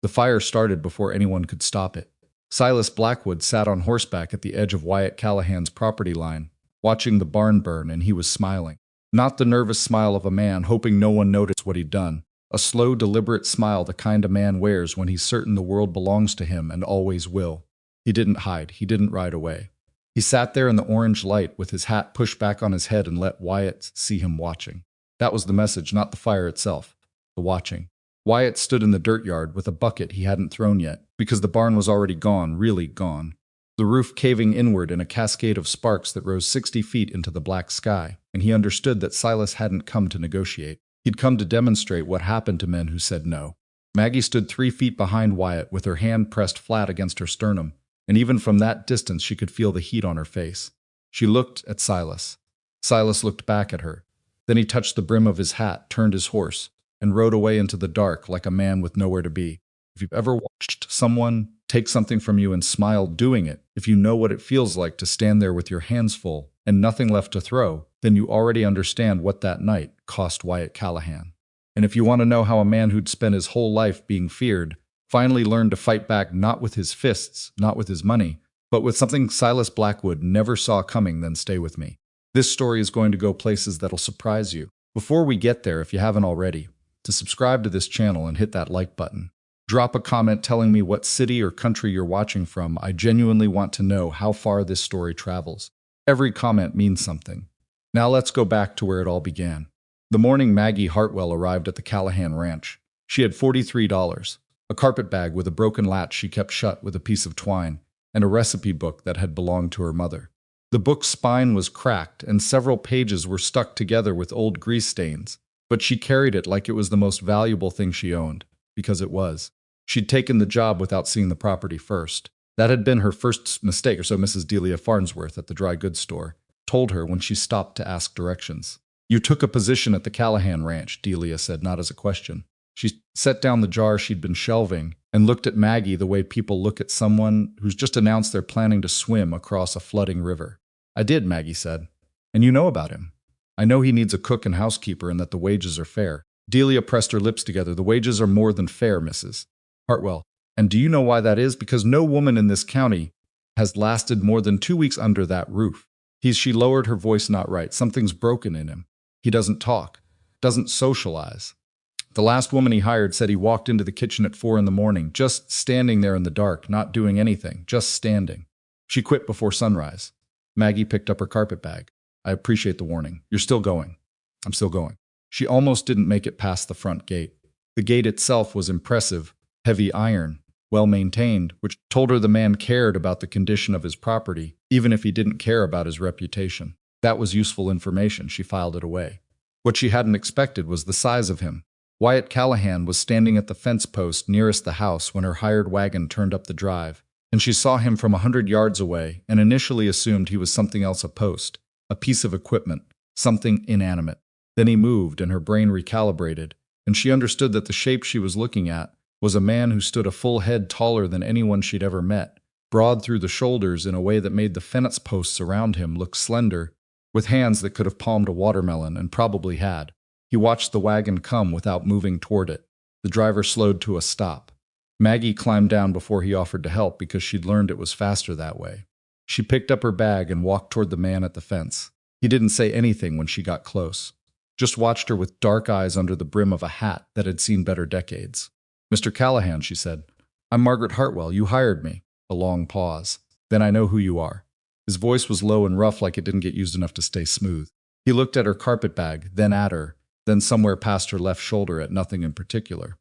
The fire started before anyone could stop it. Silas Blackwood sat on horseback at the edge of Wyatt Callahan's property line, watching the barn burn, and he was smiling. Not the nervous smile of a man hoping no one noticed what he'd done. A slow, deliberate smile, the kind a man wears when he's certain the world belongs to him and always will. He didn't hide. He didn't ride away. He sat there in the orange light with his hat pushed back on his head and let Wyatt see him watching. That was the message, not the fire itself. The watching. Wyatt stood in the dirt yard with a bucket he hadn't thrown yet, because the barn was already gone, really gone. The roof caving inward in a cascade of sparks that rose 60 feet into the black sky, and he understood that Silas hadn't come to negotiate. He'd come to demonstrate what happened to men who said no. Maggie stood 3 feet behind Wyatt with her hand pressed flat against her sternum, and even from that distance she could feel the heat on her face. She looked at Silas. Silas looked back at her. Then he touched the brim of his hat, turned his horse, and rode away into the dark like a man with nowhere to be. If you've ever watched someone take something from you and smiled doing it, if you know what it feels like to stand there with your hands full and nothing left to throw, then you already understand what that night cost Wyatt Callahan. And if you want to know how a man who'd spent his whole life being feared finally learned to fight back not with his fists, not with his money, but with something Silas Blackwood never saw coming, then stay with me. This story is going to go places that'll surprise you. Before we get there, if you haven't already, to subscribe to this channel and hit that like button. Drop a comment telling me what city or country you're watching from. I genuinely want to know how far this story travels. Every comment means something. Now let's go back to where it all began. The morning Maggie Hartwell arrived at the Callahan ranch, she had $43, a carpetbag with a broken latch she kept shut with a piece of twine, and a recipe book that had belonged to her mother. The book's spine was cracked, and several pages were stuck together with old grease stains, but she carried it like it was the most valuable thing she owned, because it was. She'd taken the job without seeing the property first. That had been her first mistake, or so Mrs. Delia Farnsworth at the dry goods store told her when she stopped to ask directions. "You took a position at the Callahan ranch," Delia said, not as a question. She set down the jar she'd been shelving and looked at Maggie the way people look at someone who's just announced they're planning to swim across a flooding river. "I did," Maggie said. "And you know about him. I know he needs a cook and housekeeper and that the wages are fair." Delia pressed her lips together. "The wages are more than fair, Mrs. Hartwell. And do you know why that is? Because no woman in this county has lasted more than 2 weeks under that roof. She lowered her voice, "Not right. Something's broken in him. He doesn't talk, doesn't socialize. The last woman he hired said he walked into the kitchen at 4 in the morning, just standing there in the dark, not doing anything, just standing. She quit before sunrise." Maggie picked up her carpetbag. "I appreciate the warning. You're still going." "I'm still going." She almost didn't make it past the front gate. The gate itself was impressive, heavy iron, well-maintained, which told her the man cared about the condition of his property, even if he didn't care about his reputation. That was useful information. She filed it away. What she hadn't expected was the size of him. Wyatt Callahan was standing at the fence post nearest the house when her hired wagon turned up the drive, and she saw him from 100 yards away and initially assumed he was something else, a post, a piece of equipment, something inanimate. Then he moved and her brain recalibrated, and she understood that the shape she was looking at was a man who stood a full head taller than anyone she'd ever met, broad through the shoulders in a way that made the fence posts around him look slender, with hands that could have palmed a watermelon, and probably had. He watched the wagon come without moving toward it. The driver slowed to a stop. Maggie climbed down before he offered to help because she'd learned it was faster that way. She picked up her bag and walked toward the man at the fence. He didn't say anything when she got close, just watched her with dark eyes under the brim of a hat that had seen better decades. "Mr. Callahan," she said. "I'm Margaret Hartwell. You hired me." A long pause. "Then I know who you are." His voice was low and rough, like it didn't get used enough to stay smooth. He looked at her carpetbag, then at her, then somewhere past her left shoulder at nothing in particular.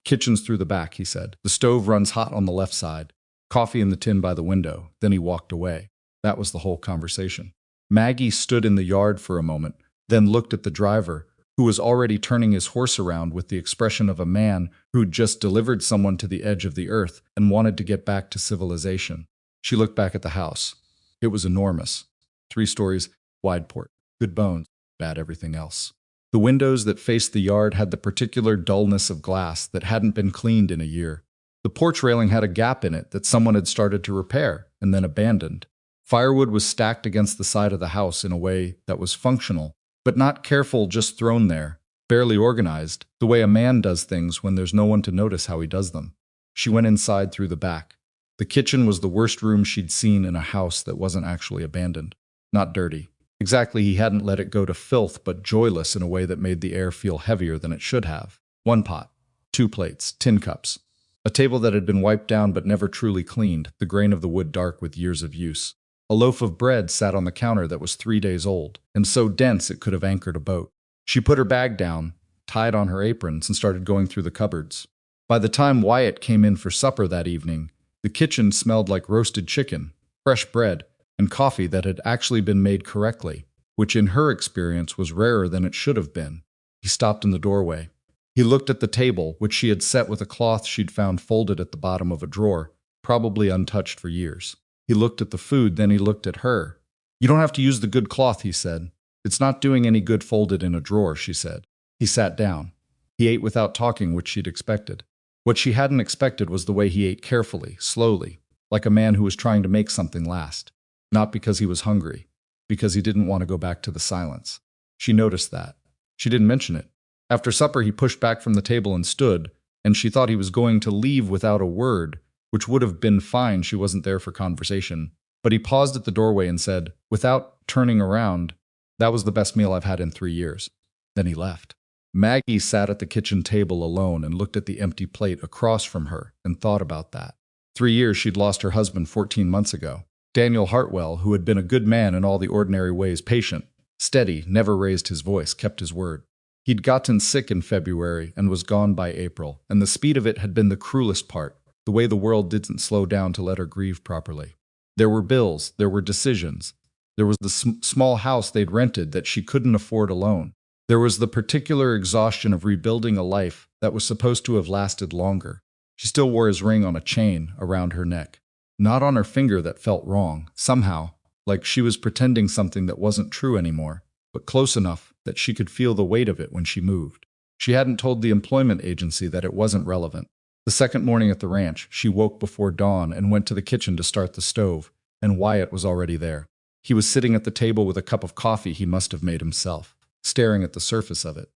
"Kitchen's through the back," he said. "The stove runs hot on the left side. Coffee in the tin by the window." Then he walked away. That was the whole conversation. Maggie stood in the yard for a moment, then looked at the driver, who was already turning his horse around with the expression of a man who'd just delivered someone to the edge of the earth and wanted to get back to civilization. She looked back at the house. It was enormous. 3 stories, wide port, good bones, bad everything else. The windows that faced the yard had the particular dullness of glass that hadn't been cleaned in a year. The porch railing had a gap in it that someone had started to repair and then abandoned. Firewood was stacked against the side of the house in a way that was functional, but not careful, just thrown there, barely organized, the way a man does things when there's no one to notice how he does them. She went inside through the back. The kitchen was the worst room she'd seen in a house that wasn't actually abandoned. Not dirty. Exactly, he hadn't let it go to filth, but joyless in a way that made the air feel heavier than it should have. One pot, two plates, tin cups. A table that had been wiped down but never truly cleaned, the grain of the wood dark with years of use. A loaf of bread sat on the counter that was 3 days old, and so dense it could have anchored a boat. She put her bag down, tied on her aprons, and started going through the cupboards. By the time Wyatt came in for supper that evening, the kitchen smelled like roasted chicken, fresh bread, and coffee that had actually been made correctly, which in her experience was rarer than it should have been. He stopped in the doorway. He looked at the table, which she had set with a cloth she'd found folded at the bottom of a drawer, probably untouched for years. He looked at the food, then he looked at her. "You don't have to use the good cloth," he said. "It's not doing any good folded in a drawer," she said. He sat down. He ate without talking, which she'd expected. What she hadn't expected was the way he ate carefully, slowly, like a man who was trying to make something last. Not because he was hungry, because he didn't want to go back to the silence. She noticed that. She didn't mention it. After supper, he pushed back from the table and stood, and she thought he was going to leave without a word, which would have been fine, she wasn't there for conversation. But he paused at the doorway and said, without turning around, "That was the best meal I've had in 3 years." Then he left. Maggie sat at the kitchen table alone and looked at the empty plate across from her and thought about that. 3 years she'd lost her husband 14 months ago. Daniel Hartwell, who had been a good man in all the ordinary ways, patient, steady, never raised his voice, kept his word. He'd gotten sick in February and was gone by April, and the speed of it had been the cruelest part, the way the world didn't slow down to let her grieve properly. There were bills, there were decisions. There was the small house they'd rented that she couldn't afford alone. There was the particular exhaustion of rebuilding a life that was supposed to have lasted longer. She still wore his ring on a chain around her neck. Not on her finger that felt wrong, somehow, like she was pretending something that wasn't true anymore, but close enough that she could feel the weight of it when she moved. She hadn't told the employment agency that it wasn't relevant. The second morning at the ranch, she woke before dawn and went to the kitchen to start the stove, and Wyatt was already there. He was sitting at the table with a cup of coffee he must have made himself, staring at the surface of it.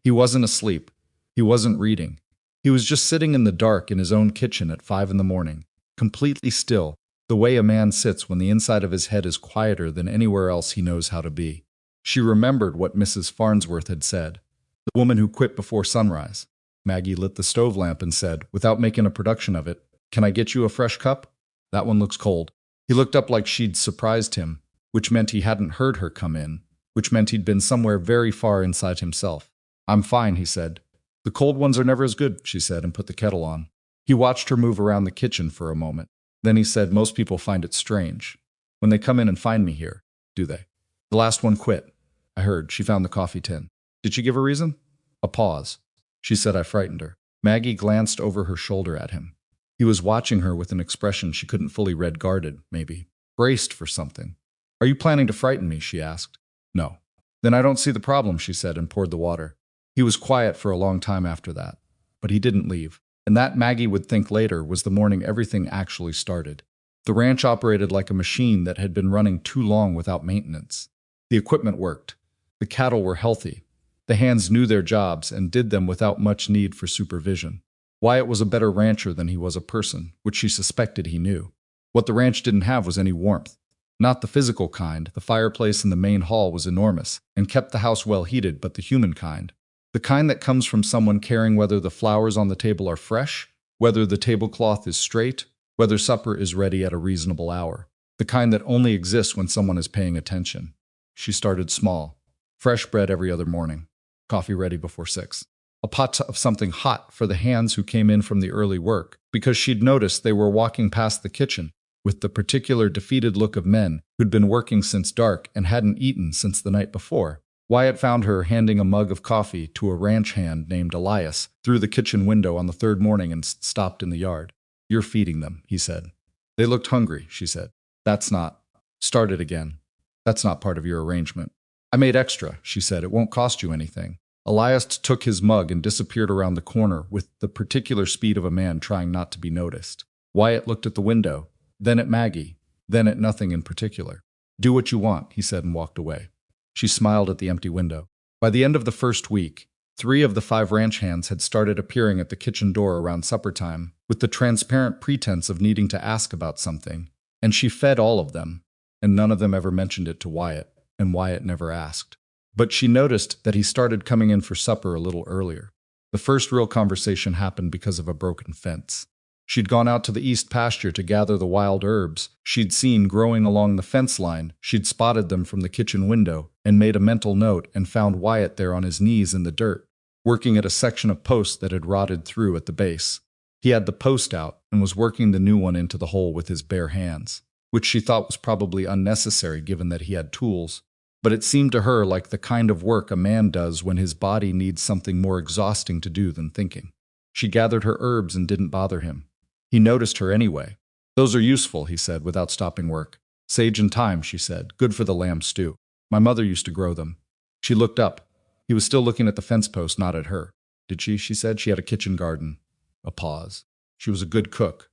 He wasn't asleep. He wasn't reading. He was just sitting in the dark in his own kitchen at 5 in the morning, completely still, the way a man sits when the inside of his head is quieter than anywhere else he knows how to be. She remembered what Mrs. Farnsworth had said, the woman who quit before sunrise. Maggie lit the stove lamp and said, without making a production of it, "Can I get you a fresh cup? That one looks cold." He looked up like she'd surprised him, which meant he hadn't heard her come in, which meant he'd been somewhere very far inside himself. "I'm fine," he said. "The cold ones are never as good," she said, and put the kettle on. He watched her move around the kitchen for a moment. Then he said, "Most people find it strange. When they come in and find me here, do they? The last one quit. I heard. She found the coffee tin. Did she give a reason?" A pause. She said, "I frightened her." Maggie glanced over her shoulder at him. He was watching her with an expression she couldn't fully read, guarded, maybe. Braced for something. "Are you planning to frighten me?" she asked. "No." "Then I don't see the problem," she said, and poured the water. He was quiet for a long time after that. But he didn't leave. And that, Maggie would think later, was the morning everything actually started. The ranch operated like a machine that had been running too long without maintenance. The equipment worked. The cattle were healthy. The hands knew their jobs and did them without much need for supervision. Wyatt was a better rancher than he was a person, which she suspected he knew. What the ranch didn't have was any warmth. Not the physical kind. The fireplace in the main hall was enormous and kept the house well heated, but the human kind. The kind that comes from someone caring whether the flowers on the table are fresh, whether the tablecloth is straight, whether supper is ready at a reasonable hour. The kind that only exists when someone is paying attention. She started small. Fresh bread every other morning. Coffee ready before 6. A pot of something hot for the hands who came in from the early work, because she'd noticed they were walking past the kitchen with the particular defeated look of men who'd been working since dark and hadn't eaten since the night before. Wyatt found her handing a mug of coffee to a ranch hand named Elias through the kitchen window on the third morning and stopped in the yard. "You're feeding them," he said. "They looked hungry," she said. "That's not." Started again. "That's not part of your arrangement." "I made extra," she said. "It won't cost you anything." Elias took his mug and disappeared around the corner with the particular speed of a man trying not to be noticed. Wyatt looked at the window, then at Maggie, then at nothing in particular. "Do what you want," he said and walked away. She smiled at the empty window. By the end of the first week, 3 of the 5 ranch hands had started appearing at the kitchen door around supper time, with the transparent pretense of needing to ask about something, and she fed all of them, and none of them ever mentioned it to Wyatt, and Wyatt never asked. But she noticed that he started coming in for supper a little earlier. The first real conversation happened because of a broken fence. She'd gone out to the east pasture to gather the wild herbs she'd seen growing along the fence line. She'd spotted them from the kitchen window and made a mental note and found Wyatt there on his knees in the dirt, working at a section of post that had rotted through at the base. He had the post out and was working the new one into the hole with his bare hands, which she thought was probably unnecessary given that he had tools. But it seemed to her like the kind of work a man does when his body needs something more exhausting to do than thinking. She gathered her herbs and didn't bother him. He noticed her anyway. "Those are useful," he said, without stopping work. "Sage and thyme," she said. "Good for the lamb stew. My mother used to grow them." She looked up. He was still looking at the fence post, not at her. "Did she?" she said. "She had a kitchen garden." A pause. "She was a good cook."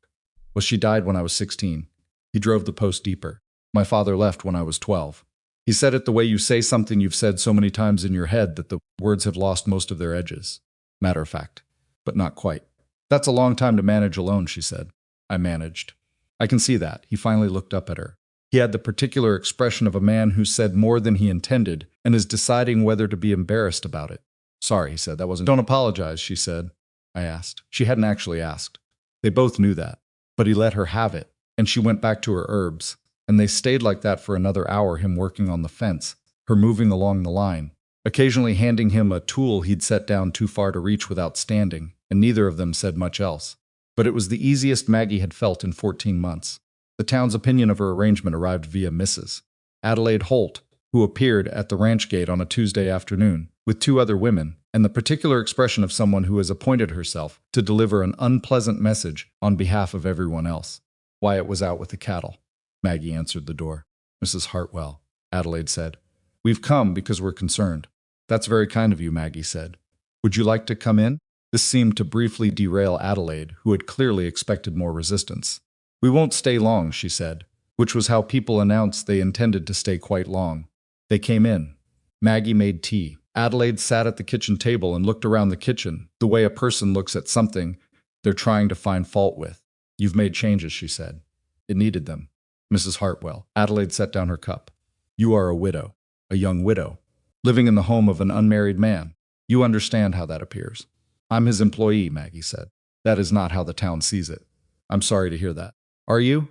"Well, she died when I was 16. He drove the post deeper. My father left when I was 12. He said it the way you say something you've said so many times in your head that the words have lost most of their edges. Matter of fact. But not quite. "That's a long time to manage alone," she said. "I managed." "I can see that." He finally looked up at her. He had the particular expression of a man who said more than he intended and is deciding whether to be embarrassed about it. "Sorry," he said. "That wasn't—" "Don't apologize," she said. I asked. She hadn't actually asked. They both knew that. But he let her have it, and she went back to her herbs, and they stayed like that for another hour, him working on the fence, her moving along the line, occasionally handing him a tool he'd set down too far to reach without standing, and neither of them said much else. But it was the easiest Maggie had felt in 14 months. The town's opinion of her arrangement arrived via Mrs. Adelaide Holt, who appeared at the ranch gate on a Tuesday afternoon, with 2 other women, and the particular expression of someone who has appointed herself to deliver an unpleasant message on behalf of everyone else. Wyatt was out with the cattle. Maggie answered the door. "Mrs. Hartwell," Adelaide said. "We've come because we're concerned." "That's very kind of you," Maggie said. "Would you like to come in?" This seemed to briefly derail Adelaide, who had clearly expected more resistance. "We won't stay long," she said, which was how people announced they intended to stay quite long. They came in. Maggie made tea. Adelaide sat at the kitchen table and looked around the kitchen, the way a person looks at something they're trying to find fault with. "You've made changes," she said. "It needed them." "Mrs. Hartwell," Adelaide set down her cup. "You are a widow, a young widow, living in the home of an unmarried man. You understand how that appears." "I'm his employee," Maggie said. "That is not how the town sees it." "I'm sorry to hear that." "Are you?"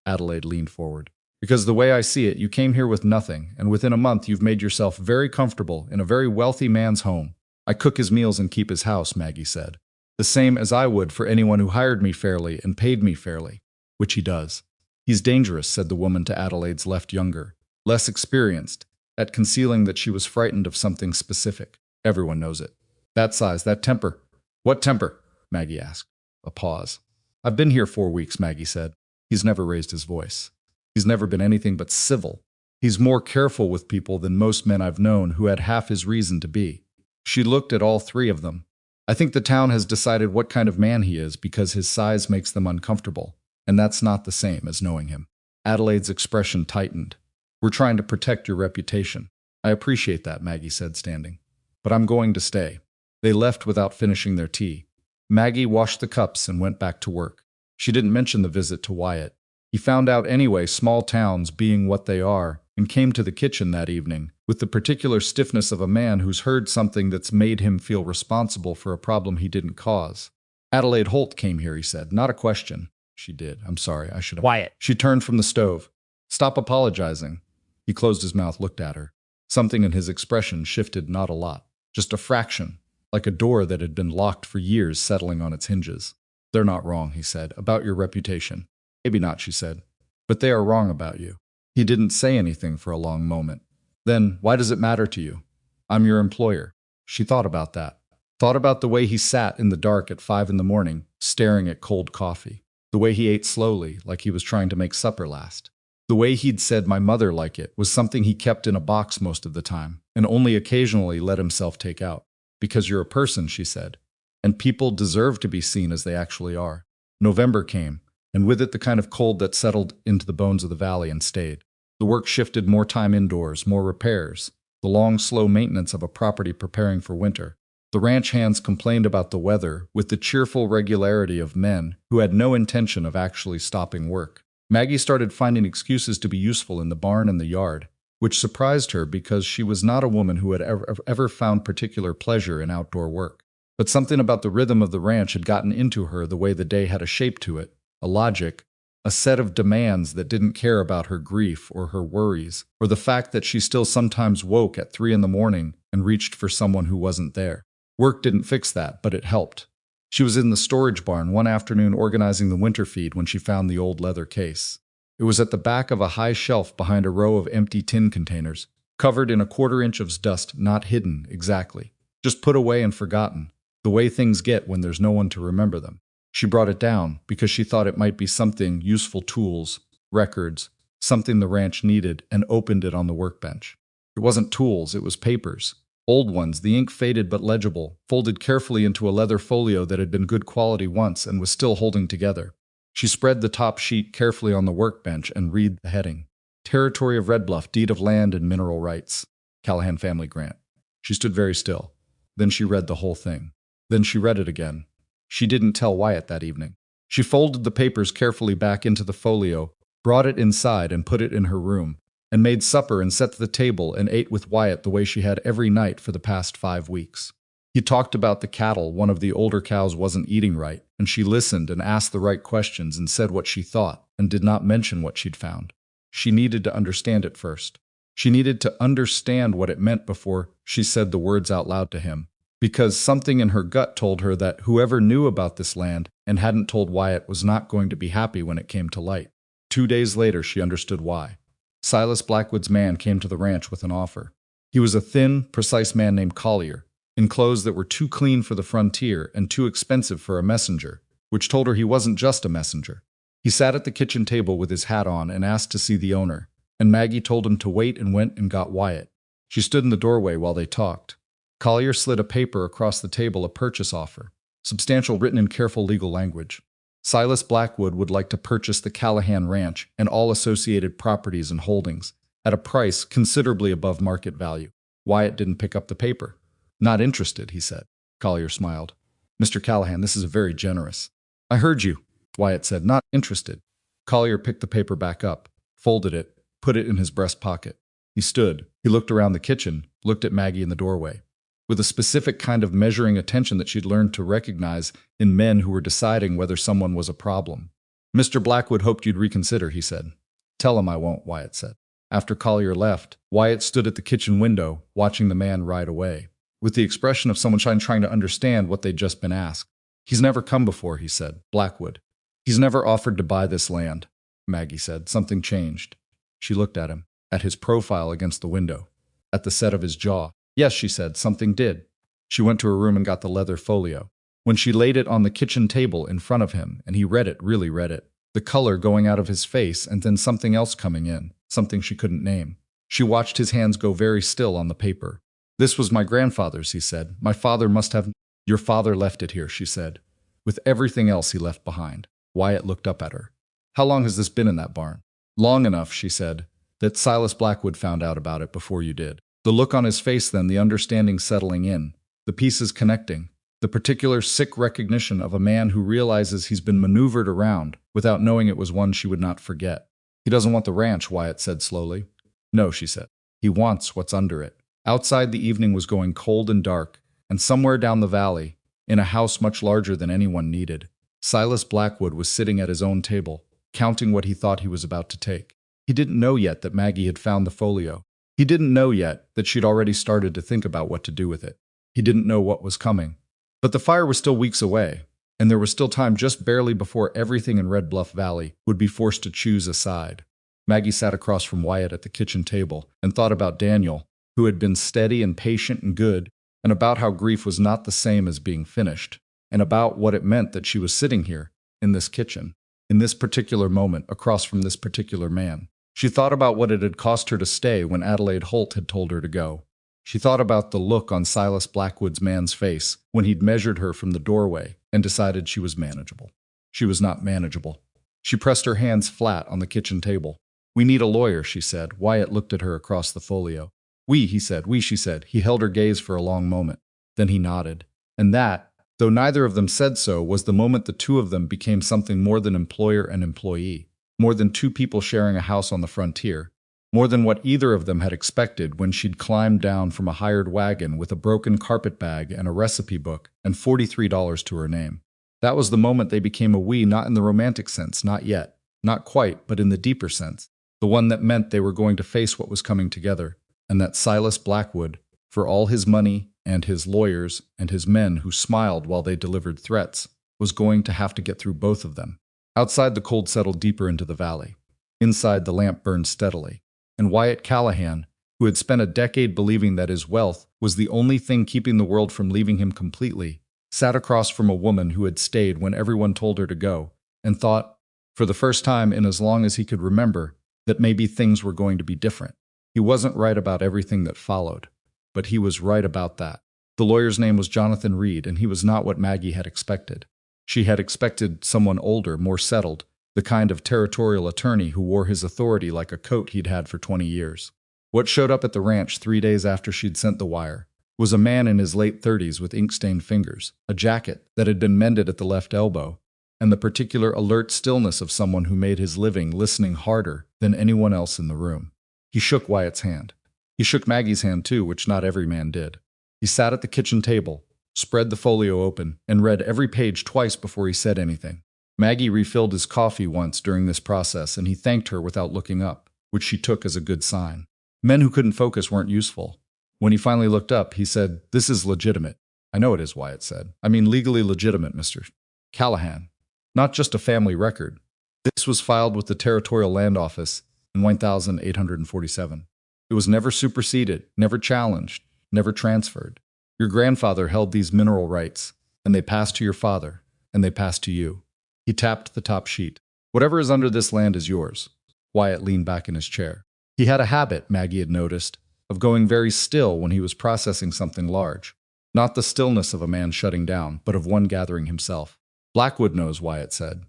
Adelaide leaned forward. "Because the way I see it, you came here with nothing, and within a month you've made yourself very comfortable in a very wealthy man's home." "I cook his meals and keep his house," Maggie said. "The same as I would for anyone who hired me fairly and paid me fairly." "Which he does." "He's dangerous," said the woman to Adelaide's left, younger, less experienced, at concealing that she was frightened of something specific. "Everyone knows it." "That size, that temper." "What temper?" Maggie asked. A pause. "I've been here 4 weeks," Maggie said. "He's never raised his voice. He's never been anything but civil. He's more careful with people than most men I've known who had half his reason to be." She looked at all 3 of them. "I think the town has decided what kind of man he is because his size makes them uncomfortable, and that's not the same as knowing him." Adelaide's expression tightened. "We're trying to protect your reputation." "I appreciate that," Maggie said, standing. "But I'm going to stay." They left without finishing their tea. Maggie washed the cups and went back to work. She didn't mention the visit to Wyatt. He found out anyway, small towns being what they are, and came to the kitchen that evening, with the particular stiffness of a man who's heard something that's made him feel responsible for a problem he didn't cause. "Adelaide Holt came here," he said. "Not a question." She did. "I'm sorry, I should have—" "Wyatt." She turned from the stove. "Stop apologizing." He closed his mouth, looked at her. Something in his expression shifted, not a lot. Just a fraction, like a door that had been locked for years settling on its hinges. "They're not wrong," he said, "about your reputation." "Maybe not," she said. "But they are wrong about you." He didn't say anything for a long moment. "Then, why does it matter to you?" "I'm your employer." She thought about that. Thought about the way he sat in the dark at 5 in the morning, staring at cold coffee. The way he ate slowly, like he was trying to make supper last. The way he'd said "my mother like it" was something he kept in a box most of the time, and only occasionally let himself take out. "Because you're a person," she said, "and people deserve to be seen as they actually are." November came, and with it the kind of cold that settled into the bones of the valley and stayed. The work shifted, more time indoors, more repairs, the long, slow maintenance of a property preparing for winter. The ranch hands complained about the weather with the cheerful regularity of men who had no intention of actually stopping work. Maggie started finding excuses to be useful in the barn and the yard, which surprised her because she was not a woman who had ever found particular pleasure in outdoor work. But something about the rhythm of the ranch had gotten into her the way the day had a shape to it, a logic, a set of demands that didn't care about her grief or her worries, or the fact that she still sometimes woke at 3 a.m. and reached for someone who wasn't there. Work didn't fix that, but it helped. She was in the storage barn one afternoon organizing the winter feed when she found the old leather case. It was at the back of a high shelf behind a row of empty tin containers, covered in a quarter-inch of dust, not hidden exactly, just put away and forgotten, the way things get when there's no one to remember them. She brought it down because she thought it might be something, useful tools, records, something the ranch needed, and opened it on the workbench. It wasn't tools, it was papers. Old ones, the ink faded but legible, folded carefully into a leather folio that had been good quality once and was still holding together. She spread the top sheet carefully on the workbench and read the heading. Territory of Red Bluff, deed of land and mineral rights. Callahan family grant. She stood very still. Then she read the whole thing. Then she read it again. She didn't tell Wyatt that evening. She folded the papers carefully back into the folio, brought it inside and put it in her room, and made supper and set the table and ate with Wyatt the way she had every night for the past 5 weeks. He talked about the cattle, one of the older cows wasn't eating right, and she listened and asked the right questions and said what she thought, and did not mention what she'd found. She needed to understand it first. She needed to understand what it meant before she said the words out loud to him, because something in her gut told her that whoever knew about this land and hadn't told Wyatt was not going to be happy when it came to light. 2 days later, she understood why. Silas Blackwood's man came to the ranch with an offer. He was a thin, precise man named Collier, in clothes that were too clean for the frontier and too expensive for a messenger, which told her he wasn't just a messenger. He sat at the kitchen table with his hat on and asked to see the owner, and Maggie told him to wait and went and got Wyatt. She stood in the doorway while they talked. Collier slid a paper across the table, a purchase offer, substantial, written in careful legal language. Silas Blackwood would like to purchase the Callahan Ranch and all associated properties and holdings at a price considerably above market value. Wyatt didn't pick up the paper. Not interested, he said. Collier smiled. Mr. Callahan, this is very generous. I heard you, Wyatt said. Not interested. Collier picked the paper back up, folded it, put it in his breast pocket. He stood. He looked around the kitchen, looked at Maggie in the doorway, with a specific kind of measuring attention that she'd learned to recognize in men who were deciding whether someone was a problem. Mr. Blackwood hoped you'd reconsider, he said. Tell him I won't, Wyatt said. After Collier left, Wyatt stood at the kitchen window, watching the man ride away, with the expression of someone trying to understand what they'd just been asked. He's never come before, he said. Blackwood. He's never offered to buy this land, Maggie said. Something changed. She looked at him, at his profile against the window, at the set of his jaw. Yes, she said, something did. She went to her room and got the leather folio. When she laid it on the kitchen table in front of him, and he read it, really read it, the color going out of his face and then something else coming in, something she couldn't name. She watched his hands go very still on the paper. This was my grandfather's, he said. My father must have... Your father left it here, she said, with everything else he left behind. Wyatt looked up at her. How long has this been in that barn? Long enough, she said, that Silas Blackwood found out about it before you did. The look on his face then, the understanding settling in, the pieces connecting, the particular sick recognition of a man who realizes he's been maneuvered around without knowing it was one she would not forget. He doesn't want the ranch, Wyatt said slowly. No, she said. He wants what's under it. Outside the evening was going cold and dark, and somewhere down the valley, in a house much larger than anyone needed, Silas Blackwood was sitting at his own table, counting what he thought he was about to take. He didn't know yet that Maggie had found the folio. He didn't know yet that she'd already started to think about what to do with it. He didn't know what was coming. But the fire was still weeks away, and there was still time just barely before everything in Red Bluff Valley would be forced to choose a side. Maggie sat across from Wyatt at the kitchen table and thought about Daniel, who had been steady and patient and good, and about how grief was not the same as being finished, and about what it meant that she was sitting here, in this kitchen, in this particular moment, across from this particular man. She thought about what it had cost her to stay when Adelaide Holt had told her to go. She thought about the look on Silas Blackwood's man's face when he'd measured her from the doorway and decided she was manageable. She was not manageable. She pressed her hands flat on the kitchen table. We need a lawyer, she said. Wyatt looked at her across the folio. We, he said. We, she said. He held her gaze for a long moment. Then he nodded. And that, though neither of them said so, was the moment the two of them became something more than employer and employee, more than two people sharing a house on the frontier, more than what either of them had expected when she'd climbed down from a hired wagon with a broken carpetbag and a recipe book and $43 to her name. That was the moment they became a we, not in the romantic sense, not yet, not quite, but in the deeper sense, the one that meant they were going to face what was coming together, and that Silas Blackwood, for all his money and his lawyers and his men who smiled while they delivered threats, was going to have to get through both of them. Outside, the cold settled deeper into the valley. Inside, the lamp burned steadily, and Wyatt Callahan, who had spent a decade believing that his wealth was the only thing keeping the world from leaving him completely, sat across from a woman who had stayed when everyone told her to go, and thought, for the first time in as long as he could remember, that maybe things were going to be different. He wasn't right about everything that followed, but he was right about that. The lawyer's name was Jonathan Reed, and he was not what Maggie had expected. She had expected someone older, more settled, the kind of territorial attorney who wore his authority like a coat he'd had for 20 years. What showed up at the ranch 3 days after she'd sent the wire was a man in his late 30s with ink-stained fingers, a jacket that had been mended at the left elbow, and the particular alert stillness of someone who made his living listening harder than anyone else in the room. He shook Wyatt's hand. He shook Maggie's hand too, which not every man did. He sat at the kitchen table, spread the folio open, and read every page twice before he said anything. Maggie refilled his coffee once during this process, and he thanked her without looking up, which she took as a good sign. Men who couldn't focus weren't useful. When he finally looked up, he said, "This is legitimate." "I know it is," Wyatt said. "I mean legally legitimate, Mr. Callahan. Not just a family record. This was filed with the Territorial Land Office in 1847. It was never superseded, never challenged, never transferred. Your grandfather held these mineral rights, and they passed to your father, and they passed to you." He tapped the top sheet. "Whatever is under this land is yours." Wyatt leaned back in his chair. He had a habit, Maggie had noticed, of going very still when he was processing something large. Not the stillness of a man shutting down, but of one gathering himself. "Blackwood knows," Wyatt said.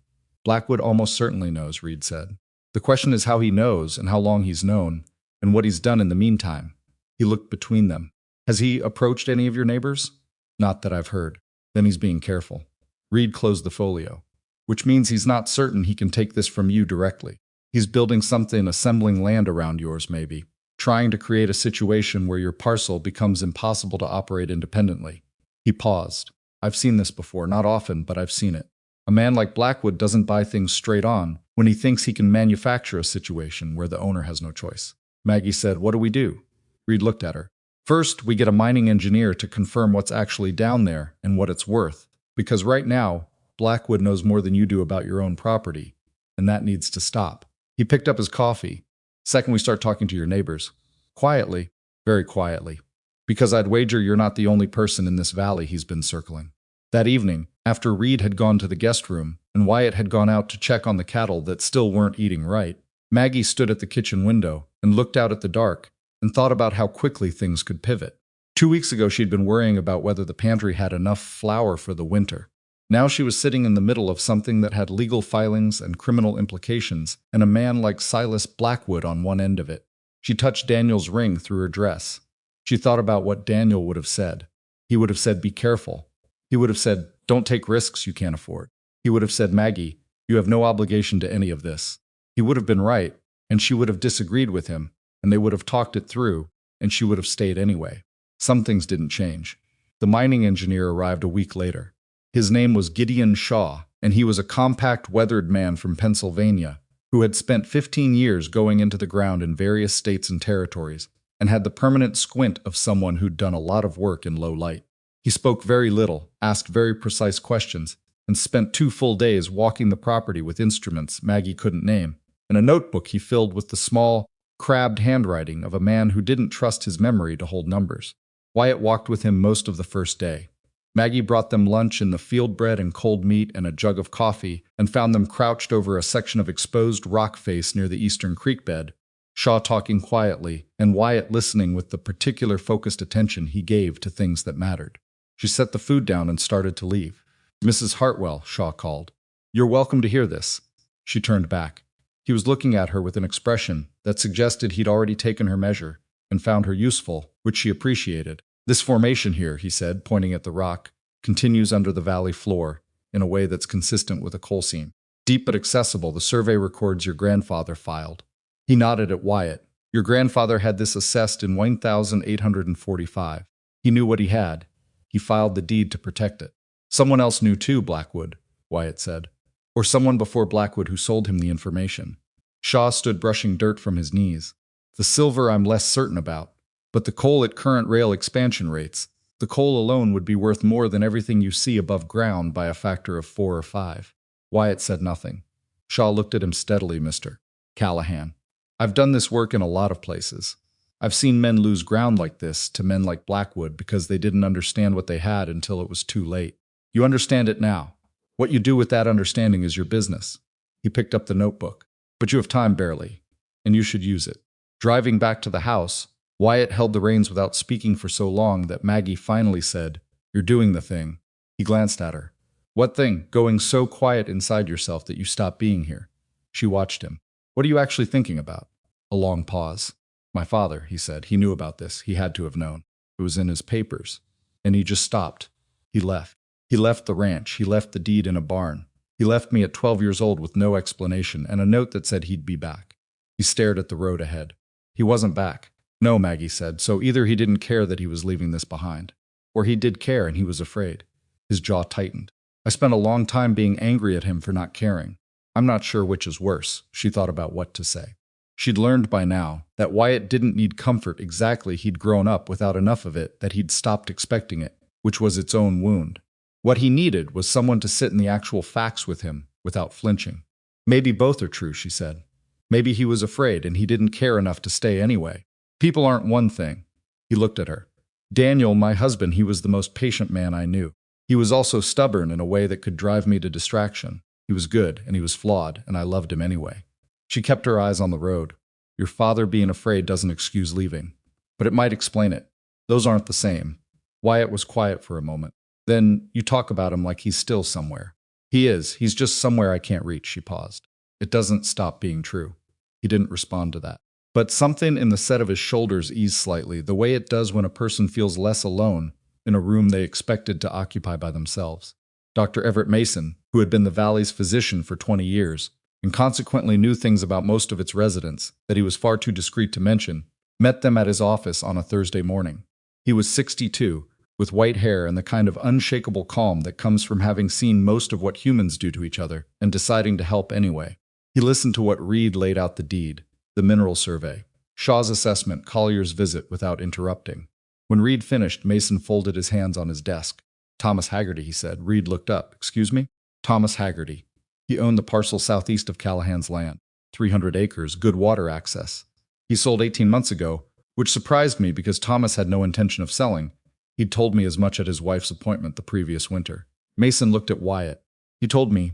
"Blackwood almost certainly knows," Reed said. "The question is how he knows and how long he's known, and what he's done in the meantime." He looked between them. "Has he approached any of your neighbors?" "Not that I've heard." "Then he's being careful." Reed closed the folio. "Which means he's not certain he can take this from you directly. He's building something, assembling land around yours maybe, trying to create a situation where your parcel becomes impossible to operate independently." He paused. "I've seen this before, not often, but I've seen it. A man like Blackwood doesn't buy things straight on when he thinks he can manufacture a situation where the owner has no choice." Maggie said, "What do we do?" Reed looked at her. "First, we get a mining engineer to confirm what's actually down there and what it's worth, because right now, Blackwood knows more than you do about your own property, and that needs to stop." He picked up his coffee. "Second, we start talking to your neighbors. Quietly, very quietly, because I'd wager you're not the only person in this valley he's been circling." That evening, after Reed had gone to the guest room and Wyatt had gone out to check on the cattle that still weren't eating right, Maggie stood at the kitchen window and looked out at the dark and thought about how quickly things could pivot. 2 weeks ago, she'd been worrying about whether the pantry had enough flour for the winter. Now she was sitting in the middle of something that had legal filings and criminal implications, and a man like Silas Blackwood on one end of it. She touched Daniel's ring through her dress. She thought about what Daniel would have said. He would have said, "Be careful." He would have said, "Don't take risks you can't afford." He would have said, "Maggie, you have no obligation to any of this." He would have been right, and she would have disagreed with him, and they would have talked it through, and she would have stayed anyway. Some things didn't change. The mining engineer arrived a week later. His name was Gideon Shaw, and he was a compact, weathered man from Pennsylvania who had spent 15 years going into the ground in various states and territories, and had the permanent squint of someone who'd done a lot of work in low light. He spoke very little, asked very precise questions, and spent 2 full days walking the property with instruments Maggie couldn't name, and a notebook he filled with the small, crabbed handwriting of a man who didn't trust his memory to hold numbers. Wyatt walked with him most of the first day. Maggie brought them lunch in the field bread and cold meat and a jug of coffee, and found them crouched over a section of exposed rock face near the eastern creek bed, Shaw talking quietly, and Wyatt listening with the particular focused attention he gave to things that mattered. She set the food down and started to leave. "Mrs. Hartwell," Shaw called. "You're welcome to hear this." She turned back. He was looking at her with an expression that suggested he'd already taken her measure and found her useful, which she appreciated. This formation here, he said, pointing at the rock, continues under the valley floor in a way that's consistent with a coal seam. Deep but accessible, the survey records your grandfather filed. He nodded at Wyatt. Your grandfather had this assessed in 1845. He knew what he had. He filed the deed to protect it. Someone else knew too, Blackwood, Wyatt said. Or someone before Blackwood who sold him the information. Shaw stood brushing dirt from his knees. The silver I'm less certain about, but the coal at current rail expansion rates, the coal alone would be worth more than everything you see above ground by a factor of 4 or 5. Wyatt said nothing. Shaw looked at him steadily. Mr. Callahan, I've done this work in a lot of places. I've seen men lose ground like this to men like Blackwood because they didn't understand what they had until it was too late. You understand it now. What you do with that understanding is your business. He picked up the notebook. But you have time barely, and you should use it. Driving back to the house, Wyatt held the reins without speaking for so long that Maggie finally said, You're doing the thing. He glanced at her. What thing? Going so quiet inside yourself that you stop being here. She watched him. What are you actually thinking about? A long pause. My father, he said. He knew about this. He had to have known. It was in his papers. And he just stopped. He left. He left the ranch. He left the deed in a barn. He left me at 12 years old with no explanation and a note that said he'd be back. He stared at the road ahead. He wasn't back. No, Maggie said, so either he didn't care that he was leaving this behind, or he did care and he was afraid. His jaw tightened. I spent a long time being angry at him for not caring. I'm not sure which is worse. She thought about what to say. She'd learned by now that Wyatt didn't need comfort exactly. He'd grown up without enough of it that he'd stopped expecting it, which was its own wound. What he needed was someone to sit in the actual facts with him without flinching. Maybe both are true, she said. Maybe he was afraid and he didn't care enough to stay anyway. People aren't one thing. He looked at her. Daniel, my husband, he was the most patient man I knew. He was also stubborn in a way that could drive me to distraction. He was good and he was flawed, and I loved him anyway. She kept her eyes on the road. Your father being afraid doesn't excuse leaving, but it might explain it. Those aren't the same. Wyatt was quiet for a moment. Then you talk about him like he's still somewhere. He is. He's just somewhere I can't reach, she paused. It doesn't stop being true. He didn't respond to that. But something in the set of his shoulders eased slightly, the way it does when a person feels less alone in a room they expected to occupy by themselves. Dr. Everett Mason, who had been the Valley's physician for 20 years, and consequently knew things about most of its residents that he was far too discreet to mention, met them at his office on a Thursday morning. He was 62, with white hair and the kind of unshakable calm that comes from having seen most of what humans do to each other and deciding to help anyway. He listened to what Reed laid out: the deed, the mineral survey, Shaw's assessment, Collier's visit, without interrupting. When Reed finished, Mason folded his hands on his desk. Thomas Haggerty, he said. Reed looked up. Excuse me? Thomas Haggerty. He owned the parcel southeast of Callahan's land, 300 acres, good water access. He sold 18 months ago, which surprised me because Thomas had no intention of selling. He'd told me as much at his wife's appointment the previous winter. Mason looked at Wyatt. He told me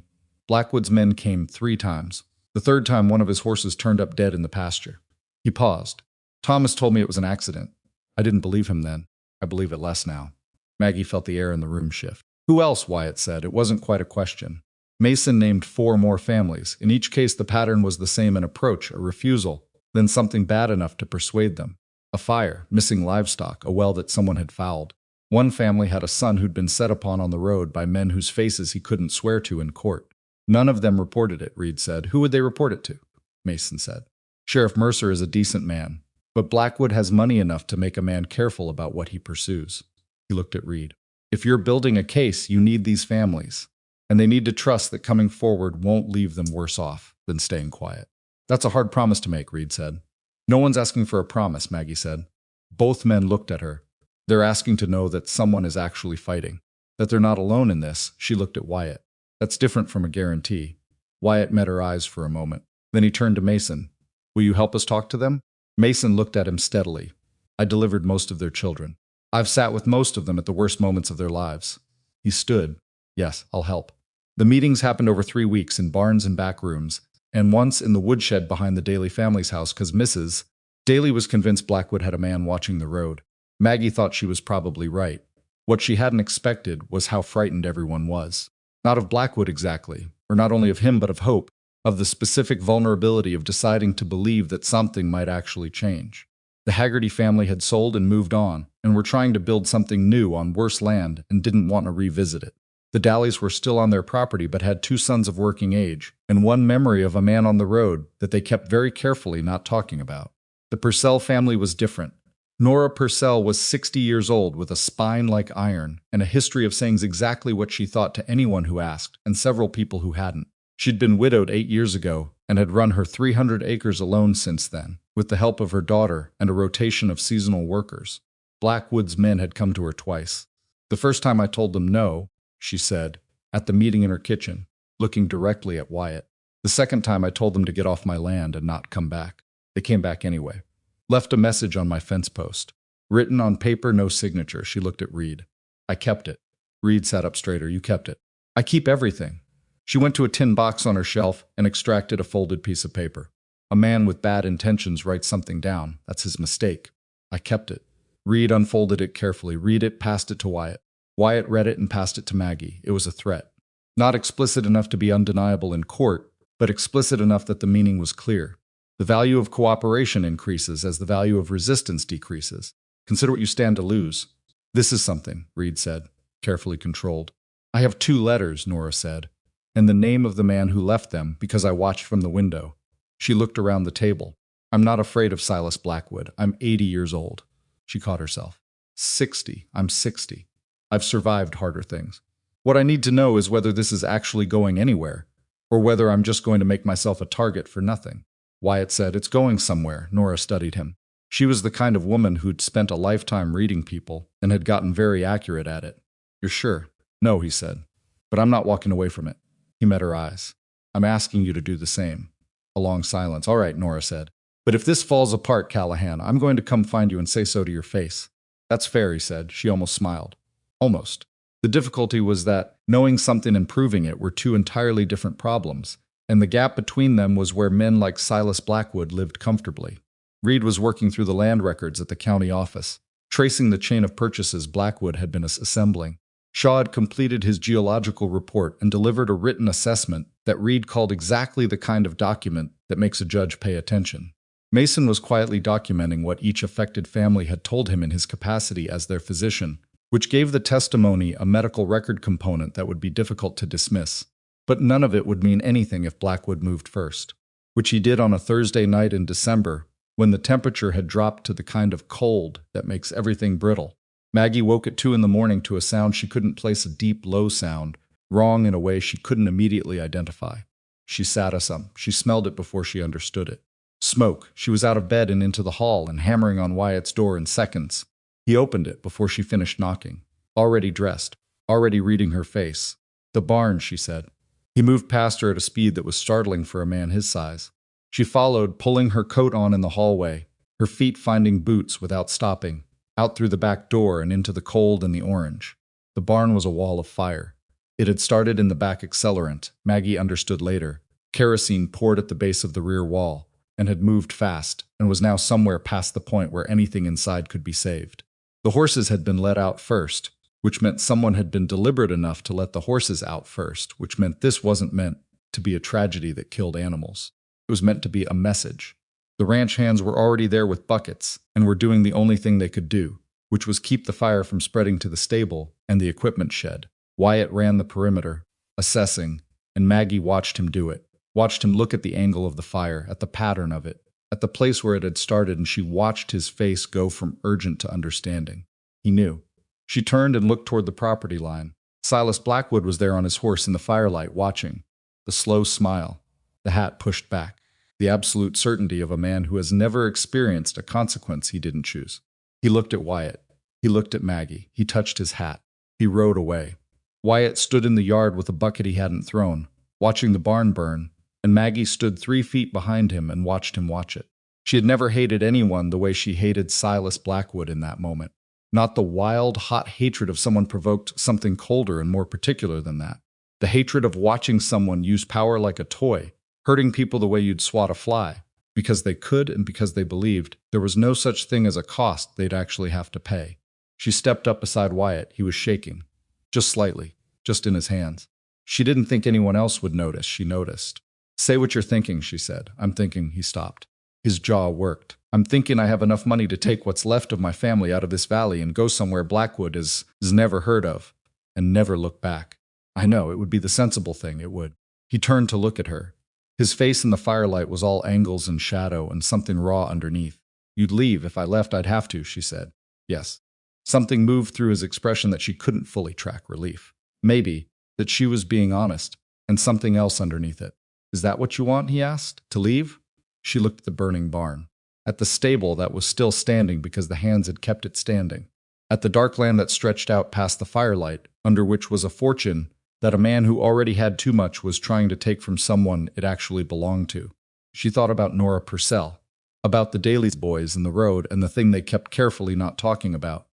Blackwood's men came 3 times. The 3rd time, one of his horses turned up dead in the pasture. He paused. Thomas told me it was an accident. I didn't believe him then. I believe it less now. Maggie felt the air in the room shift. Who else? Wyatt said. It wasn't quite a question. Mason named 4 more families. In each case, the pattern was the same: an approach, a refusal, then something bad enough to persuade them. A fire, missing livestock, a well that someone had fouled. One family had a son who'd been set upon on the road by men whose faces he couldn't swear to in court. None of them reported it, Reed said. Who would they report it to? Mason said. Sheriff Mercer is a decent man, but Blackwood has money enough to make a man careful about what he pursues. He looked at Reed. If you're building a case, you need these families, and they need to trust that coming forward won't leave them worse off than staying quiet. That's a hard promise to make, Reed said. No one's asking for a promise, Maggie said. Both men looked at her. They're asking to know that someone is actually fighting, that they're not alone in this. She looked at Wyatt. That's different from a guarantee. Wyatt met her eyes for a moment. Then he turned to Mason. Will you help us talk to them? Mason looked at him steadily. I delivered most of their children. I've sat with most of them at the worst moments of their lives. He stood. Yes, I'll help. The meetings happened over 3 weeks in barns and back rooms, and once in the woodshed behind the Daly family's house because Mrs. Daly was convinced Blackwood had a man watching the road. Maggie thought she was probably right. What she hadn't expected was how frightened everyone was. Not of Blackwood exactly, or not only of him but of hope, of the specific vulnerability of deciding to believe that something might actually change. The Haggerty family had sold and moved on, and were trying to build something new on worse land and didn't want to revisit it. The Dalleys were still on their property but had 2 sons of working age, and one memory of a man on the road that they kept very carefully not talking about. The Purcell family was different. Nora Purcell was 60 years old with a spine like iron and a history of saying exactly what she thought to anyone who asked, and several people who hadn't. She'd been widowed 8 years ago and had run her 300 acres alone since then, with the help of her daughter and a rotation of seasonal workers. Blackwood's men had come to her twice. The first time I told them no, she said, at the meeting in her kitchen, looking directly at Wyatt. The second time I told them to get off my land and not come back. They came back anyway. Left a message on my fence post. Written on paper, no signature. She looked at Reed. I kept it. Reed sat up straighter. You kept it. I keep everything. She went to a tin box on her shelf and extracted a folded piece of paper. A man with bad intentions writes something down. That's his mistake. I kept it. Reed unfolded it carefully. Read it, passed it to Wyatt. Wyatt read it and passed it to Maggie. It was a threat. Not explicit enough to be undeniable in court, but explicit enough that the meaning was clear. The value of cooperation increases as the value of resistance decreases. Consider what you stand to lose. This is something, Reed said, carefully controlled. I have 2 letters, Nora said, and the name of the man who left them because I watched from the window. She looked around the table. I'm not afraid of Silas Blackwood. I'm 80 years old. She caught herself. 60. I'm 60. I've survived harder things. What I need to know is whether this is actually going anywhere, or whether I'm just going to make myself a target for nothing. Wyatt said, it's going somewhere. Nora studied him. She was the kind of woman who'd spent a lifetime reading people and had gotten very accurate at it. You're sure? No, he said. But I'm not walking away from it. He met her eyes. I'm asking you to do the same. A long silence. All right, Nora said. But if this falls apart, Callahan, I'm going to come find you and say so to your face. That's fair, he said. She almost smiled. Almost. The difficulty was that knowing something and proving it were 2 entirely different problems, and the gap between them was where men like Silas Blackwood lived comfortably. Reed was working through the land records at the county office, tracing the chain of purchases Blackwood had been assembling. Shaw had completed his geological report and delivered a written assessment that Reed called exactly the kind of document that makes a judge pay attention. Mason was quietly documenting what each affected family had told him in his capacity as their physician, which gave the testimony a medical record component that would be difficult to dismiss. But none of it would mean anything if Blackwood moved first, which he did on a Thursday night in December, when the temperature had dropped to the kind of cold that makes everything brittle. Maggie woke at 2 a.m. to a sound she couldn't place, a deep, low sound, wrong in a way she couldn't immediately identify. She sat us up. She smelled it before she understood it. Smoke. She was out of bed and into the hall and hammering on Wyatt's door in seconds. He opened it before she finished knocking. Already dressed. Already reading her face. The barn, she said. He moved past her at a speed that was startling for a man his size. She followed, pulling her coat on in the hallway, her feet finding boots without stopping, out through the back door and into the cold and the orange. The barn was a wall of fire. It had started in the back accelerant, Maggie understood later. Kerosene poured at the base of the rear wall, and had moved fast, and was now somewhere past the point where anything inside could be saved. The horses had been let out first, which meant someone had been deliberate enough to let the horses out first, which meant this wasn't meant to be a tragedy that killed animals. It was meant to be a message. The ranch hands were already there with buckets, and were doing the only thing they could do, which was keep the fire from spreading to the stable and the equipment shed. Wyatt ran the perimeter, assessing, and Maggie watched him do it. Watched him look at the angle of the fire, at the pattern of it, at the place where it had started, and she watched his face go from urgent to understanding. He knew. She turned and looked toward the property line. Silas Blackwood was there on his horse in the firelight, watching. The slow smile, the hat pushed back, the absolute certainty of a man who has never experienced a consequence he didn't choose. He looked at Wyatt. He looked at Maggie. He touched his hat. He rode away. Wyatt stood in the yard with a bucket he hadn't thrown, watching the barn burn, and Maggie stood 3 feet behind him and watched him watch it. She had never hated anyone the way she hated Silas Blackwood in that moment. Not the wild, hot hatred of someone provoked something colder and more particular than that. The hatred of watching someone use power like a toy, hurting people the way you'd swat a fly, because they could and because they believed there was no such thing as a cost they'd actually have to pay. She stepped up beside Wyatt. He was shaking. Just slightly, just in his hands. She didn't think anyone else would notice. She noticed. Say what you're thinking, she said. I'm thinking. He stopped. His jaw worked. I'm thinking I have enough money to take what's left of my family out of this valley and go somewhere Blackwood is never heard of, and never look back. I know, it would be the sensible thing, it would. He turned to look at her. His face in the firelight was all angles and shadow and something raw underneath. You'd leave. If I left, I'd have to, she said. Yes. Something moved through his expression that she couldn't fully track relief. Maybe, that she was being honest, and something else underneath it. Is that what you want, he asked, to leave? She looked at the burning barn, at the stable that was still standing because the hands had kept it standing, at the dark land that stretched out past the firelight, under which was a fortune that a man who already had too much was trying to take from someone it actually belonged to. She thought about Nora Purcell, about the Daly's boys in the road and the thing they kept carefully not talking about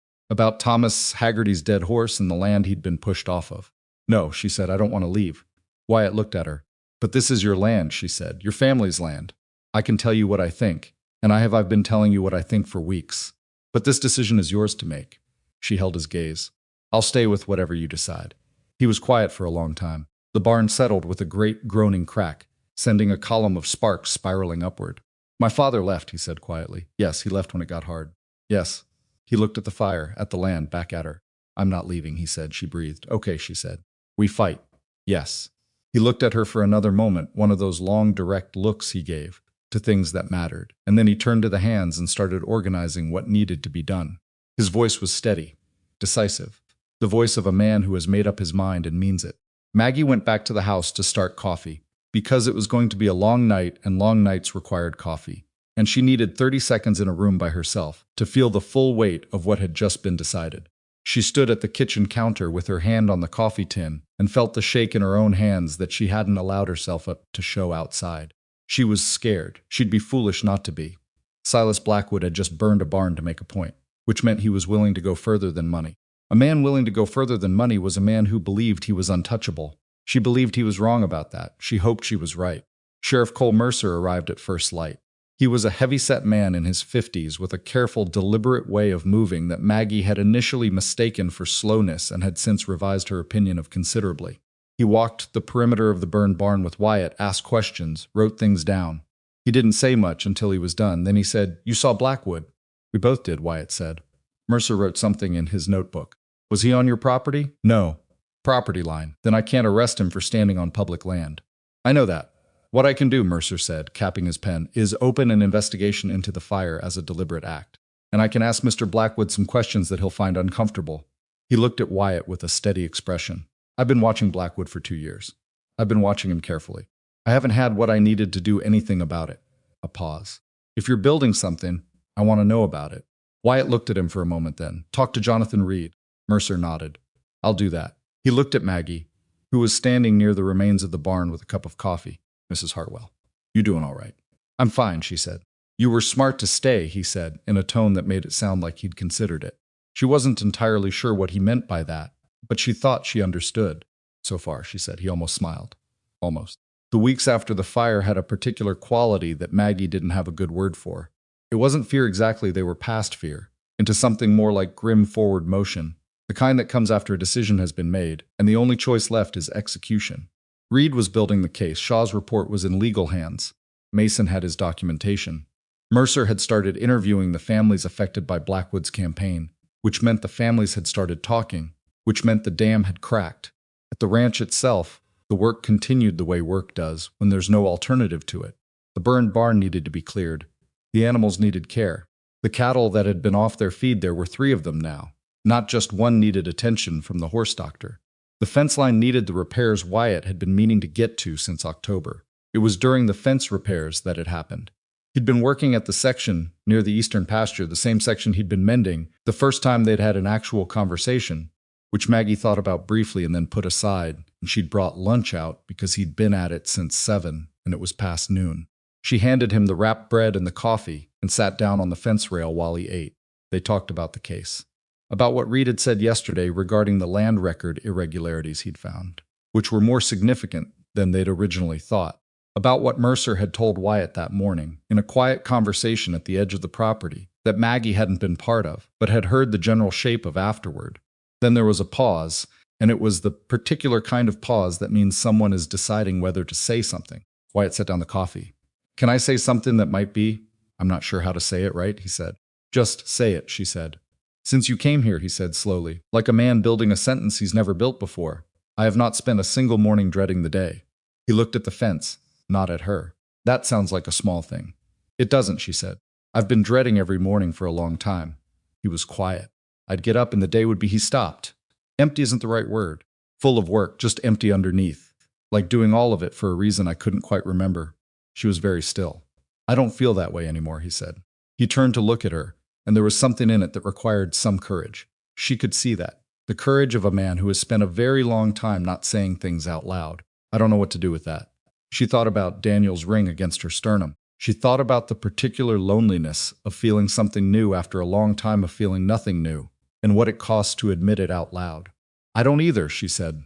Thomas Haggerty's dead horse and the land he'd been pushed off of. No, she said, I don't want to leave. Wyatt looked at her. But this is your land, she said, your family's land. I can tell you what I think, and I've been telling you what I think for weeks. But this decision is yours to make. She held his gaze. I'll stay with whatever you decide. He was quiet for a long time. The barn settled with a great groaning crack, sending a column of sparks spiraling upward. My father left, he said quietly. Yes, he left when it got hard. Yes. He looked at the fire, at the land, back at her. I'm not leaving, he said. She breathed. Okay, she said. We fight. Yes. He looked at her for another moment, one of those long, direct looks he gave to things that mattered, and then he turned to the hands and started organizing what needed to be done. His voice was steady, decisive, the voice of a man who has made up his mind and means it. Maggie went back to the house to start coffee, because it was going to be a long night and long nights required coffee, and she needed 30 seconds in a room by herself to feel the full weight of what had just been decided. She stood at the kitchen counter with her hand on the coffee tin and felt the shake in her own hands that she hadn't allowed herself up to show outside. She was scared. She'd be foolish not to be. Silas Blackwood had just burned a barn to make a point, which meant he was willing to go further than money. A man willing to go further than money was a man who believed he was untouchable. She believed he was wrong about that. She hoped she was right. Sheriff Cole Mercer arrived at first light. He was a heavy-set man in his 50s with a careful, deliberate way of moving that Maggie had initially mistaken for slowness and had since revised her opinion of considerably. He walked the perimeter of the burned barn with Wyatt, asked questions, wrote things down. He didn't say much until he was done. Then he said, You saw Blackwood? We both did, Wyatt said. Mercer wrote something in his notebook. Was he on your property? No. Property line. Then I can't arrest him for standing on public land. I know that. What I can do, Mercer said, capping his pen, is open an investigation into the fire as a deliberate act. And I can ask Mr. Blackwood some questions that he'll find uncomfortable. He looked at Wyatt with a steady expression. I've been watching Blackwood for 2 years. I've been watching him carefully. I haven't had what I needed to do anything about it. A pause. If you're building something, I want to know about it. Wyatt looked at him for a moment then. Talk to Jonathan Reed. Mercer nodded. I'll do that. He looked at Maggie, who was standing near the remains of the barn with a cup of coffee. Mrs. Hartwell, you doing all right? I'm fine, she said. You were smart to stay, he said, in a tone that made it sound like he'd considered it. She wasn't entirely sure what he meant by that, but she thought she understood. So far, she said. He almost smiled. Almost. The weeks after the fire had a particular quality that Maggie didn't have a good word for. It wasn't fear exactly, they were past fear, into something more like grim forward motion, the kind that comes after a decision has been made, and the only choice left is execution. Reed was building the case. Shaw's report was in legal hands. Mason had his documentation. Mercer had started interviewing the families affected by Blackwood's campaign, which meant the families had started talking, which meant the dam had cracked. At the ranch itself, the work continued the way work does when there's no alternative to it. The burned barn needed to be cleared. The animals needed care. The cattle that had been off their feed, there were 3 of them now. Not just one needed attention from the horse doctor. The fence line needed the repairs Wyatt had been meaning to get to since October. It was during the fence repairs that it happened. He'd been working at the section near the eastern pasture, the same section he'd been mending, the first time they'd had an actual conversation, which Maggie thought about briefly and then put aside, and she'd brought lunch out because he'd been at it since 7, and it was past noon. She handed him the wrapped bread and the coffee and sat down on the fence rail while he ate. They talked about the case. About what Reed had said yesterday regarding the land record irregularities he'd found, which were more significant than they'd originally thought. About what Mercer had told Wyatt that morning, in a quiet conversation at the edge of the property, that Maggie hadn't been part of, but had heard the general shape of afterward. Then there was a pause, and it was the particular kind of pause that means someone is deciding whether to say something. Wyatt set down the coffee. Can I say something that might be? I'm not sure how to say it right, he said. Just say it, she said. Since you came here, he said slowly, like a man building a sentence he's never built before, I have not spent a single morning dreading the day. He looked at the fence, not at her. That sounds like a small thing. It doesn't, she said. I've been dreading every morning for a long time. He was quiet. I'd get up and the day would be, he stopped. Empty isn't the right word. Full of work, just empty underneath. Like doing all of it for a reason I couldn't quite remember. She was very still. I don't feel that way anymore, he said. He turned to look at her, and there was something in it that required some courage. She could see that. The courage of a man who has spent a very long time not saying things out loud. I don't know what to do with that. She thought about Daniel's ring against her sternum. She thought about the particular loneliness of feeling something new after a long time of feeling nothing new, and what it costs to admit it out loud. I don't either, she said,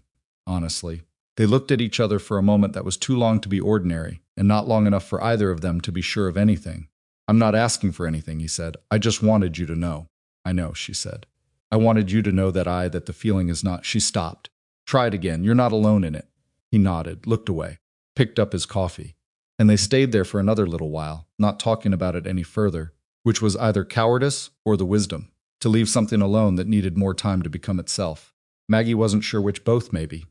honestly. They looked at each other for a moment that was too long to be ordinary, and not long enough for either of them to be sure of anything. I'm not asking for anything, he said. I just wanted you to know. I know, she said. I wanted you to know that the feeling is not. She stopped. Try it again. You're not alone in it. He nodded, looked away, picked up his coffee. And they stayed there for another little while, not talking about it any further, which was either cowardice or the wisdom, to leave something alone that needed more time to become itself. Maggie wasn't sure which, both maybe.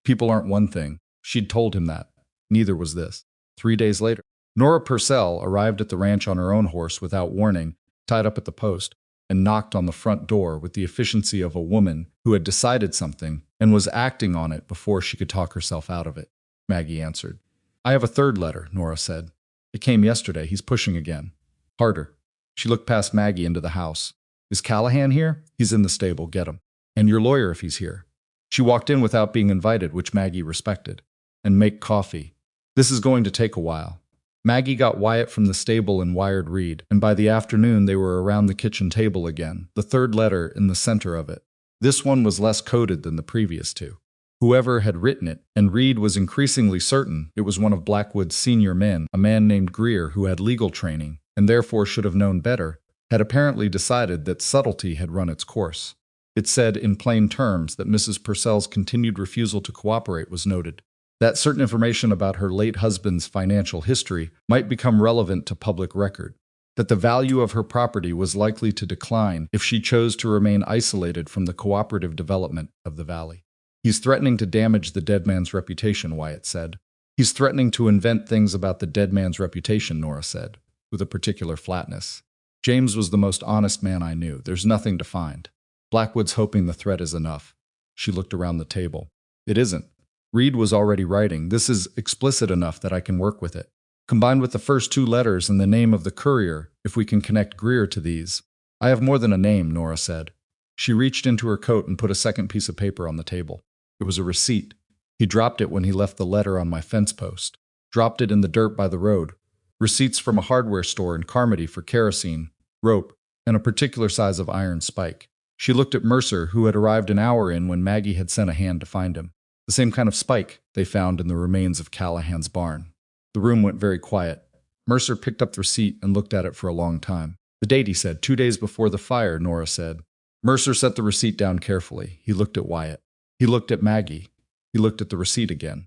People aren't one thing. She'd told him that. Neither was this. 3 days later, Nora Purcell arrived at the ranch on her own horse without warning, tied up at the post, and knocked on the front door with the efficiency of a woman who had decided something and was acting on it before she could talk herself out of it. Maggie answered. I have a third letter, Nora said. It came yesterday. He's pushing again. Harder. She looked past Maggie into the house. Is Callahan here? He's in the stable. Get him. And your lawyer if he's here. She walked in without being invited, which Maggie respected. And make coffee. This is going to take a while. Maggie got Wyatt from the stable and wired Reed, and by the afternoon they were around the kitchen table again, the third letter in the center of it. This one was less coded than the previous two. Whoever had written it, and Reed was increasingly certain it was one of Blackwood's senior men, a man named Greer who had legal training, and therefore should have known better, had apparently decided that subtlety had run its course. It said in plain terms that Mrs. Purcell's continued refusal to cooperate was noted, that certain information about her late husband's financial history might become relevant to public record, that the value of her property was likely to decline if she chose to remain isolated from the cooperative development of the valley. He's threatening to damage the dead man's reputation, Wyatt said. He's threatening to invent things about the dead man's reputation, Nora said, with a particular flatness. James was the most honest man I knew. There's nothing to find. Blackwood's hoping the threat is enough. She looked around the table. It isn't. Reed was already writing. This is explicit enough that I can work with it. Combined with the first 2 letters and the name of the courier, if we can connect Greer to these. I have more than a name, Nora said. She reached into her coat and put a second piece of paper on the table. It was a receipt. He dropped it when he left the letter on my fence post. Dropped it in the dirt by the road. Receipts from a hardware store in Carmody for kerosene, rope, and a particular size of iron spike. She looked at Mercer, who had arrived an hour in when Maggie had sent a hand to find him. The same kind of spike they found in the remains of Callahan's barn. The room went very quiet. Mercer picked up the receipt and looked at it for a long time. The date, he said, 2 days before the fire, Nora said. Mercer set the receipt down carefully. He looked at Wyatt. He looked at Maggie. He looked at the receipt again.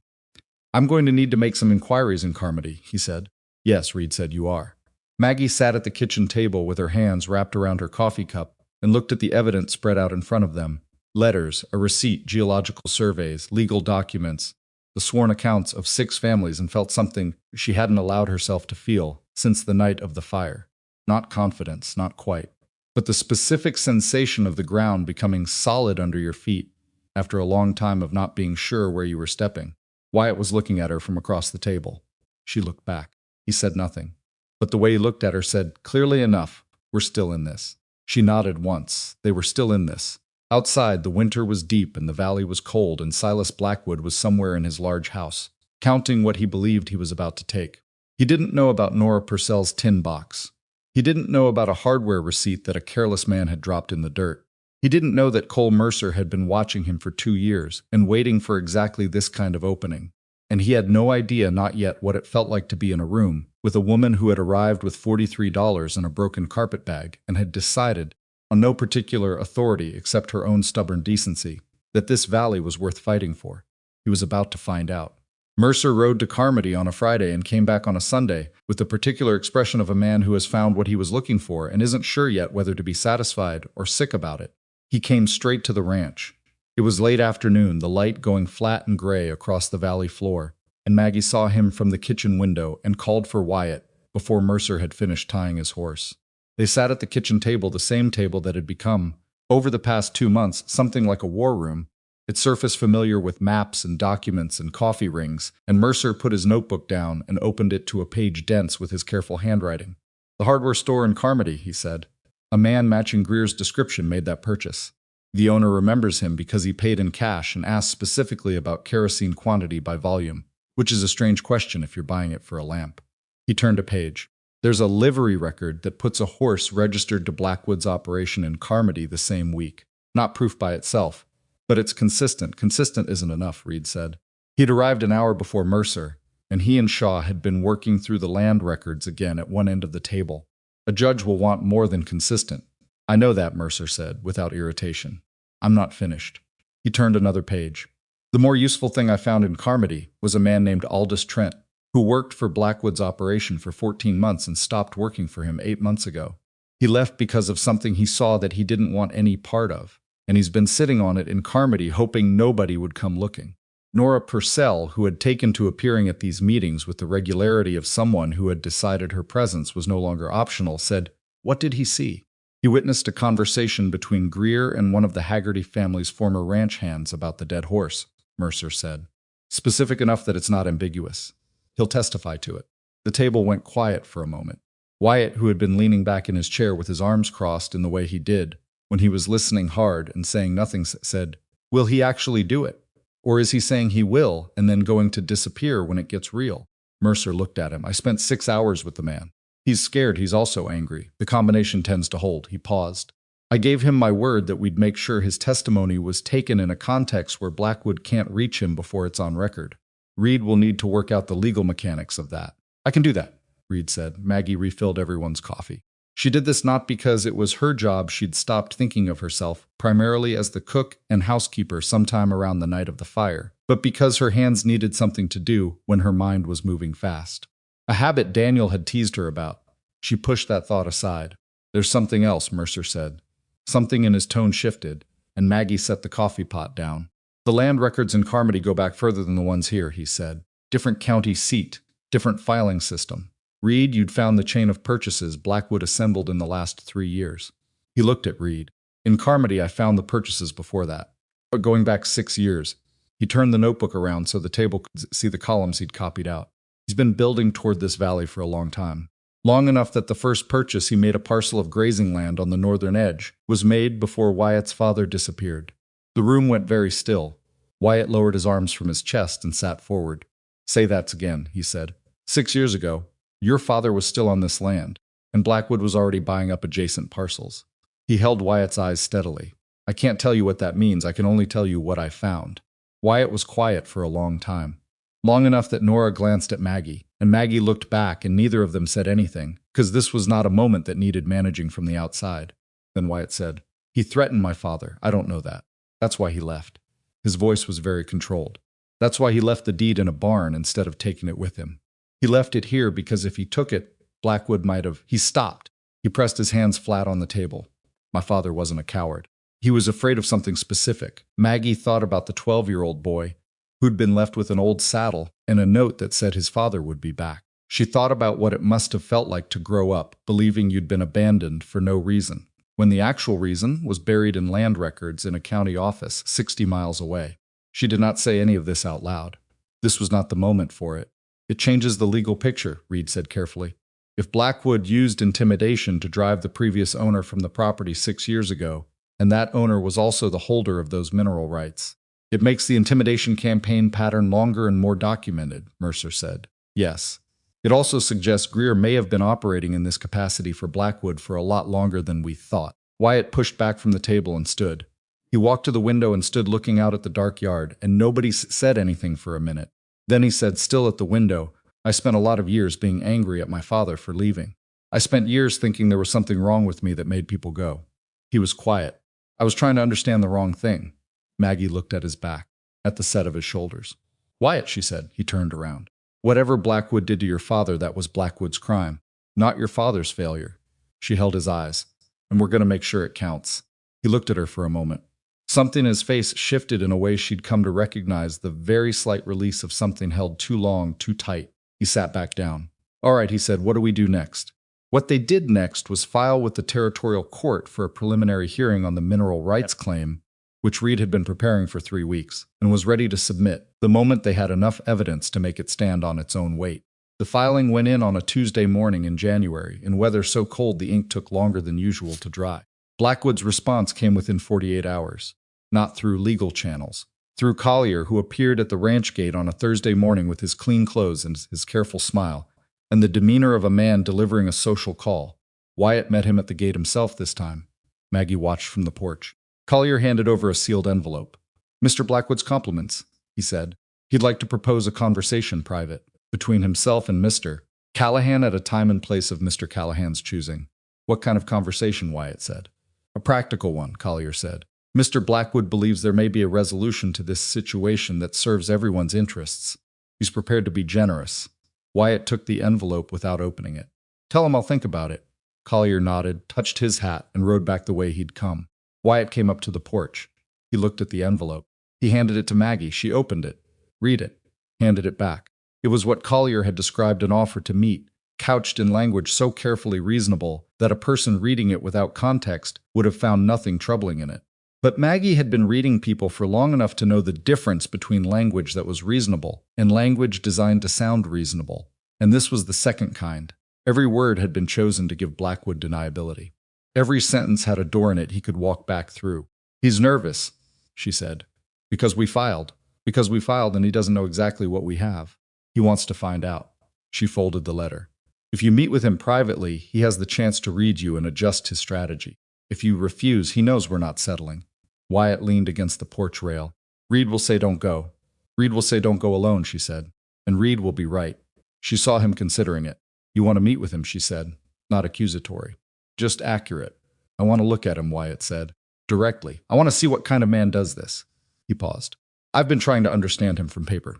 I'm going to need to make some inquiries in Carmody, he said. Yes, Reed said, you are. Maggie sat at the kitchen table with her hands wrapped around her coffee cup and looked at the evidence spread out in front of them. Letters, a receipt, geological surveys, legal documents, the sworn accounts of 6 families, and felt something she hadn't allowed herself to feel since the night of the fire. Not confidence, not quite, but the specific sensation of the ground becoming solid under your feet after a long time of not being sure where you were stepping. Wyatt was looking at her from across the table. She looked back. He said nothing, but the way he looked at her said, clearly enough, we're still in this. She nodded once. They were still in this. Outside, the winter was deep and the valley was cold, and Silas Blackwood was somewhere in his large house, counting what he believed he was about to take. He didn't know about Nora Purcell's tin box. He didn't know about a hardware receipt that a careless man had dropped in the dirt. He didn't know that Cole Mercer had been watching him for 2 years and waiting for exactly this kind of opening. And he had no idea, not yet, what it felt like to be in a room with a woman who had arrived with $43 in a broken carpetbag and had decided, on no particular authority except her own stubborn decency, that this valley was worth fighting for. He was about to find out. Mercer rode to Carmody on a Friday and came back on a Sunday, with the particular expression of a man who has found what he was looking for and isn't sure yet whether to be satisfied or sick about it. He came straight to the ranch. It was late afternoon, the light going flat and gray across the valley floor, and Maggie saw him from the kitchen window and called for Wyatt before Mercer had finished tying his horse. They sat at the kitchen table, the same table that had become, over the past 2 months, something like a war room, its surface familiar with maps and documents and coffee rings, and Mercer put his notebook down and opened it to a page dense with his careful handwriting. "The hardware store in Carmody," he said. "A man matching Greer's description made that purchase. The owner remembers him because he paid in cash and asked specifically about kerosene quantity by volume, which is a strange question if you're buying it for a lamp." He turned a page. "There's a livery record that puts a horse registered to Blackwood's operation in Carmody the same week. Not proof by itself, but it's consistent." "Consistent isn't enough," Reed said. He'd arrived an hour before Mercer, and he and Shaw had been working through the land records again at one end of the table. "A judge will want more than consistent." "I know that," Mercer said, without irritation. "I'm not finished." He turned another page. "The more useful thing I found in Carmody was a man named Aldous Trent, who worked for Blackwood's operation for 14 months and stopped working for him 8 months ago. He left because of something he saw that he didn't want any part of, and he's been sitting on it in Carmody hoping nobody would come looking." Nora Purcell, who had taken to appearing at these meetings with the regularity of someone who had decided her presence was no longer optional, said, "What did he see?" "He witnessed a conversation between Greer and one of the Haggerty family's former ranch hands about the dead horse," Mercer said. "Specific enough that it's not ambiguous. He'll testify to it." The table went quiet for a moment. Wyatt, who had been leaning back in his chair with his arms crossed in the way he did, when he was listening hard and saying nothing, said, "Will he actually do it? Or is he saying he will and then going to disappear when it gets real?" Mercer looked at him. "I spent 6 hours with the man. He's scared, he's also angry. The combination tends to hold." He paused. "I gave him my word that we'd make sure his testimony was taken in a context where Blackwood can't reach him before it's on record. Reed will need to work out the legal mechanics of that." "I can do that," Reed said. Maggie refilled everyone's coffee. She did this not because it was her job. She'd stopped thinking of herself primarily as the cook and housekeeper sometime around the night of the fire, but because her hands needed something to do when her mind was moving fast. A habit Daniel had teased her about. She pushed that thought aside. "There's something else," Mercer said. Something in his tone shifted, and Maggie set the coffee pot down. "The land records in Carmody go back further than the ones here," he said. "Different county seat, different filing system. Reed, you'd found the chain of purchases Blackwood assembled in the last 3 years." He looked at Reed. "In Carmody, I found the purchases before that, but going back 6 years." He turned the notebook around so the table could see the columns he'd copied out. "He's been building toward this valley for a long time. Long enough that the first purchase he made, a parcel of grazing land on the northern edge, was made before Wyatt's father disappeared." The room went very still. Wyatt lowered his arms from his chest and sat forward. "Say that again," he said. 6 years ago, your father was still on this land, and Blackwood was already buying up adjacent parcels." He held Wyatt's eyes steadily. "I can't tell you what that means. I can only tell you what I found." Wyatt was quiet for a long time. Long enough that Nora glanced at Maggie, and Maggie looked back, and neither of them said anything, because this was not a moment that needed managing from the outside. Then Wyatt said, "He threatened my father. I don't know that. That's why he left." His voice was very controlled. "That's why he left the deed in a barn instead of taking it with him. He left it here because if he took it, Blackwood might have—" He stopped. He pressed his hands flat on the table. "My father wasn't a coward. He was afraid of something specific." Maggie thought about the 12-year-old boy who'd been left with an old saddle and a note that said his father would be back. She thought about what it must have felt like to grow up believing you'd been abandoned for no reason, when the actual reason was buried in land records in a county office 60 miles away. She did not say any of this out loud. This was not the moment for it. "It changes the legal picture," Reed said carefully. "If Blackwood used intimidation to drive the previous owner from the property 6 years ago, and that owner was also the holder of those mineral rights, it makes the intimidation campaign pattern longer and more documented," Mercer said. "Yes. It also suggests Greer may have been operating in this capacity for Blackwood for a lot longer than we thought." Wyatt pushed back from the table and stood. He walked to the window and stood looking out at the dark yard, and nobody said anything for a minute. Then he said, still at the window, "I spent a lot of years being angry at my father for leaving. I spent years thinking there was something wrong with me that made people go." He was quiet. "I was trying to understand the wrong thing." Maggie looked at his back, at the set of his shoulders. Wyatt, she said. He turned around. Whatever Blackwood did to your father, that was Blackwood's crime, not your father's failure. She held his eyes. And we're going to make sure it counts. He looked at her for a moment. Something in his face shifted in a way she'd come to recognize, the very slight release of something held too long, too tight. He sat back down. All right, he said, what do we do next? What they did next was file with the territorial court for a preliminary hearing on the mineral rights claim, which Reed had been preparing for 3 weeks, and was ready to submit the moment they had enough evidence to make it stand on its own weight. The filing went in on a Tuesday morning in January, in weather so cold the ink took longer than usual to dry. Blackwood's response came within 48 hours. Not through legal channels. Through Collier, who appeared at the ranch gate on a Thursday morning with his clean clothes and his careful smile, and the demeanor of a man delivering a social call. Wyatt met him at the gate himself this time. Maggie watched from the porch. Collier handed over a sealed envelope. Mr. Blackwood's compliments, he said. He'd like to propose a conversation private, between himself and Mr. Callahan at a time and place of Mr. Callahan's choosing. What kind of conversation, Wyatt said. A practical one, Collier said. Mr. Blackwood believes there may be a resolution to this situation that serves everyone's interests. He's prepared to be generous. Wyatt took the envelope without opening it. Tell him I'll think about it. Collier nodded, touched his hat, and rode back the way he'd come. Wyatt came up to the porch. He looked at the envelope. He handed it to Maggie. She opened it. Read it. Handed it back. It was what Collier had described an offer to meet, couched in language so carefully reasonable that a person reading it without context would have found nothing troubling in it. But Maggie had been reading people for long enough to know the difference between language that was reasonable and language designed to sound reasonable. And this was the second kind. Every word had been chosen to give Blackwood deniability. Every sentence had a door in it he could walk back through. He's nervous, she said. Because we filed. Because we filed and he doesn't know exactly what we have. He wants to find out. She folded the letter. If you meet with him privately, he has the chance to read you and adjust his strategy. If you refuse, he knows we're not settling. Wyatt leaned against the porch rail. Reed will say don't go. Reed will say don't go alone, she said. And Reed will be right. She saw him considering it. You want to meet with him, she said. Not accusatory. Just accurate. I want to look at him, Wyatt said. Directly. I want to see what kind of man does this. He paused. I've been trying to understand him from paper.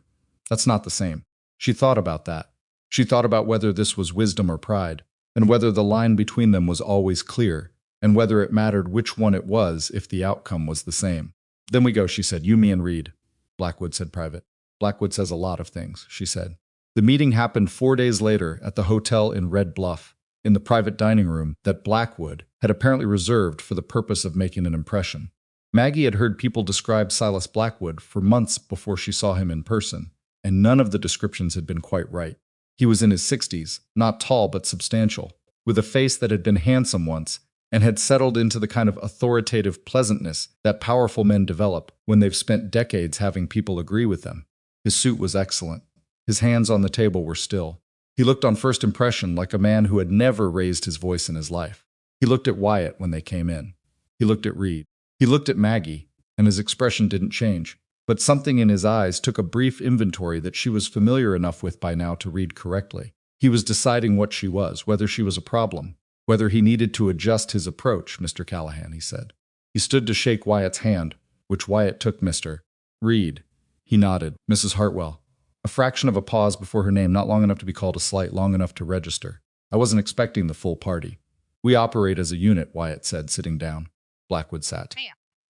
That's not the same. She thought about that. She thought about whether this was wisdom or pride, and whether the line between them was always clear, and whether it mattered which one it was if the outcome was the same. Then we go, she said. You, me, and Reed. Blackwood said private. Blackwood says a lot of things, she said. The meeting happened 4 days later at the hotel in Red Bluff, in the private dining room that Blackwood had apparently reserved for the purpose of making an impression. Maggie had heard people describe Silas Blackwood for months before she saw him in person, and none of the descriptions had been quite right. He was in his 60s, not tall but substantial, with a face that had been handsome once, and had settled into the kind of authoritative pleasantness that powerful men develop when they've spent decades having people agree with them. His suit was excellent. His hands on the table were still. He looked on first impression like a man who had never raised his voice in his life. He looked at Wyatt when they came in. He looked at Reed. He looked at Maggie, and his expression didn't change. But something in his eyes took a brief inventory that she was familiar enough with by now to read correctly. He was deciding what she was, whether she was a problem. Whether he needed to adjust his approach, Mr. Callahan, he said. He stood to shake Wyatt's hand, which Wyatt took Mr. Reed. He nodded. Mrs. Hartwell. A fraction of a pause before her name, not long enough to be called a slight, long enough to register. I wasn't expecting the full party. We operate as a unit, Wyatt said, sitting down. Blackwood sat.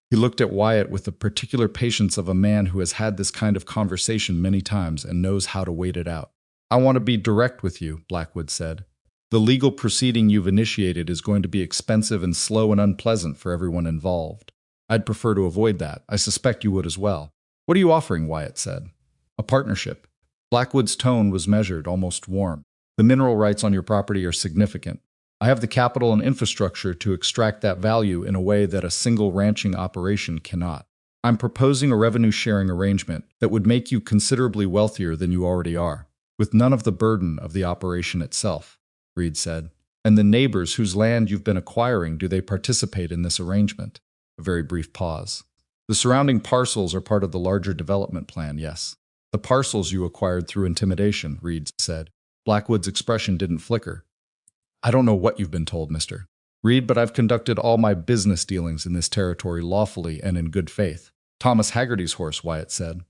He looked at Wyatt with the particular patience of a man who has had this kind of conversation many times and knows how to wait it out. I want to be direct with you, Blackwood said. The legal proceeding you've initiated is going to be expensive and slow and unpleasant for everyone involved. I'd prefer to avoid that. I suspect you would as well. What are you offering, Wyatt said. A partnership. Blackwood's tone was measured, almost warm. The mineral rights on your property are significant. I have the capital and infrastructure to extract that value in a way that a single ranching operation cannot. I'm proposing a revenue-sharing arrangement that would make you considerably wealthier than you already are, with none of the burden of the operation itself. Reed said. And the neighbors whose land you've been acquiring, do they participate in this arrangement? A very brief pause. The surrounding parcels are part of the larger development plan, yes. The parcels you acquired through intimidation, Reed said. Blackwood's expression didn't flicker. I don't know what you've been told, Mr. Reed, but I've conducted all my business dealings in this territory lawfully and in good faith. Thomas Haggerty's horse, Wyatt said.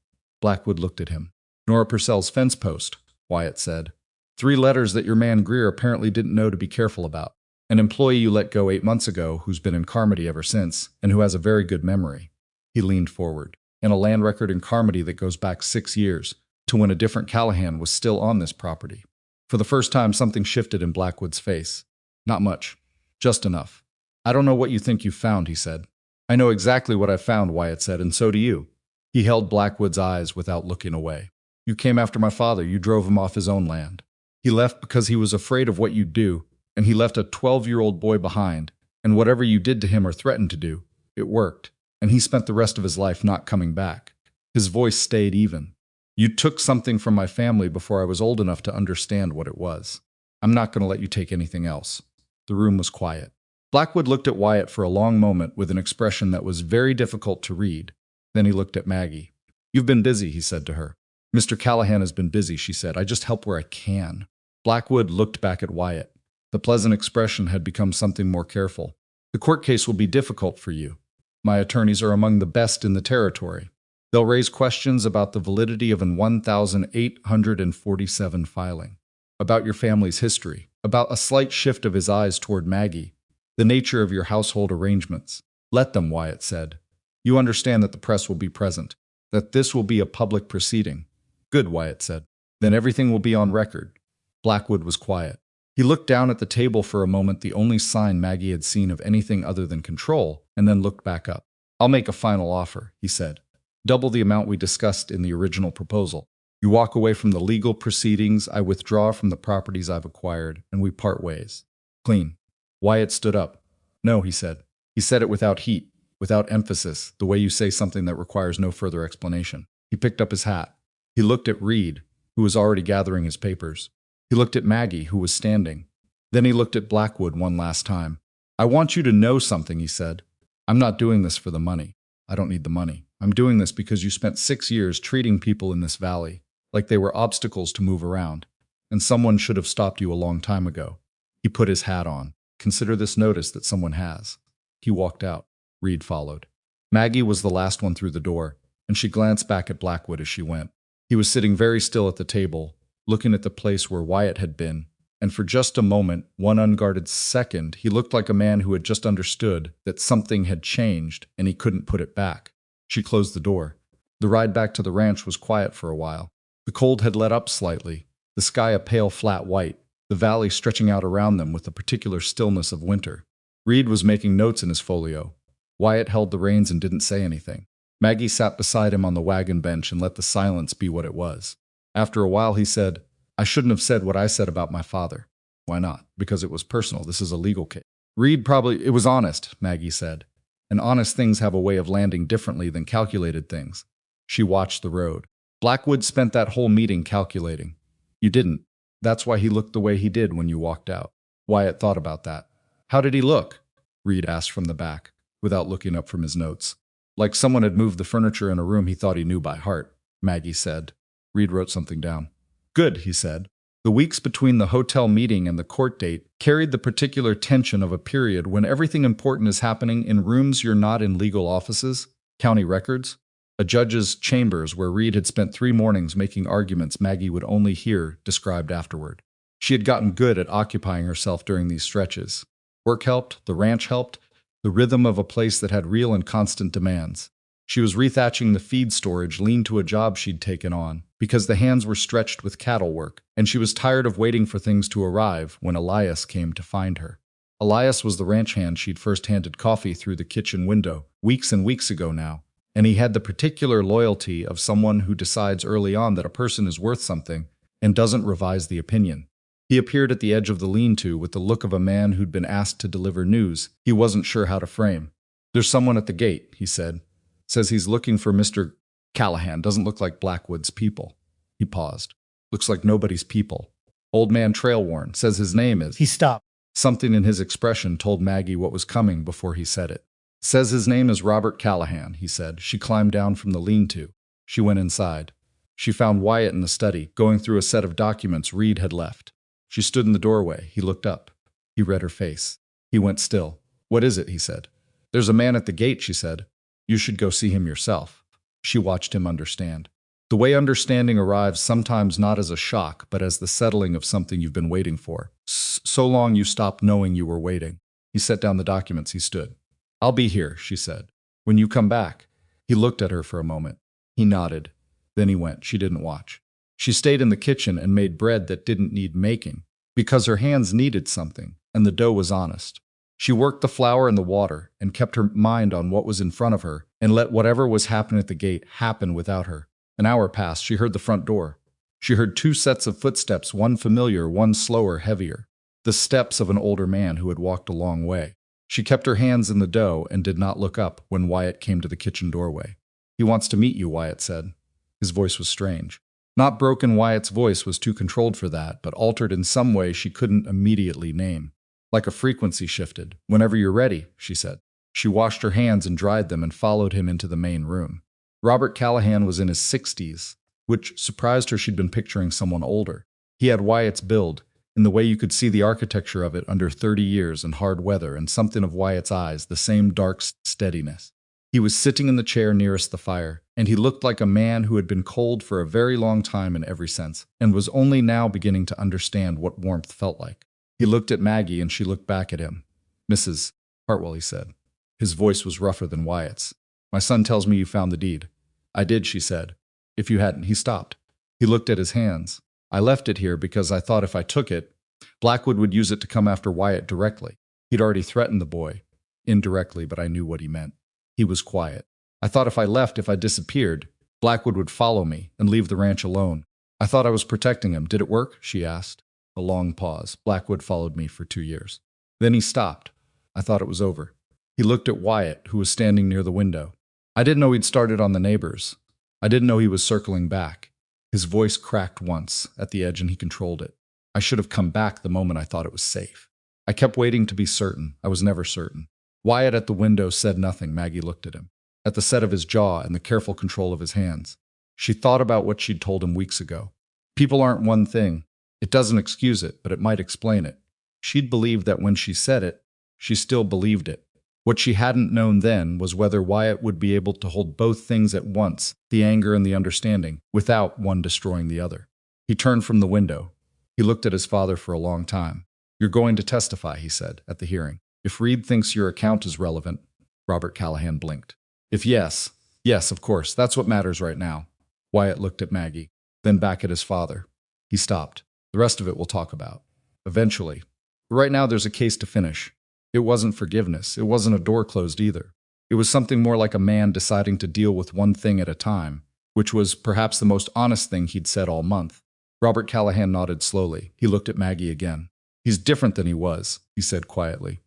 Blackwood looked at him. Nora Purcell's fence post, Wyatt said. 3 letters that your man Greer apparently didn't know to be careful about. An employee you let go 8 months ago who's been in Carmody ever since, and who has a very good memory. He leaned forward. And a land record in Carmody that goes back 6 years, to when a different Callahan was still on this property. For the first time, something shifted in Blackwood's face. Not much. Just enough. I don't know what you think you found, he said. I know exactly what I found, Wyatt said, and so do you. He held Blackwood's eyes without looking away. You came after my father. You drove him off his own land. He left because he was afraid of what you'd do, and he left a 12-year-old boy behind, and whatever you did to him or threatened to do, it worked, and he spent the rest of his life not coming back. His voice stayed even. You took something from my family before I was old enough to understand what it was. I'm not going to let you take anything else. The room was quiet. Blackwood looked at Wyatt for a long moment with an expression that was very difficult to read. Then he looked at Maggie. You've been busy, he said to her. Mr. Callahan has been busy, she said. I just help where I can. Blackwood looked back at Wyatt. The pleasant expression had become something more careful. The court case will be difficult for you. My attorneys are among the best in the territory. They'll raise questions about the validity of an 1,847 filing, about your family's history, about a slight shift of his eyes toward Maggie, the nature of your household arrangements. Let them, Wyatt said. You understand that the press will be present, that this will be a public proceeding. Good, Wyatt said. Then everything will be on record. Blackwood was quiet. He looked down at the table for a moment, the only sign Maggie had seen of anything other than control, and then looked back up. I'll make a final offer, he said. Double the amount we discussed in the original proposal. You walk away from the legal proceedings, I withdraw from the properties I've acquired, and we part ways. Clean. Wyatt stood up. No, he said. He said it without heat, without emphasis, the way you say something that requires no further explanation. He picked up his hat. He looked at Reed, who was already gathering his papers. He looked at Maggie, who was standing. Then he looked at Blackwood one last time. I want you to know something, he said. I'm not doing this for the money. I don't need the money. I'm doing this because you spent 6 years treating people in this valley like they were obstacles to move around, and someone should have stopped you a long time ago. He put his hat on. Consider this notice that someone has. He walked out. Reed followed. Maggie was the last one through the door, and she glanced back at Blackwood as she went. He was sitting very still at the table, looking at the place where Wyatt had been, and for just a moment, one unguarded second, he looked like a man who had just understood that something had changed and he couldn't put it back. She closed the door. The ride back to the ranch was quiet for a while. The cold had let up slightly, the sky a pale flat white, the valley stretching out around them with the particular stillness of winter. Reed was making notes in his folio. Wyatt held the reins and didn't say anything. Maggie sat beside him on the wagon bench and let the silence be what it was. After a while he said, I shouldn't have said what I said about my father. Why not? Because it was personal. This is a legal case. It was honest, Maggie said. And honest things have a way of landing differently than calculated things. She watched the road. Blackwood spent that whole meeting calculating. You didn't. That's why he looked the way he did when you walked out. Wyatt thought about that. How did he look? Reed asked from the back, without looking up from his notes. Like someone had moved the furniture in a room he thought he knew by heart, Maggie said. Reed wrote something down. Good, he said. The weeks between the hotel meeting and the court date carried the particular tension of a period when everything important is happening in rooms you're not in, legal offices, county records, a judge's chambers where Reed had spent 3 mornings making arguments Maggie would only hear described afterward. She had gotten good at occupying herself during these stretches. Work helped, the ranch helped, the rhythm of a place that had real and constant demands. She was rethatching the feed storage leaned to a job she'd taken on, because the hands were stretched with cattle work, and she was tired of waiting for things to arrive when Elias came to find her. Elias was the ranch hand she'd first handed coffee through the kitchen window, weeks and weeks ago now, and he had the particular loyalty of someone who decides early on that a person is worth something and doesn't revise the opinion. He appeared at the edge of the lean-to with the look of a man who'd been asked to deliver news he wasn't sure how to frame. There's someone at the gate, he said. Says he's looking for Mr. Callahan. Doesn't look like Blackwood's people. He paused. Looks like nobody's people. Old man trail worn. Says his name is... He stopped. Something in his expression told Maggie what was coming before he said it. Says his name is Robert Callahan, he said. She climbed down from the lean-to. She went inside. She found Wyatt in the study, going through a set of documents Reed had left. She stood in the doorway. He looked up. He read her face. He went still. What is it? He said. There's a man at the gate, she said. You should go see him yourself. She watched him understand. The way understanding arrives sometimes not as a shock, but as the settling of something you've been waiting for. So long you stopped knowing you were waiting. He set down the documents. He stood. "I'll be here," she said. "When you come back." He looked at her for a moment. He nodded. Then he went. She didn't watch. She stayed in the kitchen and made bread that didn't need making, because her hands needed something, and the dough was honest. She worked the flour and the water, and kept her mind on what was in front of her, and let whatever was happening at the gate happen without her. An hour passed. She heard the front door. She heard two sets of footsteps, one familiar, one slower, heavier. The steps of an older man who had walked a long way. She kept her hands in the dough and did not look up when Wyatt came to the kitchen doorway. "He wants to meet you," Wyatt said. His voice was strange. Not broken. Wyatt's voice was too controlled for that, but altered in some way she couldn't immediately name. Like a frequency shifted. "Whenever you're ready," she said. She washed her hands and dried them and followed him into the main room. Robert Callahan was in his 60s, which surprised her. She'd been picturing someone older. He had Wyatt's build, in the way you could see the architecture of it under 30 years and hard weather, and something of Wyatt's eyes, the same dark steadiness. He was sitting in the chair nearest the fire, and he looked like a man who had been cold for a very long time in every sense, and was only now beginning to understand what warmth felt like. He looked at Maggie, and she looked back at him. "Mrs. Hartwell," he said. His voice was rougher than Wyatt's. "My son tells me you found the deed." "I did," she said. "If you hadn't," he stopped. He looked at his hands. "I left it here because I thought if I took it, Blackwood would use it to come after Wyatt directly. He'd already threatened the boy. Indirectly, but I knew what he meant." He was quiet. "I thought if I left, if I disappeared, Blackwood would follow me and leave the ranch alone. I thought I was protecting him. Did it work?" she asked. A long pause. "Blackwood followed me for 2 years." Then he stopped. "I thought it was over." He looked at Wyatt, who was standing near the window. "I didn't know he'd started on the neighbors. I didn't know he was circling back." His voice cracked once at the edge, and he controlled it. "I should have come back the moment I thought it was safe. I kept waiting to be certain. I was never certain." Wyatt at the window said nothing. Maggie looked at him. At the set of his jaw and the careful control of his hands. She thought about what she'd told him weeks ago. People aren't one thing. It doesn't excuse it, but it might explain it. She'd believed that when she said it, she still believed it. What she hadn't known then was whether Wyatt would be able to hold both things at once, the anger and the understanding, without one destroying the other. He turned from the window. He looked at his father for a long time. "You're going to testify," he said, "at the hearing. If Reed thinks your account is relevant." Robert Callahan blinked. "If yes, of course, that's what matters right now." Wyatt looked at Maggie, then back at his father. He stopped. "The rest of it we'll talk about. Eventually. But right now there's a case to finish. It wasn't forgiveness. It wasn't a door closed either. It was something more like a man deciding to deal with one thing at a time, which was perhaps the most honest thing he'd said all month." Robert Callahan nodded slowly. He looked at Maggie again. "He's different than he was," he said quietly.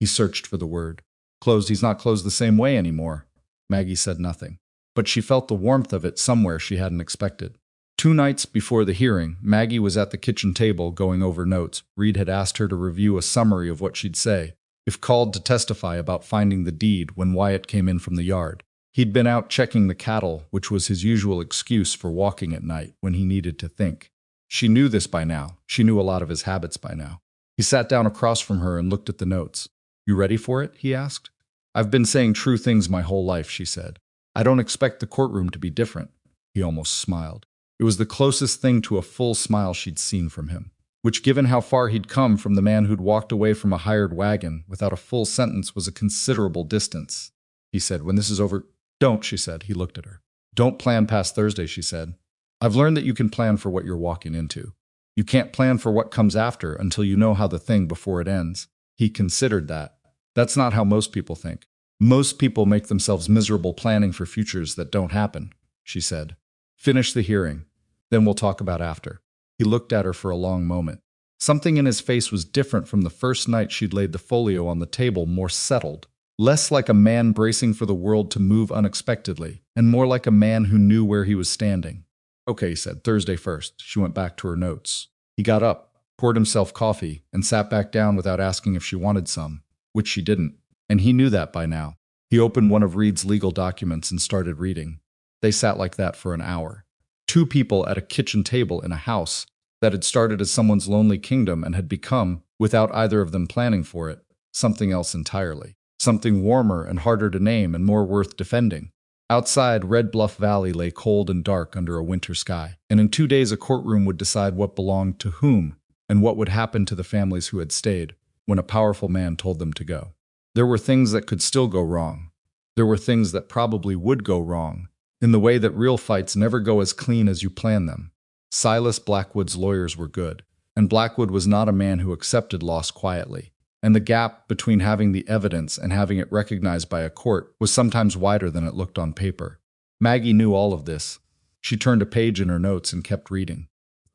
He searched for the word. "Closed. He's not closed the same way anymore." Maggie said nothing, but she felt the warmth of it somewhere she hadn't expected. 2 nights before the hearing, Maggie was at the kitchen table going over notes. Reed had asked her to review a summary of what she'd say, if called to testify about finding the deed when Wyatt came in from the yard. He'd been out checking the cattle, which was his usual excuse for walking at night when he needed to think. She knew this by now. She knew a lot of his habits by now. He sat down across from her and looked at the notes. "You ready for it?" he asked. "I've been saying true things my whole life," she said. "I don't expect the courtroom to be different." He almost smiled. It was the closest thing to a full smile she'd seen from him, which, given how far he'd come from the man who'd walked away from a hired wagon without a full sentence, was a considerable distance. He said, "When this is over—" "Don't," she said. He looked at her. "Don't plan past Thursday," she said. "I've learned that you can plan for what you're walking into. You can't plan for what comes after until you know how the thing before it ends." He considered that. That's not how most people think. "Most people make themselves miserable planning for futures that don't happen," she said. "Finish the hearing. Then we'll talk about after." He looked at her for a long moment. Something in his face was different from the first night she'd laid the folio on the table, more settled. Less like a man bracing for the world to move unexpectedly, and more like a man who knew where he was standing. "Okay," he said, "Thursday first." She went back to her notes. He got up, poured himself coffee, and sat back down without asking if she wanted some, which she didn't, and he knew that by now. He opened one of Reed's legal documents and started reading. They sat like that for an hour. 2 people at a kitchen table in a house that had started as someone's lonely kingdom and had become, without either of them planning for it, something else entirely. Something warmer and harder to name and more worth defending. Outside, Red Bluff Valley lay cold and dark under a winter sky, and in 2 days a courtroom would decide what belonged to whom and what would happen to the families who had stayed when a powerful man told them to go. There were things that could still go wrong. There were things that probably would go wrong, in the way that real fights never go as clean as you plan them. Silas Blackwood's lawyers were good, and Blackwood was not a man who accepted loss quietly. And the gap between having the evidence and having it recognized by a court was sometimes wider than it looked on paper. Maggie knew all of this. She turned a page in her notes and kept reading.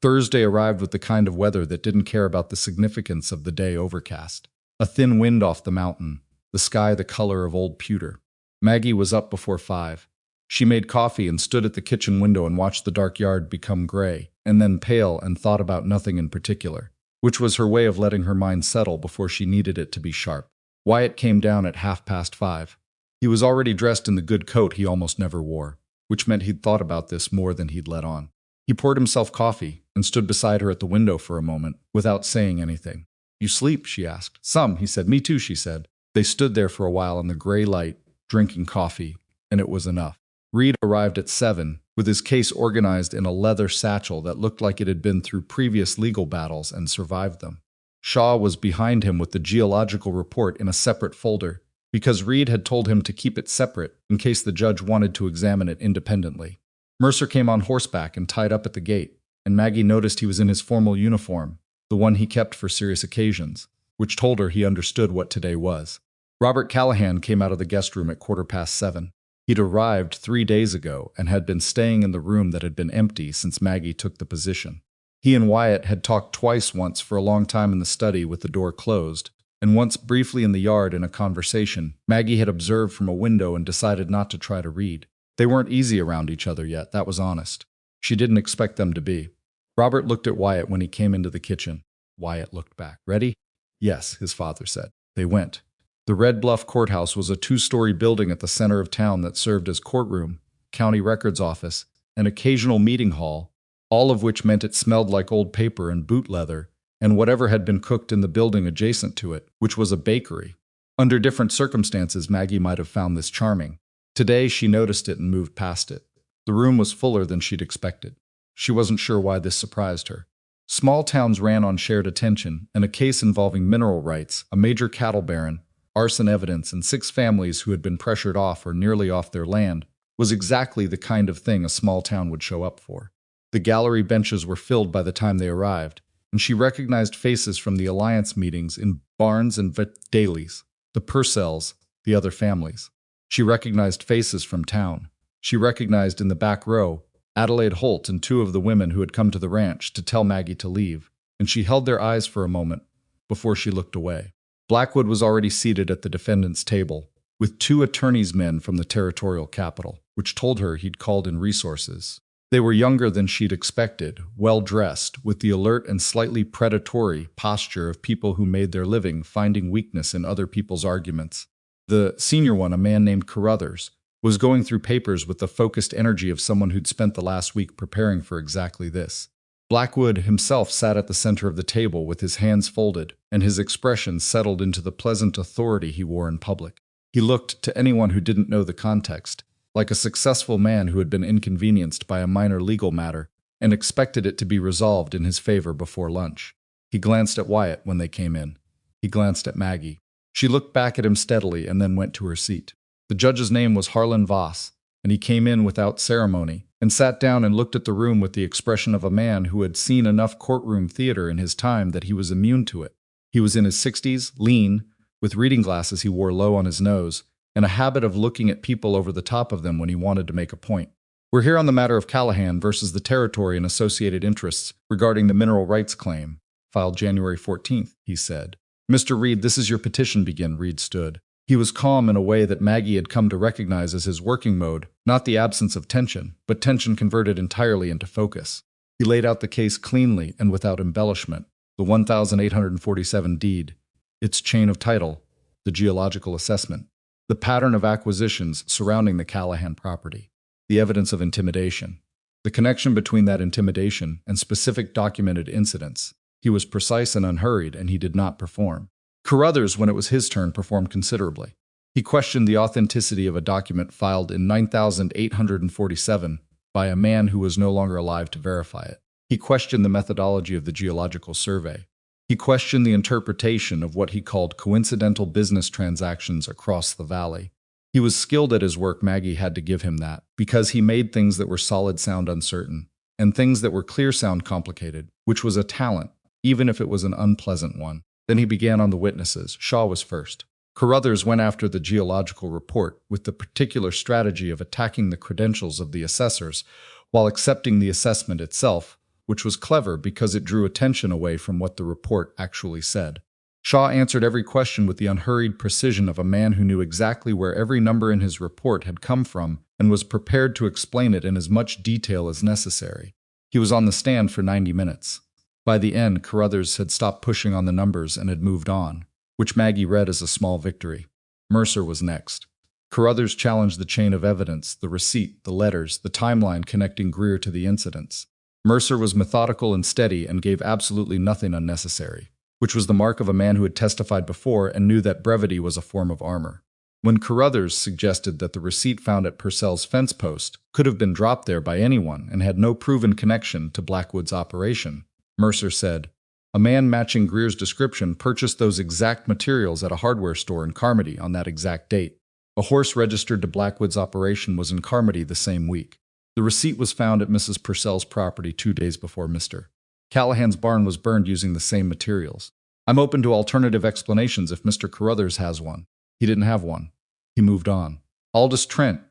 Thursday arrived with the kind of weather that didn't care about the significance of the day overcast. A thin wind off the mountain, the sky the color of old pewter. Maggie was up before 5. She made coffee and stood at the kitchen window and watched the dark yard become gray, and then pale, and thought about nothing in particular, which was her way of letting her mind settle before she needed it to be sharp. Wyatt came down at 5:30. He was already dressed in the good coat he almost never wore, which meant he'd thought about this more than he'd let on. He poured himself coffee and stood beside her at the window for a moment, without saying anything. "You sleep?" she asked. "Some," he said. "Me too," she said. They stood there for a while in the gray light, drinking coffee, and it was enough. Reed arrived at 7, with his case organized in a leather satchel that looked like it had been through previous legal battles and survived them. Shaw was behind him with the geological report in a separate folder, because Reed had told him to keep it separate in case the judge wanted to examine it independently. Mercer came on horseback and tied up at the gate, and Maggie noticed he was in his formal uniform, the one he kept for serious occasions, which told her he understood what today was. Robert Callahan came out of the guest room at 7:15. He'd arrived 3 days ago and had been staying in the room that had been empty since Maggie took the position. He and Wyatt had talked twice, once for a long time in the study with the door closed, and once briefly in the yard in a conversation Maggie had observed from a window and decided not to try to read. They weren't easy around each other yet, that was honest. She didn't expect them to be. Robert looked at Wyatt when he came into the kitchen. Wyatt looked back. "Ready?" "Yes," his father said. They went. The Red Bluff Courthouse was a 2-story building at the center of town that served as courtroom, county records office, and occasional meeting hall, all of which meant it smelled like old paper and boot leather, and whatever had been cooked in the building adjacent to it, which was a bakery. Under different circumstances, Maggie might have found this charming. Today, she noticed it and moved past it. The room was fuller than she'd expected. She wasn't sure why this surprised her. Small towns ran on shared attention, and a case involving mineral rights, a major cattle baron, arson evidence, and 6 families who had been pressured off or nearly off their land was exactly the kind of thing a small town would show up for. The gallery benches were filled by the time they arrived, and she recognized faces from the alliance meetings in Barnes and Daly's, the Purcells, the other families. She recognized faces from town. She recognized in the back row Adelaide Holt and 2 of the women who had come to the ranch to tell Maggie to leave, and she held their eyes for a moment before she looked away. Blackwood was already seated at the defendant's table, with 2 attorney's men from the territorial capital, which told her he'd called in resources. They were younger than she'd expected, well-dressed, with the alert and slightly predatory posture of people who made their living finding weakness in other people's arguments. The senior one, a man named Carruthers, was going through papers with the focused energy of someone who'd spent the last week preparing for exactly this. Blackwood himself sat at the center of the table with his hands folded, and his expression settled into the pleasant authority he wore in public. He looked, to anyone who didn't know the context, like a successful man who had been inconvenienced by a minor legal matter and expected it to be resolved in his favor before lunch. He glanced at Wyatt when they came in. He glanced at Maggie. She looked back at him steadily and then went to her seat. The judge's name was Harlan Voss, and he came in without ceremony and sat down and looked at the room with the expression of a man who had seen enough courtroom theater in his time that he was immune to it. He was in his 60s, lean, with reading glasses he wore low on his nose, and a habit of looking at people over the top of them when he wanted to make a point. "We're here on the matter of Callahan versus the territory and associated interests regarding the mineral rights claim, filed January 14th, he said. "Mr. Reed, this is your petition," Reed stood. He was calm in a way that Maggie had come to recognize as his working mode, not the absence of tension, but tension converted entirely into focus. He laid out the case cleanly and without embellishment. The 1847 deed, its chain of title, the geological assessment, the pattern of acquisitions surrounding the Callahan property, the evidence of intimidation, the connection between that intimidation and specific documented incidents. He was precise and unhurried, and he did not perform. Carruthers, when it was his turn, performed considerably. He questioned the authenticity of a document filed in 9847 by a man who was no longer alive to verify it. He questioned the methodology of the geological survey. He questioned the interpretation of what he called coincidental business transactions across the valley. He was skilled at his work, Maggie had to give him that, because he made things that were solid sound uncertain, and things that were clear sound complicated, which was a talent, even if it was an unpleasant one. Then he began on the witnesses. Shaw was first. Carruthers went after the geological report with the particular strategy of attacking the credentials of the assessors while accepting the assessment itself, which was clever because it drew attention away from what the report actually said. Shaw answered every question with the unhurried precision of a man who knew exactly where every number in his report had come from and was prepared to explain it in as much detail as necessary. He was on the stand for 90 minutes. By the end, Carruthers had stopped pushing on the numbers and had moved on, which Maggie read as a small victory. Mercer was next. Carruthers challenged the chain of evidence, the receipt, the letters, the timeline connecting Greer to the incidents. Mercer was methodical and steady and gave absolutely nothing unnecessary, which was the mark of a man who had testified before and knew that brevity was a form of armor. When Carruthers suggested that the receipt found at Purcell's fence post could have been dropped there by anyone and had no proven connection to Blackwood's operation, Mercer said, "A man matching Greer's description purchased those exact materials at a hardware store in Carmody on that exact date. A horse registered to Blackwood's operation was in Carmody the same week. The receipt was found at Mrs. Purcell's property 2 days before Mr. Callahan's barn was burned using the same materials. I'm open to alternative explanations if Mr. Carruthers has one." He didn't have one. He moved on. Aldous Trent,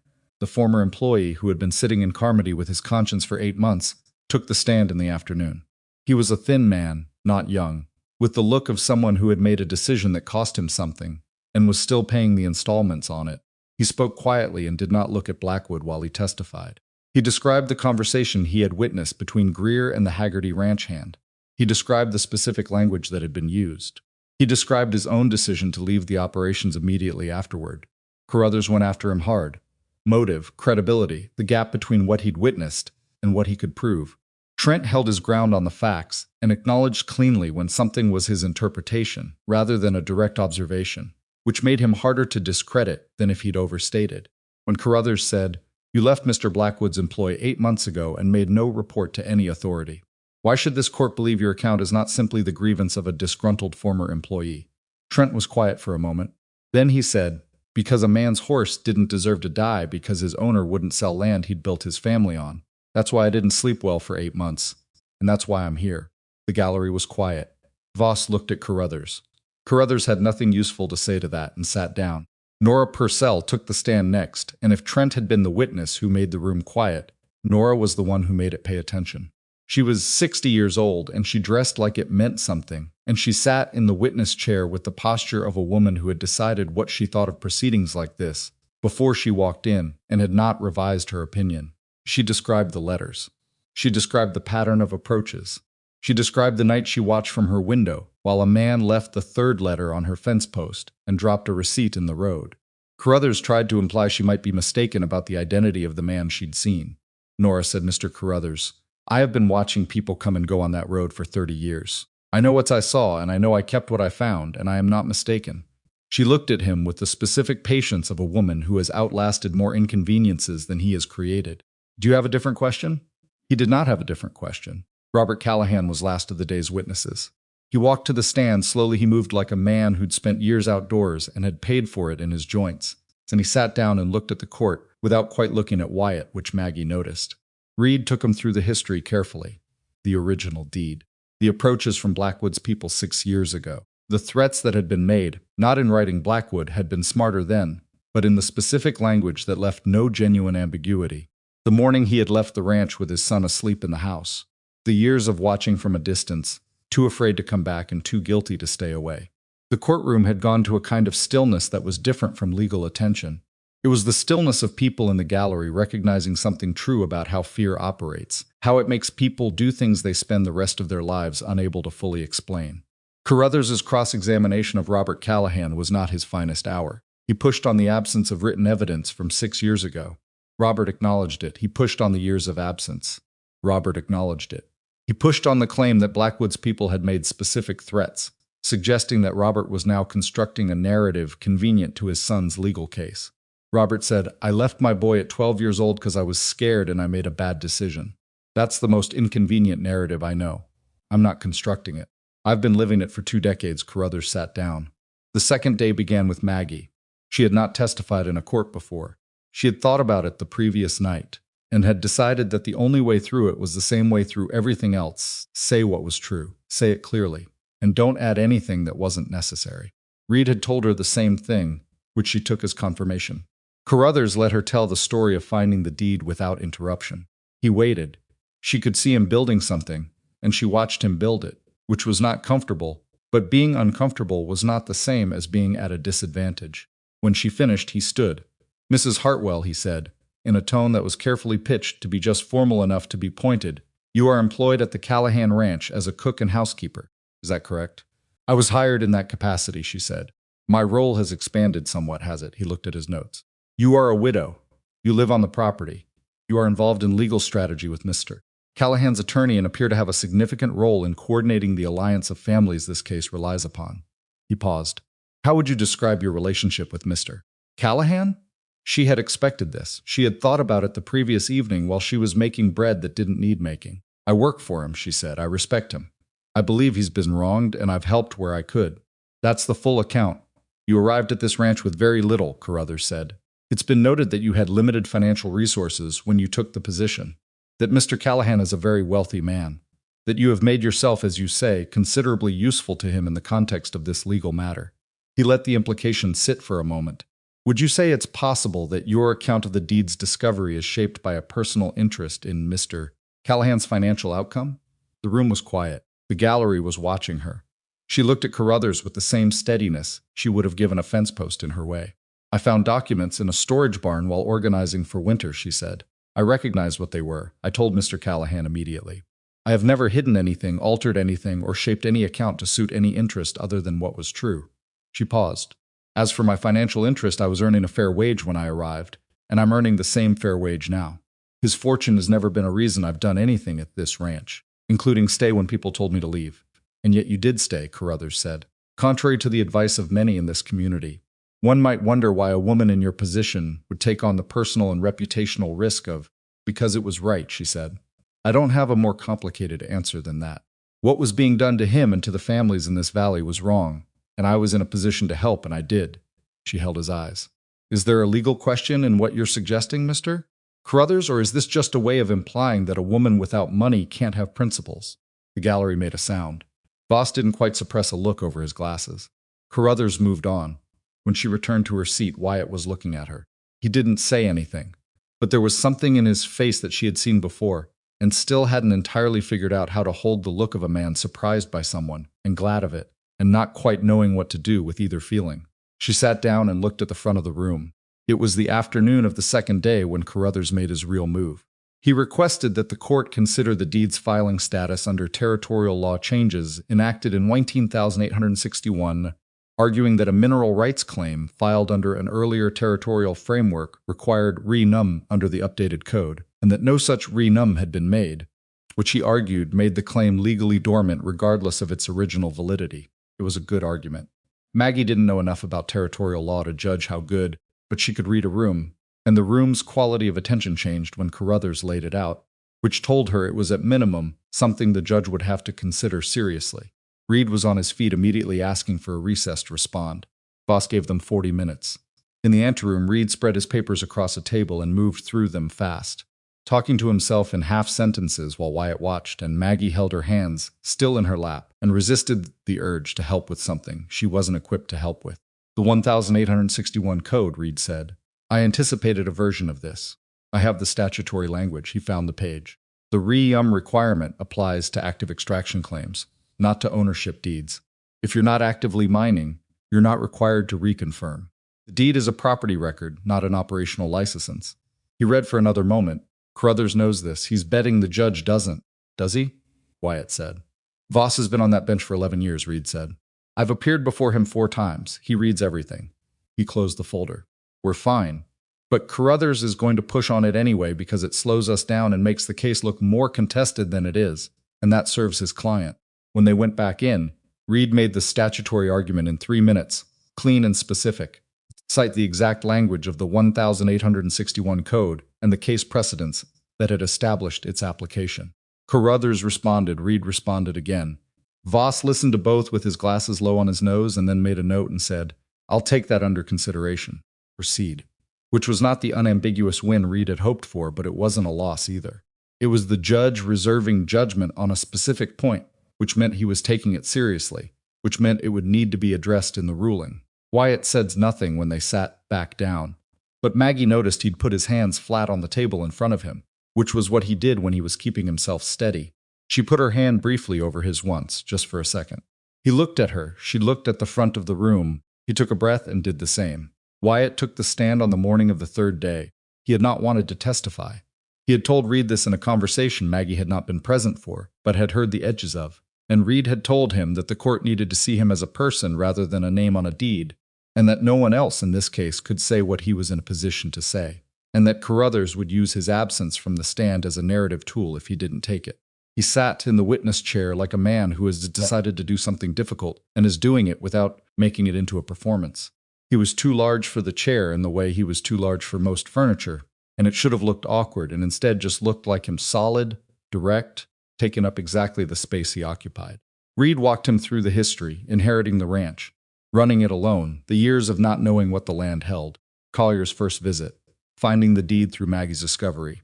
the former employee who had been sitting in Carmody with his conscience for 8 months, took the stand in the afternoon. He was a thin man, not young, with the look of someone who had made a decision that cost him something and was still paying the installments on it. He spoke quietly and did not look at Blackwood while he testified. He described the conversation he had witnessed between Greer and the Haggerty ranch hand. He described the specific language that had been used. He described his own decision to leave the operations immediately afterward. Carruthers went after him hard. Motive, credibility, the gap between what he'd witnessed and what he could prove. Trent held his ground on the facts and acknowledged cleanly when something was his interpretation rather than a direct observation, which made him harder to discredit than if he'd overstated. When Carruthers said, "You left Mr. Blackwood's employ 8 months ago and made no report to any authority. Why should this court believe your account is not simply the grievance of a disgruntled former employee?" Trent was quiet for a moment. Then he said, "Because a man's horse didn't deserve to die because his owner wouldn't sell land he'd built his family on. That's why I didn't sleep well for 8 months. And that's why I'm here." The gallery was quiet. Voss looked at Carruthers. Carruthers had nothing useful to say to that and sat down. Nora Purcell took the stand next, and if Trent had been the witness who made the room quiet, Nora was the one who made it pay attention. She was 60 years old, and she dressed like it meant something, and she sat in the witness chair with the posture of a woman who had decided what she thought of proceedings like this before she walked in and had not revised her opinion. She described the letters. She described the pattern of approaches. She described the night she watched from her window while a man left the 3rd letter on her fence post and dropped a receipt in the road. Carruthers tried to imply she might be mistaken about the identity of the man she'd seen. Nora said, "Mr. Carruthers, I have been watching people come and go on that road for 30 years. I know what I saw, and I know I kept what I found, and I am not mistaken." She looked at him with the specific patience of a woman who has outlasted more inconveniences than he has created. "Do you have a different question?" He did not have a different question. Robert Callahan was last of the day's witnesses. He walked to the stand. Slowly he moved like a man who'd spent years outdoors and had paid for it in his joints. Then he sat down and looked at the court without quite looking at Wyatt, which Maggie noticed. Reed took him through the history carefully. The original deed. The approaches from Blackwood's people 6 years ago. The threats that had been made, not in writing. Blackwood had been smarter then, but in the specific language that left no genuine ambiguity. The morning he had left the ranch with his son asleep in the house. The years of watching from a distance, too afraid to come back and too guilty to stay away. The courtroom had gone to a kind of stillness that was different from legal attention. It was the stillness of people in the gallery recognizing something true about how fear operates, how it makes people do things they spend the rest of their lives unable to fully explain. Carruthers' cross-examination of Robert Callahan was not his finest hour. He pushed on the absence of written evidence from 6 years ago. Robert acknowledged it. He pushed on the years of absence. Robert acknowledged it. He pushed on the claim that Blackwood's people had made specific threats, suggesting that Robert was now constructing a narrative convenient to his son's legal case. Robert said, "I left my boy at 12 years old because I was scared and I made a bad decision. That's the most inconvenient narrative I know. I'm not constructing it. I've been living it for 2 decades." Carruthers sat down. The second day began with Maggie. She had not testified in a court before. She had thought about it the previous night and had decided that the only way through it was the same way through everything else. Say what was true. Say it clearly. And don't add anything that wasn't necessary. Reed had told her the same thing, which she took as confirmation. Carruthers let her tell the story of finding the deed without interruption. He waited. She could see him building something, and she watched him build it, which was not comfortable, but being uncomfortable was not the same as being at a disadvantage. When she finished, he stood. "Mrs. Hartwell," he said, in a tone that was carefully pitched to be just formal enough to be pointed, "you are employed at the Callahan Ranch as a cook and housekeeper. Is that correct?" "I was hired in that capacity," she said. "My role has expanded somewhat, has it?" He looked at his notes. "You are a widow. You live on the property. You are involved in legal strategy with Mr. Callahan's attorney and appear to have a significant role in coordinating the alliance of families this case relies upon." He paused. "How would you describe your relationship with Mr. Callahan?" She had expected this. She had thought about it the previous evening while she was making bread that didn't need making. "I work for him," she said. "I respect him. I believe he's been wronged, and I've helped where I could. That's the full account. You arrived at this ranch with very little," Carruthers said. "It's been noted that you had limited financial resources when you took the position, that Mr. Callahan is a very wealthy man, that you have made yourself, as you say, considerably useful to him in the context of this legal matter." He let the implication sit for a moment. "Would you say it's possible that your account of the deed's discovery is shaped by a personal interest in Mr. Callahan's financial outcome?" The room was quiet. The gallery was watching her. She looked at Carruthers with the same steadiness she would have given a fence post in her way. "I found documents in a storage barn while organizing for winter," she said. "I recognized what they were. I told Mr. Callahan immediately. I have never hidden anything, altered anything, or shaped any account to suit any interest other than what was true." She paused. "As for my financial interest, I was earning a fair wage when I arrived, and I'm earning the same fair wage now. His fortune has never been a reason I've done anything at this ranch, including stay when people told me to leave." "And yet you did stay," Carruthers said. "Contrary to the advice of many in this community. One might wonder why a woman in your position would take on the personal and reputational risk of—" "Because it was right," she said. "I don't have a more complicated answer than that. What was being done to him and to the families in this valley was wrong, and I was in a position to help, and I did." She held his eyes. "Is there a legal question in what you're suggesting, Mr. Carruthers, or is this just a way of implying that a woman without money can't have principles?" The gallery made a sound. Voss didn't quite suppress a look over his glasses. Carruthers moved on. When she returned to her seat, Wyatt was looking at her. He didn't say anything, but there was something in his face that she had seen before, and still hadn't entirely figured out how to hold the look of a man surprised by someone, and glad of it, and not quite knowing what to do with either feeling. She sat down and looked at the front of the room. It was the afternoon of the second day when Carruthers made his real move. He requested that the court consider the deed's filing status under territorial law changes enacted in 19,861, arguing that a mineral rights claim filed under an earlier territorial framework required renum under the updated code, and that no such renum had been made, which he argued made the claim legally dormant regardless of its original validity. It was a good argument. Maggie didn't know enough about territorial law to judge how good, but she could read a room, and the room's quality of attention changed when Carruthers laid it out, which told her it was at minimum something the judge would have to consider seriously. Reed was on his feet immediately asking for a recess to respond. Voss gave them 40 minutes. In the anteroom, Reed spread his papers across a table and moved through them fast, talking to himself in half sentences while Wyatt watched, and Maggie held her hands still in her lap and resisted the urge to help with something she wasn't equipped to help with. "The 1861 code," Reed said. "I anticipated a version of this. I have the statutory language." He found the page. "The re-um requirement applies to active extraction claims, not to ownership deeds. If you're not actively mining, you're not required to reconfirm. The deed is a property record, not an operational license." He read for another moment. "Carruthers knows this. He's betting the judge doesn't." "Does he?" Wyatt said. "Voss has been on that bench for 11 years, Reed said. "I've appeared before him 4 times. He reads everything." He closed the folder. "We're fine. But Carruthers is going to push on it anyway because it slows us down and makes the case look more contested than it is, and that serves his client." When they went back in, Reed made the statutory argument in 3 minutes, clean and specific. Cite the exact language of the 1861 code and the case precedents that had established its application. Carruthers responded. Reed responded again. Voss listened to both with his glasses low on his nose and then made a note and said, "I'll take that under consideration. Proceed." Which was not the unambiguous win Reed had hoped for, but it wasn't a loss either. It was the judge reserving judgment on a specific point, which meant he was taking it seriously, which meant it would need to be addressed in the ruling. Wyatt said nothing when they sat back down, but Maggie noticed he'd put his hands flat on the table in front of him, which was what he did when he was keeping himself steady. She put her hand briefly over his once, just for a second. He looked at her. She looked at the front of the room. He took a breath and did the same. Wyatt took the stand on the morning of the third day. He had not wanted to testify. He had told Reed this in a conversation Maggie had not been present for, but had heard the edges of. And Reed had told him that the court needed to see him as a person rather than a name on a deed, and that no one else in this case could say what he was in a position to say, and that Carruthers would use his absence from the stand as a narrative tool if he didn't take it. He sat in the witness chair like a man who has decided to do something difficult and is doing it without making it into a performance. He was too large for the chair in the way he was too large for most furniture, and it should have looked awkward and instead just looked like him solid, direct, taking up exactly the space he occupied. Reed walked him through the history, inheriting the ranch, running it alone, the years of not knowing what the land held, Collier's first visit, finding the deed through Maggie's discovery,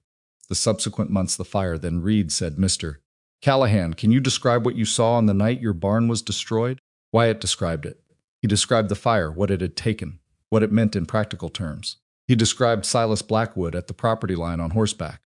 the subsequent months the fire. Then Reed said, "Mr. Callahan, can you describe what you saw on the night your barn was destroyed?" Wyatt described it. He described the fire, what it had taken, what it meant in practical terms. He described Silas Blackwood at the property line on horseback.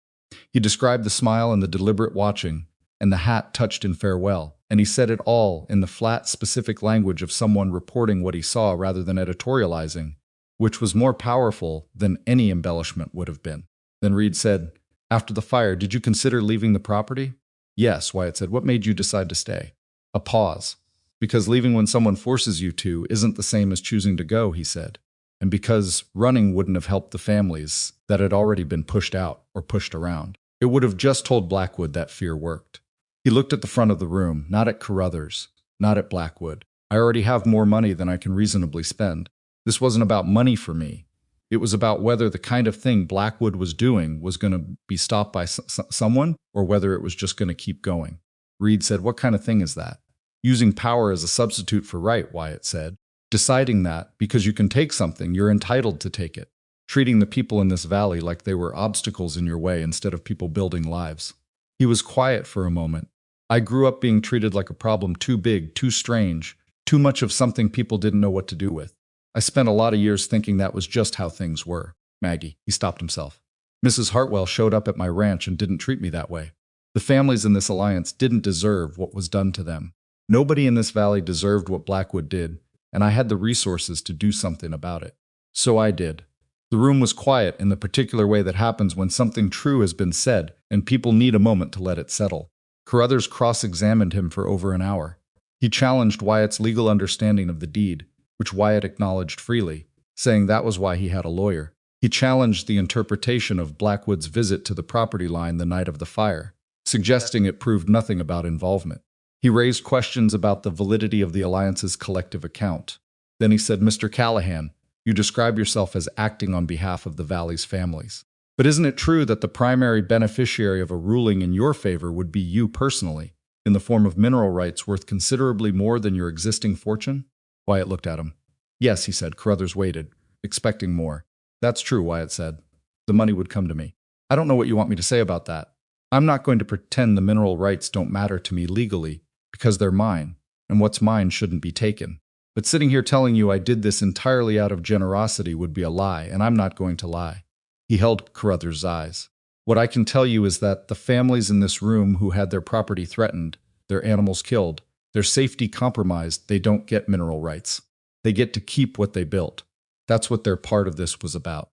He described the smile and the deliberate watching, and the hat touched in farewell, and he said it all in the flat, specific language of someone reporting what he saw rather than editorializing, which was more powerful than any embellishment would have been. Then Reed said, "After the fire, did you consider leaving the property?" "Yes," Wyatt said. "What made you decide to stay?" A pause. "Because leaving when someone forces you to isn't the same as choosing to go," he said. "And because running wouldn't have helped the families that had already been pushed out or pushed around. It would have just told Blackwood that fear worked." He looked at the front of the room, not at Carruthers, not at Blackwood. "I already have more money than I can reasonably spend. This wasn't about money for me. It was about whether the kind of thing Blackwood was doing was going to be stopped by someone or whether it was just going to keep going." Reed said, "What kind of thing is that?" "Using power as a substitute for right," Wyatt said. "Deciding that because you can take something, you're entitled to take it. Treating the people in this valley like they were obstacles in your way instead of people building lives." He was quiet for a moment. "I grew up being treated like a problem too big, too strange, too much of something people didn't know what to do with. I spent a lot of years thinking that was just how things were." Maggie, he stopped himself. "Mrs. Hartwell showed up at my ranch and didn't treat me that way. The families in this alliance didn't deserve what was done to them. Nobody in this valley deserved what Blackwood did, and I had the resources to do something about it. So I did." The room was quiet in the particular way that happens when something true has been said and people need a moment to let it settle. Carruthers cross-examined him for over an hour. He challenged Wyatt's legal understanding of the deed, which Wyatt acknowledged freely, saying that was why he had a lawyer. He challenged the interpretation of Blackwood's visit to the property line the night of the fire, suggesting it proved nothing about involvement. He raised questions about the validity of the alliance's collective account. Then he said, "Mr. Callahan, you describe yourself as acting on behalf of the valley's families. But isn't it true that the primary beneficiary of a ruling in your favor would be you personally, in the form of mineral rights worth considerably more than your existing fortune?" Wyatt looked at him. "Yes," he said. Carruthers waited, expecting more. "That's true," Wyatt said. "The money would come to me." "I don't know what you want me to say about that. I'm not going to pretend the mineral rights don't matter to me legally, because they're mine, and what's mine shouldn't be taken. But sitting here telling you I did this entirely out of generosity would be a lie, and I'm not going to lie." He held Carruthers' eyes. "What I can tell you is that the families in this room who had their property threatened, their animals killed, their safety compromised, they don't get mineral rights. They get to keep what they built. That's what their part of this was about.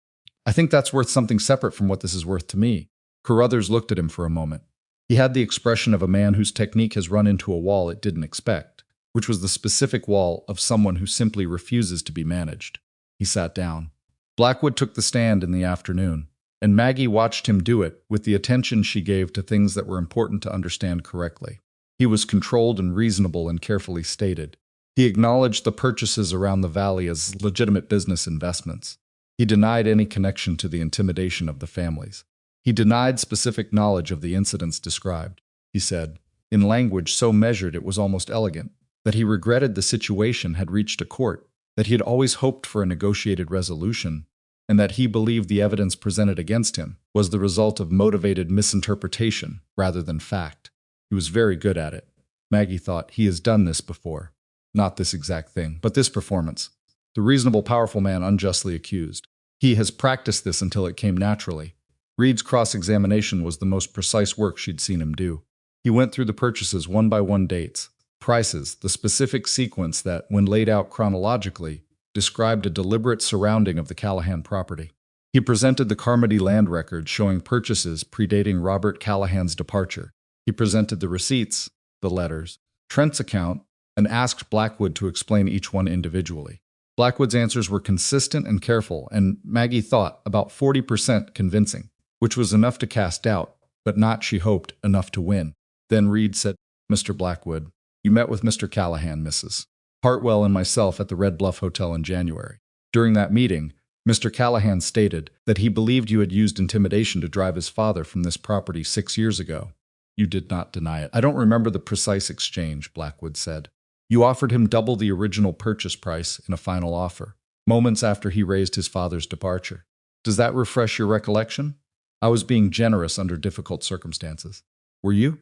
I think that's worth something separate from what this is worth to me." Carruthers looked at him for a moment. He had the expression of a man whose technique has run into a wall it didn't expect, which was the specific wall of someone who simply refuses to be managed. He sat down. Blackwood took the stand in the afternoon, and Maggie watched him do it with the attention she gave to things that were important to understand correctly. He was controlled and reasonable and carefully stated. He acknowledged the purchases around the valley as legitimate business investments. He denied any connection to the intimidation of the families. He denied specific knowledge of the incidents described. He said, in language so measured it was almost elegant, that he regretted the situation had reached a court, that he had always hoped for a negotiated resolution, and that he believed the evidence presented against him was the result of motivated misinterpretation rather than fact. He was very good at it. Maggie thought, he has done this before. Not this exact thing, but this performance. The reasonable, powerful man unjustly accused. He has practiced this until it came naturally. Reed's cross-examination was the most precise work she'd seen him do. He went through the purchases one by one, dates, prices, the specific sequence that, when laid out chronologically, described a deliberate surrounding of the Callahan property. He presented the Carmody land records showing purchases predating Robert Callahan's departure. He presented the receipts, the letters, Trent's account, and asked Blackwood to explain each one individually. Blackwood's answers were consistent and careful, and Maggie thought about 40% convincing, which was enough to cast doubt, but not, she hoped, enough to win. Then Reed said, Mr. Blackwood, you met with Mr. Callahan, Mrs. Hartwell, and myself at the Red Bluff Hotel in January. During that meeting, Mr. Callahan stated that he believed you had used intimidation to drive his father from this property 6 years ago. You did not deny it. I don't remember the precise exchange, Blackwood said. You offered him double the original purchase price in a final offer, moments after he raised his father's departure. Does that refresh your recollection? I was being generous under difficult circumstances. Were you?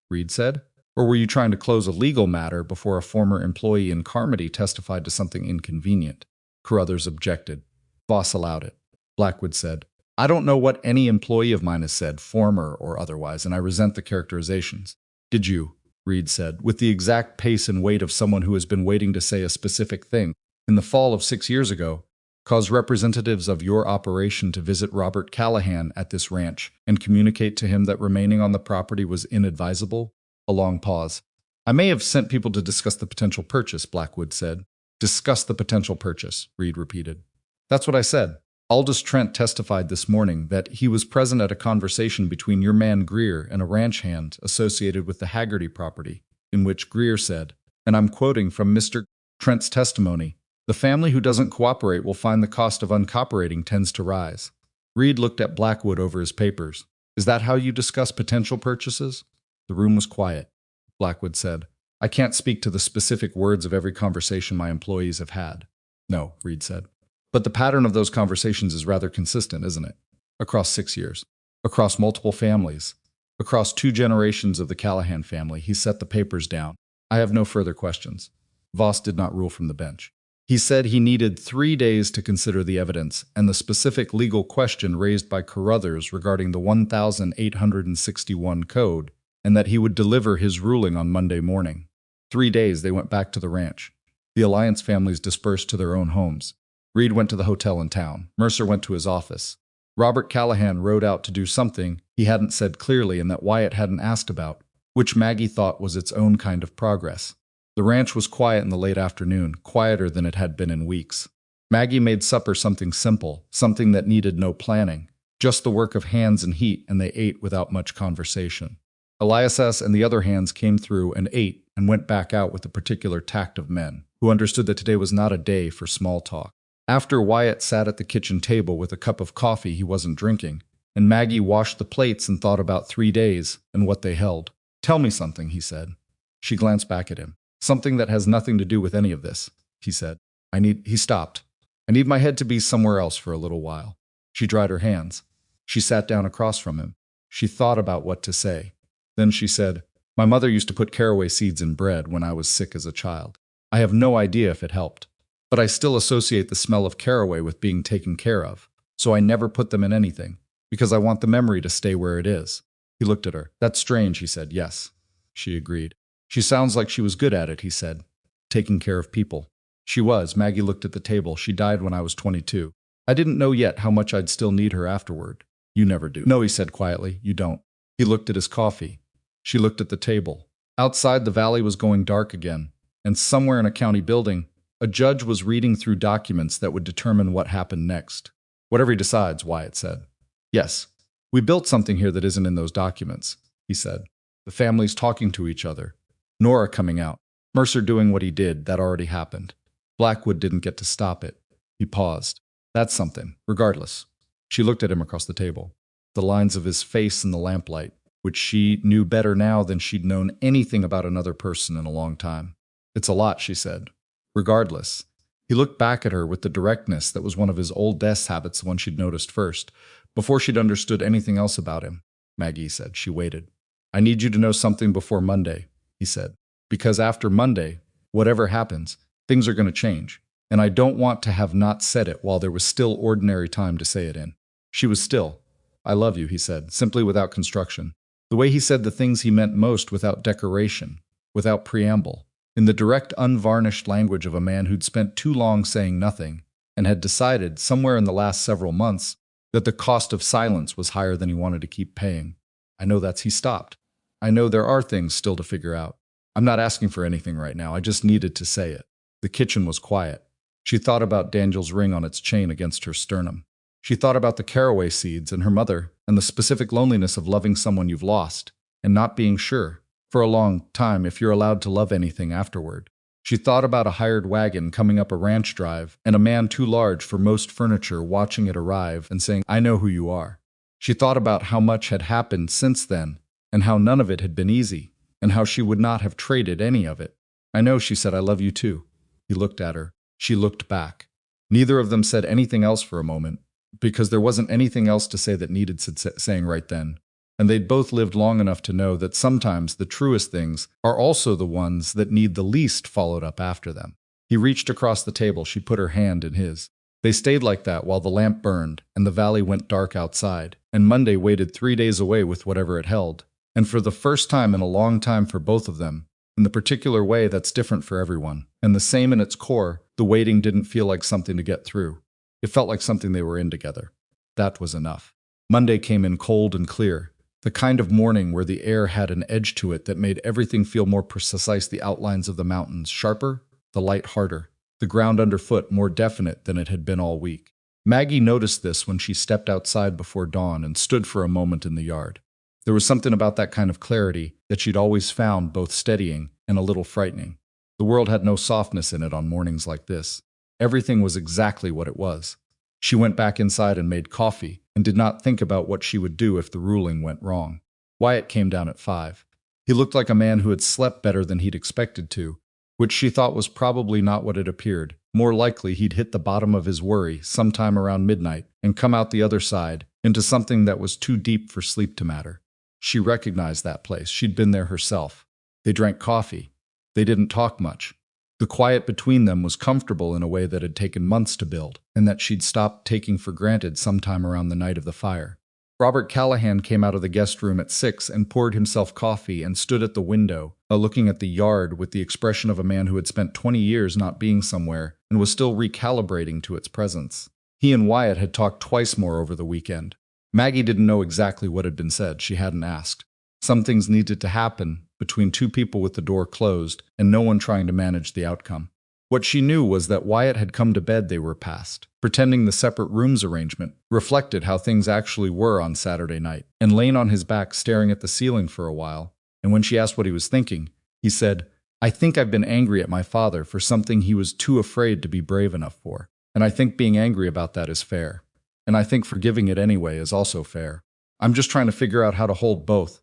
Reed said. Or were you trying to close a legal matter before a former employee in Carmody testified to something inconvenient? Carruthers objected. Voss allowed it. Blackwood said, I don't know what any employee of mine has said, former or otherwise, and I resent the characterizations. Did you? Reed said, with the exact pace and weight of someone who has been waiting to say a specific thing, in the fall of 6 years ago, cause representatives of your operation to visit Robert Callahan at this ranch and communicate to him that remaining on the property was inadvisable? A long pause. I may have sent people to discuss the potential purchase, Blackwood said. Discuss the potential purchase, Reed repeated. That's what I said. Aldous Trent testified this morning that he was present at a conversation between your man Greer and a ranch hand associated with the Haggerty property, in which Greer said, and I'm quoting from Mr. Trent's testimony, the family who doesn't cooperate will find the cost of uncooperating tends to rise. Reed looked at Blackwood over his papers. Is that how you discuss potential purchases? The room was quiet. Blackwood said, I can't speak to the specific words of every conversation my employees have had. No, Reed said. But the pattern of those conversations is rather consistent, isn't it? Across 6 years. Across multiple families. Across 2 generations of the Callahan family. He set the papers down. I have no further questions. Voss did not rule from the bench. He said he needed 3 days to consider the evidence and the specific legal question raised by Carruthers regarding the 1861 code, and that he would deliver his ruling on Monday morning. 3 days they went back to the ranch. The Alliance families dispersed to their own homes. Reed went to the hotel in town. Mercer went to his office. Robert Callahan rode out to do something he hadn't said clearly and that Wyatt hadn't asked about, which Maggie thought was its own kind of progress. The ranch was quiet in the late afternoon, quieter than it had been in weeks. Maggie made supper something simple, something that needed no planning, just the work of hands and heat, and they ate without much conversation. Elias and the other hands came through and ate and went back out with the particular tact of men, who understood that today was not a day for small talk. After Wyatt sat at the kitchen table with a cup of coffee he wasn't drinking, and Maggie washed the plates and thought about 3 days and what they held. Tell me something, he said. She glanced back at him. Something that has nothing to do with any of this, he said. He stopped. I need my head to be somewhere else for a little while. She dried her hands. She sat down across from him. She thought about what to say. Then she said, My mother used to put caraway seeds in bread when I was sick as a child. I have no idea if it helped. But I still associate the smell of caraway with being taken care of, so I never put them in anything, because I want the memory to stay where it is. He looked at her. That's strange, he said. Yes, she agreed. She sounds like she was good at it, he said. Taking care of people. She was. Maggie looked at the table. She died when I was 22. I didn't know yet how much I'd still need her afterward. You never do. No, he said quietly. You don't. He looked at his coffee. She looked at the table. Outside, the valley was going dark again, and somewhere in a county building, a judge was reading through documents that would determine what happened next. Whatever he decides, Wyatt said. Yes, we built something here that isn't in those documents, he said. The families talking to each other. Nora coming out. Mercer doing what he did, that already happened. Blackwood didn't get to stop it. He paused. That's something, regardless. She looked at him across the table. The lines of his face in the lamplight, which she knew better now than she'd known anything about another person in a long time. It's a lot, she said. Regardless. He looked back at her with the directness that was one of his old desk habits, the one she'd noticed first, before she'd understood anything else about him. Maggie said. She waited. I need you to know something before Monday, he said. Because after Monday, whatever happens, things are going to change. And I don't want to have not said it while there was still ordinary time to say it in. She was still. I love you, he said, simply without construction. The way he said the things he meant most without decoration, without preamble, in the direct, unvarnished language of a man who'd spent too long saying nothing and had decided, somewhere in the last several months, that the cost of silence was higher than he wanted to keep paying. I know he stopped. I know there are things still to figure out. I'm not asking for anything right now. I just needed to say it. The kitchen was quiet. She thought about Daniel's ring on its chain against her sternum. She thought about the caraway seeds and her mother and the specific loneliness of loving someone you've lost and not being sure, for a long time, if you're allowed to love anything afterward. She thought about a hired wagon coming up a ranch drive and a man too large for most furniture watching it arrive and saying, I know who you are. She thought about how much had happened since then and how none of it had been easy and how she would not have traded any of it. I know, she said, I love you too. He looked at her. She looked back. Neither of them said anything else for a moment, because there wasn't anything else to say that needed saying right then. And they'd both lived long enough to know that sometimes the truest things are also the ones that need the least followed up after them. He reached across the table. She put her hand in his. They stayed like that while the lamp burned and the valley went dark outside, and Monday waited 3 days away with whatever it held. And for the first time in a long time for both of them, in the particular way that's different for everyone, and the same in its core, the waiting didn't feel like something to get through. It felt like something they were in together. That was enough. Monday came in cold and clear, the kind of morning where the air had an edge to it that made everything feel more precise, the outlines of the mountains sharper, the light harder, the ground underfoot more definite than it had been all week. Maggie noticed this when she stepped outside before dawn and stood for a moment in the yard. There was something about that kind of clarity that she'd always found both steadying and a little frightening. The world had no softness in it on mornings like this. Everything was exactly what it was. She went back inside and made coffee, and did not think about what she would do if the ruling went wrong. Wyatt came down at 5. He looked like a man who had slept better than he'd expected to, which she thought was probably not what it appeared. More likely he'd hit the bottom of his worry sometime around midnight and come out the other side into something that was too deep for sleep to matter. She recognized that place. She'd been there herself. They drank coffee. They didn't talk much. The quiet between them was comfortable in a way that had taken months to build, and that she'd stopped taking for granted sometime around the night of the fire. Robert Callahan came out of the guest room at 6 and poured himself coffee and stood at the window, looking at the yard with the expression of a man who had spent 20 years not being somewhere and was still recalibrating to its presence. He and Wyatt had talked twice more over the weekend. Maggie didn't know exactly what had been said. She hadn't asked. Some things needed to happen between two people with the door closed and no one trying to manage the outcome. What she knew was that Wyatt had come to bed they were past, pretending the separate rooms arrangement reflected how things actually were on Saturday night, and lain on his back staring at the ceiling for a while. And when she asked what he was thinking, he said, I think I've been angry at my father for something he was too afraid to be brave enough for. And I think being angry about that is fair. And I think forgiving it anyway is also fair. I'm just trying to figure out how to hold both.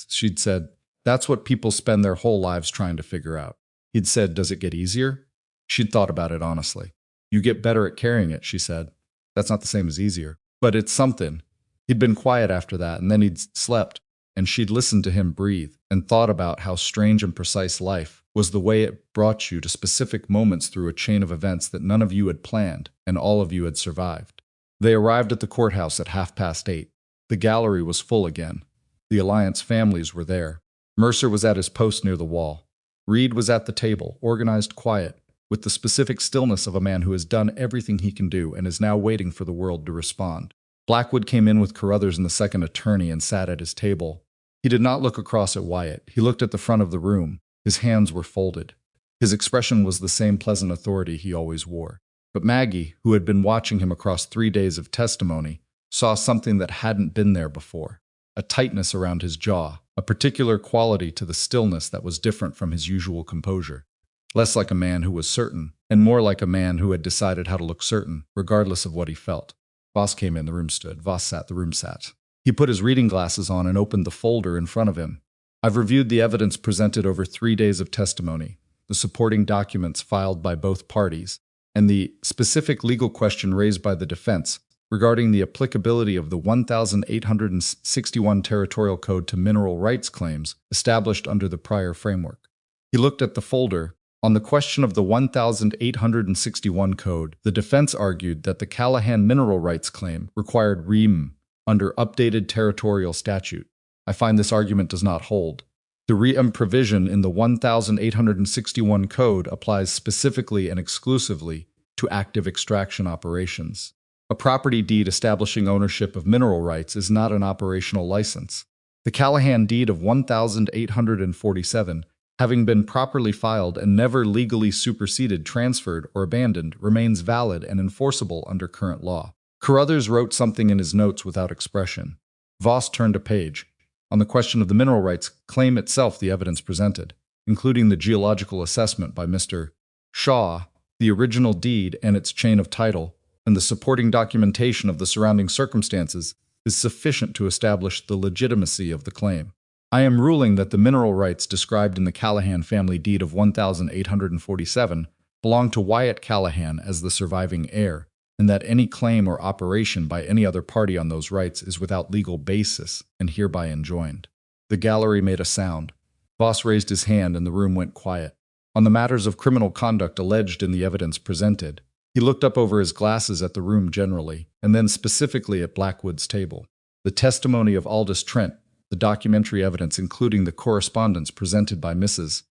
She'd said, that's what people spend their whole lives trying to figure out. He'd said, does it get easier? She'd thought about it honestly. You get better at carrying it, she said. That's not the same as easier. But it's something. He'd been quiet after that, and then he'd slept, and she'd listened to him breathe, and thought about how strange and precise life was, the way it brought you to specific moments through a chain of events that none of you had planned, and all of you had survived. They arrived at the courthouse at 8:30. The gallery was full again. The Alliance families were there. Mercer was at his post near the wall. Reed was at the table, organized, quiet, with the specific stillness of a man who has done everything he can do and is now waiting for the world to respond. Blackwood came in with Carruthers and the second attorney and sat at his table. He did not look across at Wyatt. He looked at the front of the room. His hands were folded. His expression was the same pleasant authority he always wore. But Maggie, who had been watching him across 3 days of testimony, saw something that hadn't been there before. A tightness around his jaw, a particular quality to the stillness that was different from his usual composure. Less like a man who was certain, and more like a man who had decided how to look certain, regardless of what he felt. Voss came in, the room stood. Voss sat, the room sat. He put his reading glasses on and opened the folder in front of him. I've reviewed the evidence presented over 3 days of testimony, the supporting documents filed by both parties, and the specific legal question raised by the defense regarding the applicability of the 1861 Territorial Code to mineral rights claims established under the prior framework. He looked at the folder. On the question of the 1861 Code, the defense argued that the Callahan mineral rights claim required rem under updated territorial statute. I find this argument does not hold. The rem provision in the 1861 Code applies specifically and exclusively to active extraction operations. A property deed establishing ownership of mineral rights is not an operational license. The Callahan deed of 1847, having been properly filed and never legally superseded, transferred, or abandoned, remains valid and enforceable under current law. Carruthers wrote something in his notes without expression. Voss turned a page. On the question of the mineral rights claim itself, the evidence presented, including the geological assessment by Mr. Shaw, the original deed and its chain of title, and the supporting documentation of the surrounding circumstances, is sufficient to establish the legitimacy of the claim. I am ruling that the mineral rights described in the Callahan family deed of 1847 belong to Wyatt Callahan as the surviving heir, and that any claim or operation by any other party on those rights is without legal basis and hereby enjoined. The gallery made a sound. Voss raised his hand and the room went quiet. On the matters of criminal conduct alleged in the evidence presented, he looked up over his glasses at the room generally, and then specifically at Blackwood's table. The testimony of Aldous Trent, the documentary evidence including the correspondence presented by Mrs.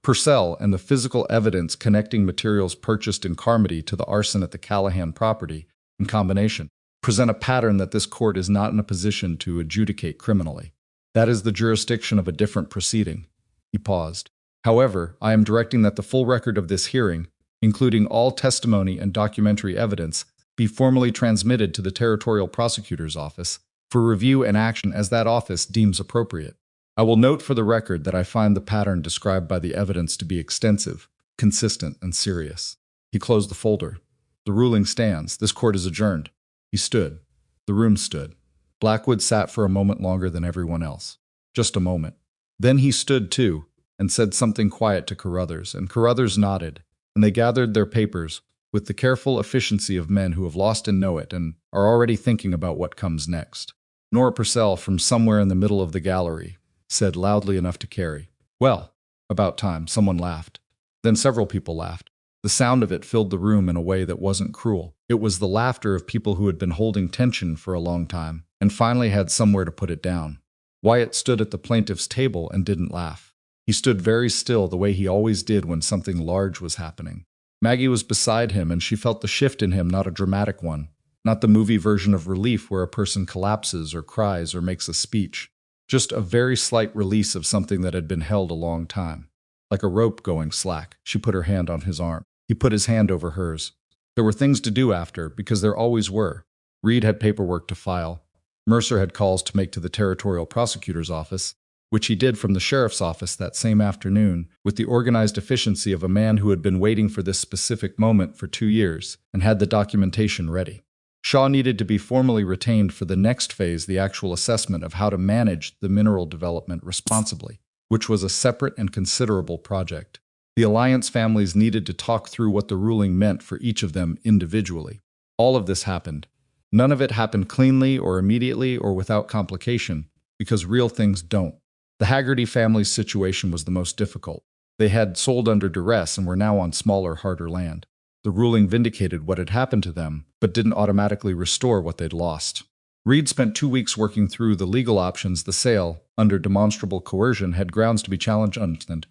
Purcell, and the physical evidence connecting materials purchased in Carmody to the arson at the Callahan property, in combination, present a pattern that this court is not in a position to adjudicate criminally. That is the jurisdiction of a different proceeding. He paused. However, I am directing that the full record of this hearing, including all testimony and documentary evidence, be formally transmitted to the Territorial Prosecutor's Office for review and action as that office deems appropriate. I will note for the record that I find the pattern described by the evidence to be extensive, consistent, and serious. He closed the folder. The ruling stands. This court is adjourned. He stood. The room stood. Blackwood sat for a moment longer than everyone else. Just a moment. Then he stood too, and said something quiet to Carruthers, and Carruthers nodded, and they gathered their papers with the careful efficiency of men who have lost and know it and are already thinking about what comes next. Nora Purcell, from somewhere in the middle of the gallery, said loudly enough to carry, "Well, about time." Someone laughed. Then several people laughed. The sound of it filled the room in a way that wasn't cruel. It was the laughter of people who had been holding tension for a long time and finally had somewhere to put it down. Wyatt stood at the plaintiff's table and didn't laugh. He stood very still, the way he always did when something large was happening. Maggie was beside him, and she felt the shift in him, not a dramatic one, not the movie version of relief where a person collapses or cries or makes a speech. Just a very slight release of something that had been held a long time. Like a rope going slack. She put her hand on his arm. He put his hand over hers. There were things to do after, because there always were. Reed had paperwork to file. Mercer had calls to make to the Territorial Prosecutor's Office, which he did from the sheriff's office that same afternoon, with the organized efficiency of a man who had been waiting for this specific moment for 2 years and had the documentation ready. Shaw needed to be formally retained for the next phase, the actual assessment of how to manage the mineral development responsibly, which was a separate and considerable project. The Alliance families needed to talk through what the ruling meant for each of them individually. All of this happened. None of it happened cleanly or immediately or without complication, because real things don't. The Haggerty family's situation was the most difficult. They had sold under duress and were now on smaller, harder land. The ruling vindicated what had happened to them, but didn't automatically restore what they'd lost. Reed spent 2 weeks working through the legal options. The sale, under demonstrable coercion, had grounds to be challenged,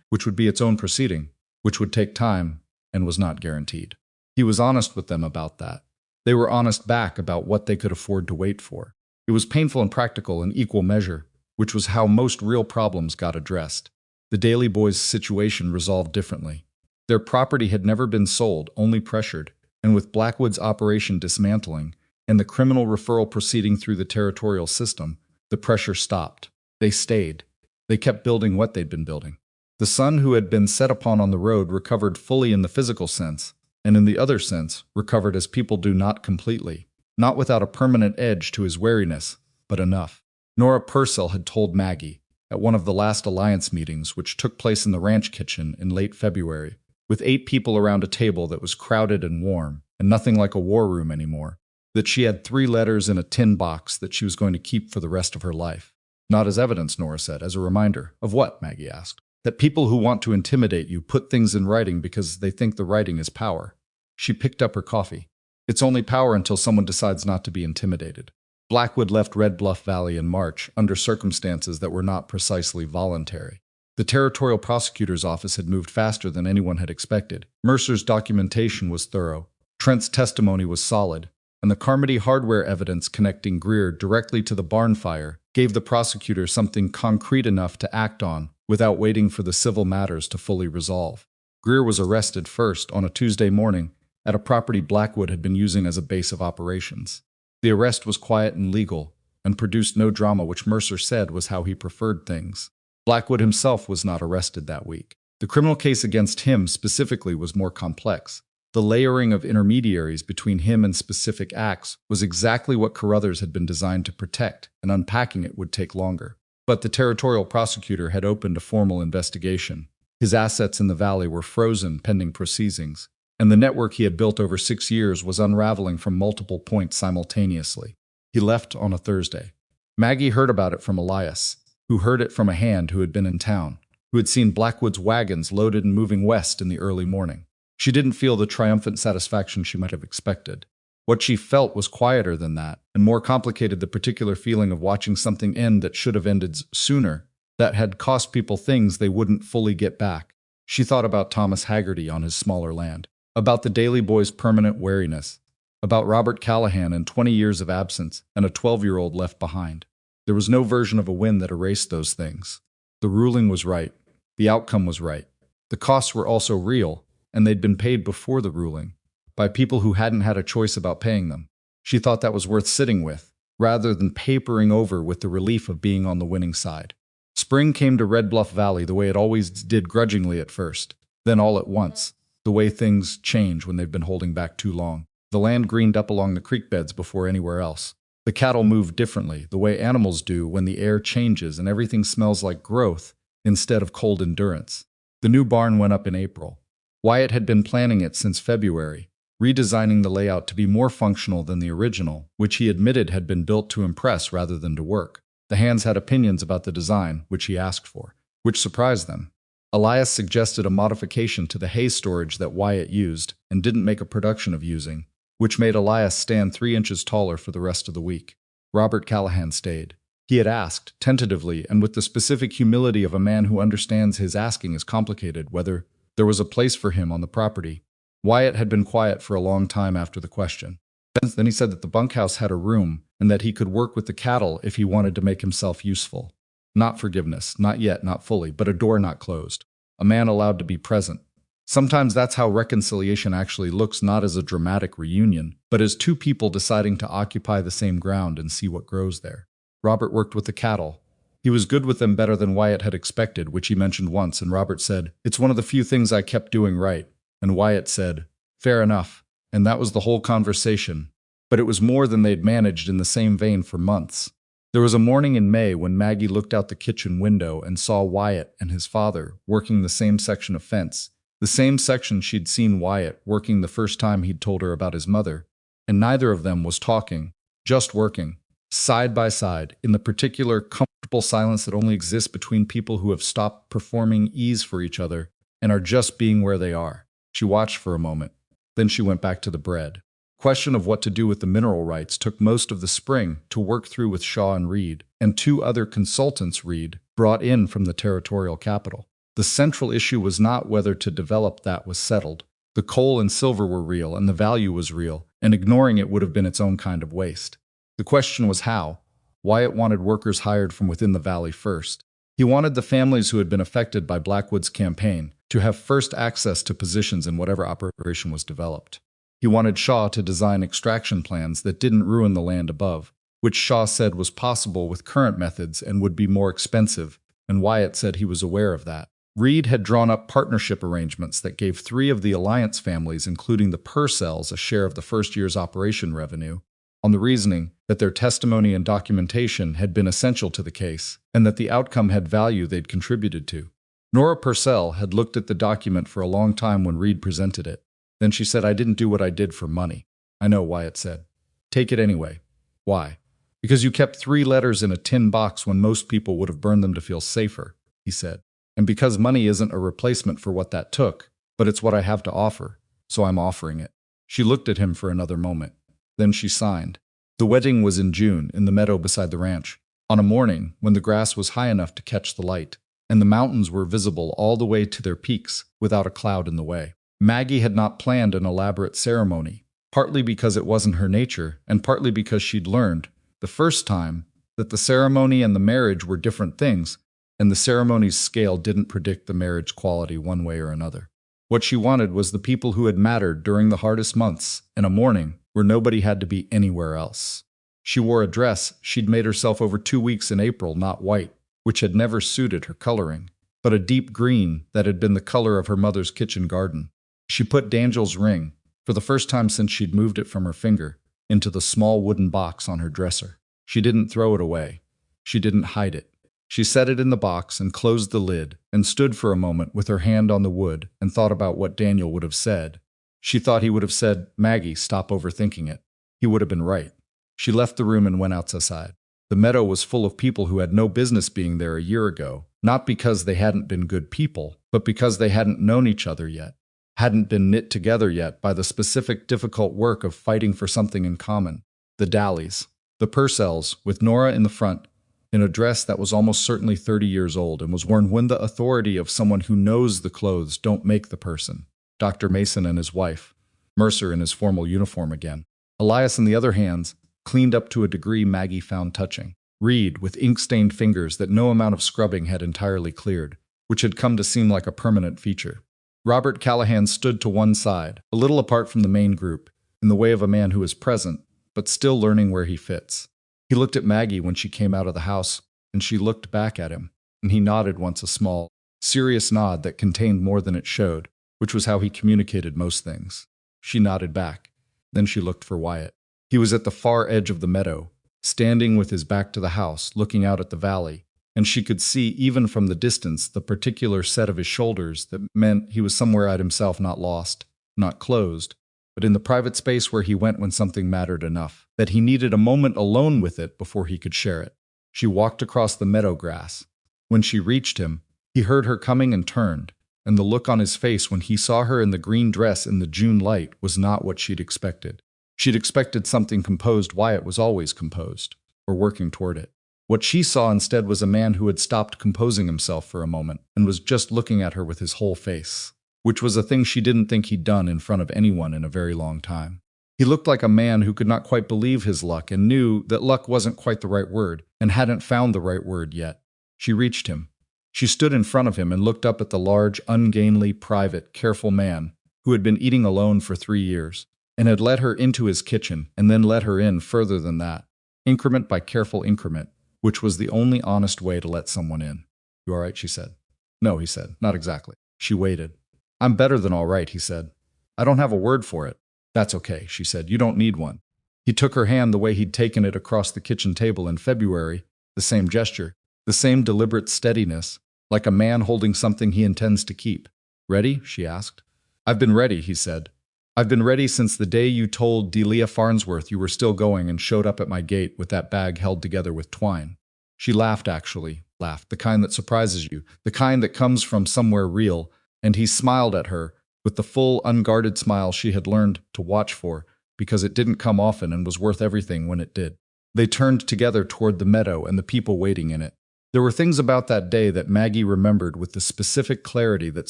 which would be its own proceeding, which would take time and was not guaranteed. He was honest with them about that. They were honest back about what they could afford to wait for. It was painful and practical in equal measure, which was how most real problems got addressed. The Daly boys' situation resolved differently. Their property had never been sold, only pressured, and with Blackwood's operation dismantling and the criminal referral proceeding through the territorial system, the pressure stopped. They stayed. They kept building what they'd been building. The sun who had been set upon on the road recovered fully in the physical sense, and in the other sense, recovered as people do, not completely, not without a permanent edge to his wariness, but enough. Nora Purcell had told Maggie, at one of the last alliance meetings, which took place in the ranch kitchen in late February, with 8 people around a table that was crowded and warm, and nothing like a war room anymore, that she had 3 letters in a tin box that she was going to keep for the rest of her life. Not as evidence, Nora said, as a reminder. Of what? Maggie asked. That people who want to intimidate you put things in writing because they think the writing is power. She picked up her coffee. It's only power until someone decides not to be intimidated. Blackwood left Red Bluff Valley in March under circumstances that were not precisely voluntary. The territorial prosecutor's office had moved faster than anyone had expected. Mercer's documentation was thorough. Trent's testimony was solid, and the Carmody hardware evidence connecting Greer directly to the barn fire gave the prosecutor something concrete enough to act on without waiting for the civil matters to fully resolve. Greer was arrested first on a Tuesday morning at a property Blackwood had been using as a base of operations. The arrest was quiet and legal, and produced no drama, which Mercer said was how he preferred things. Blackwood himself was not arrested that week. The criminal case against him specifically was more complex. The layering of intermediaries between him and specific acts was exactly what Carruthers had been designed to protect, and unpacking it would take longer. But the territorial prosecutor had opened a formal investigation. His assets in the valley were frozen pending proceedings, and the network he had built over 6 years was unraveling from multiple points simultaneously. He left on a Thursday. Maggie heard about it from Elias, who heard it from a hand who had been in town, who had seen Blackwood's wagons loaded and moving west in the early morning. She didn't feel the triumphant satisfaction she might have expected. What she felt was quieter than that, and more complicated, the particular feeling of watching something end that should have ended sooner, that had cost people things they wouldn't fully get back. She thought about Thomas Haggerty on his smaller land, about the Daily Boy's permanent wariness, about Robert Callahan and 20 years of absence and a 12-year-old left behind. There was no version of a win that erased those things. The ruling was right. The outcome was right. The costs were also real, and they'd been paid before the ruling, by people who hadn't had a choice about paying them. She thought that was worth sitting with, rather than papering over with the relief of being on the winning side. Spring came to Red Bluff Valley the way it always did, grudgingly at first, then all at once, the way things change when they've been holding back too long. The land greened up along the creek beds before anywhere else. The cattle moved differently, the way animals do when the air changes and everything smells like growth instead of cold endurance. The new barn went up in April. Wyatt had been planning it since February, redesigning the layout to be more functional than the original, which he admitted had been built to impress rather than to work. The hands had opinions about the design, which he asked for, which surprised them. Elias suggested a modification to the hay storage that Wyatt used and didn't make a production of using, which made Elias stand 3 inches taller for the rest of the week. Robert Callahan stayed. He had asked, tentatively and with the specific humility of a man who understands his asking is complicated, whether there was a place for him on the property. Wyatt had been quiet for a long time after the question. Then he said that the bunkhouse had a room and that he could work with the cattle if he wanted to make himself useful. Not forgiveness, not yet, not fully, but a door not closed. A man allowed to be present. Sometimes that's how reconciliation actually looks, not as a dramatic reunion, but as 2 people deciding to occupy the same ground and see what grows there. Robert worked with the cattle. He was good with them, better than Wyatt had expected, which he mentioned once, and Robert said, "It's one of the few things I kept doing right." And Wyatt said, "Fair enough." And that was the whole conversation. But it was more than they'd managed in the same vein for months. There was a morning in May when Maggie looked out the kitchen window and saw Wyatt and his father working the same section of fence, the same section she'd seen Wyatt working the first time he'd told her about his mother. And neither of them was talking, just working, side by side, in the particular comfortable silence that only exists between people who have stopped performing ease for each other and are just being where they are. She watched for a moment. Then she went back to the bread. Question of what to do with the mineral rights took most of the spring to work through with Shaw and Reed, and 2 other consultants Reed brought in from the territorial capital. The central issue was not whether to develop that was settled. The coal and silver were real, and the value was real, and ignoring it would have been its own kind of waste. The question was how. Wyatt wanted workers hired from within the valley first. He wanted the families who had been affected by Blackwood's campaign to have first access to positions in whatever operation was developed. He wanted Shaw to design extraction plans that didn't ruin the land above, which Shaw said was possible with current methods and would be more expensive, and Wyatt said he was aware of that. Reed had drawn up partnership arrangements that gave 3 of the Alliance families, including the Purcells, a share of the first year's operation revenue, on the reasoning that their testimony and documentation had been essential to the case, and that the outcome had value they'd contributed to. Nora Purcell had looked at the document for a long time when Reed presented it. Then she said, "I didn't do what I did for money." "I know," Wyatt said. "Take it anyway." "Why?" "Because you kept 3 letters in a tin box when most people would have burned them to feel safer," he said. "And because money isn't a replacement for what that took, but it's what I have to offer, so I'm offering it." She looked at him for another moment. Then she signed. The wedding was in June, in the meadow beside the ranch, on a morning when the grass was high enough to catch the light, and the mountains were visible all the way to their peaks without a cloud in the way. Maggie had not planned an elaborate ceremony, partly because it wasn't her nature, and partly because she'd learned, the first time, that the ceremony and the marriage were different things, and the ceremony's scale didn't predict the marriage quality one way or another. What she wanted was the people who had mattered during the hardest months, in a morning where nobody had to be anywhere else. She wore a dress she'd made herself over 2 weeks in April, not white, which had never suited her coloring, but a deep green that had been the color of her mother's kitchen garden. She put Dangel's ring, for the first time since she'd moved it from her finger, into the small wooden box on her dresser. She didn't throw it away. She didn't hide it. She set it in the box and closed the lid and stood for a moment with her hand on the wood and thought about what Daniel would have said. She thought he would have said, "Maggie, stop overthinking it." He would have been right. She left the room and went outside. The meadow was full of people who had no business being there a year ago, not because they hadn't been good people, but because they hadn't known each other yet, hadn't been knit together yet by the specific difficult work of fighting for something in common. The Dalleys, the Purcells, with Nora in the front, in a dress that was almost certainly 30 years old and was worn with the authority of someone who knows the clothes don't make the person. Dr. Mason and his wife. Mercer in his formal uniform again. Elias, on the other hand, cleaned up to a degree Maggie found touching. Reed, with ink-stained fingers that no amount of scrubbing had entirely cleared, which had come to seem like a permanent feature. Robert Callahan stood to one side, a little apart from the main group, in the way of a man who is present, but still learning where he fits. He looked at Maggie when she came out of the house, and she looked back at him, and he nodded once, a small, serious nod that contained more than it showed, which was how he communicated most things. She nodded back. Then she looked for Wyatt. He was at the far edge of the meadow, standing with his back to the house, looking out at the valley, and she could see even from the distance the particular set of his shoulders that meant he was somewhere at himself, not lost, not closed, but in the private space where he went when something mattered enough, that he needed a moment alone with it before he could share it. She walked across the meadow grass. When she reached him, he heard her coming and turned, and the look on his face when he saw her in the green dress in the June light was not what she'd expected. She'd expected something composed. Wyatt was always composed, or working toward it. What she saw instead was a man who had stopped composing himself for a moment and was just looking at her with his whole face, which was a thing she didn't think he'd done in front of anyone in a very long time. He looked like a man who could not quite believe his luck and knew that luck wasn't quite the right word and hadn't found the right word yet. She reached him. She stood in front of him and looked up at the large, ungainly, private, careful man who had been eating alone for 3 years and had let her into his kitchen and then let her in further than that, increment by careful increment, which was the only honest way to let someone in. "You all right?" she said. "No," he said. "Not exactly." She waited. "I'm better than all right," he said. "I don't have a word for it." "That's okay," she said. "You don't need one." He took her hand the way he'd taken it across the kitchen table in February, the same gesture, the same deliberate steadiness, like a man holding something he intends to keep. "Ready?" she asked. "I've been ready," he said. "I've been ready since the day you told Delia Farnsworth you were still going and showed up at my gate with that bag held together with twine." She laughed, the kind that surprises you, the kind that comes from somewhere real, and he smiled at her with the full, unguarded smile she had learned to watch for, because it didn't come often and was worth everything when it did. They turned together toward the meadow and the people waiting in it. There were things about that day that Maggie remembered with the specific clarity that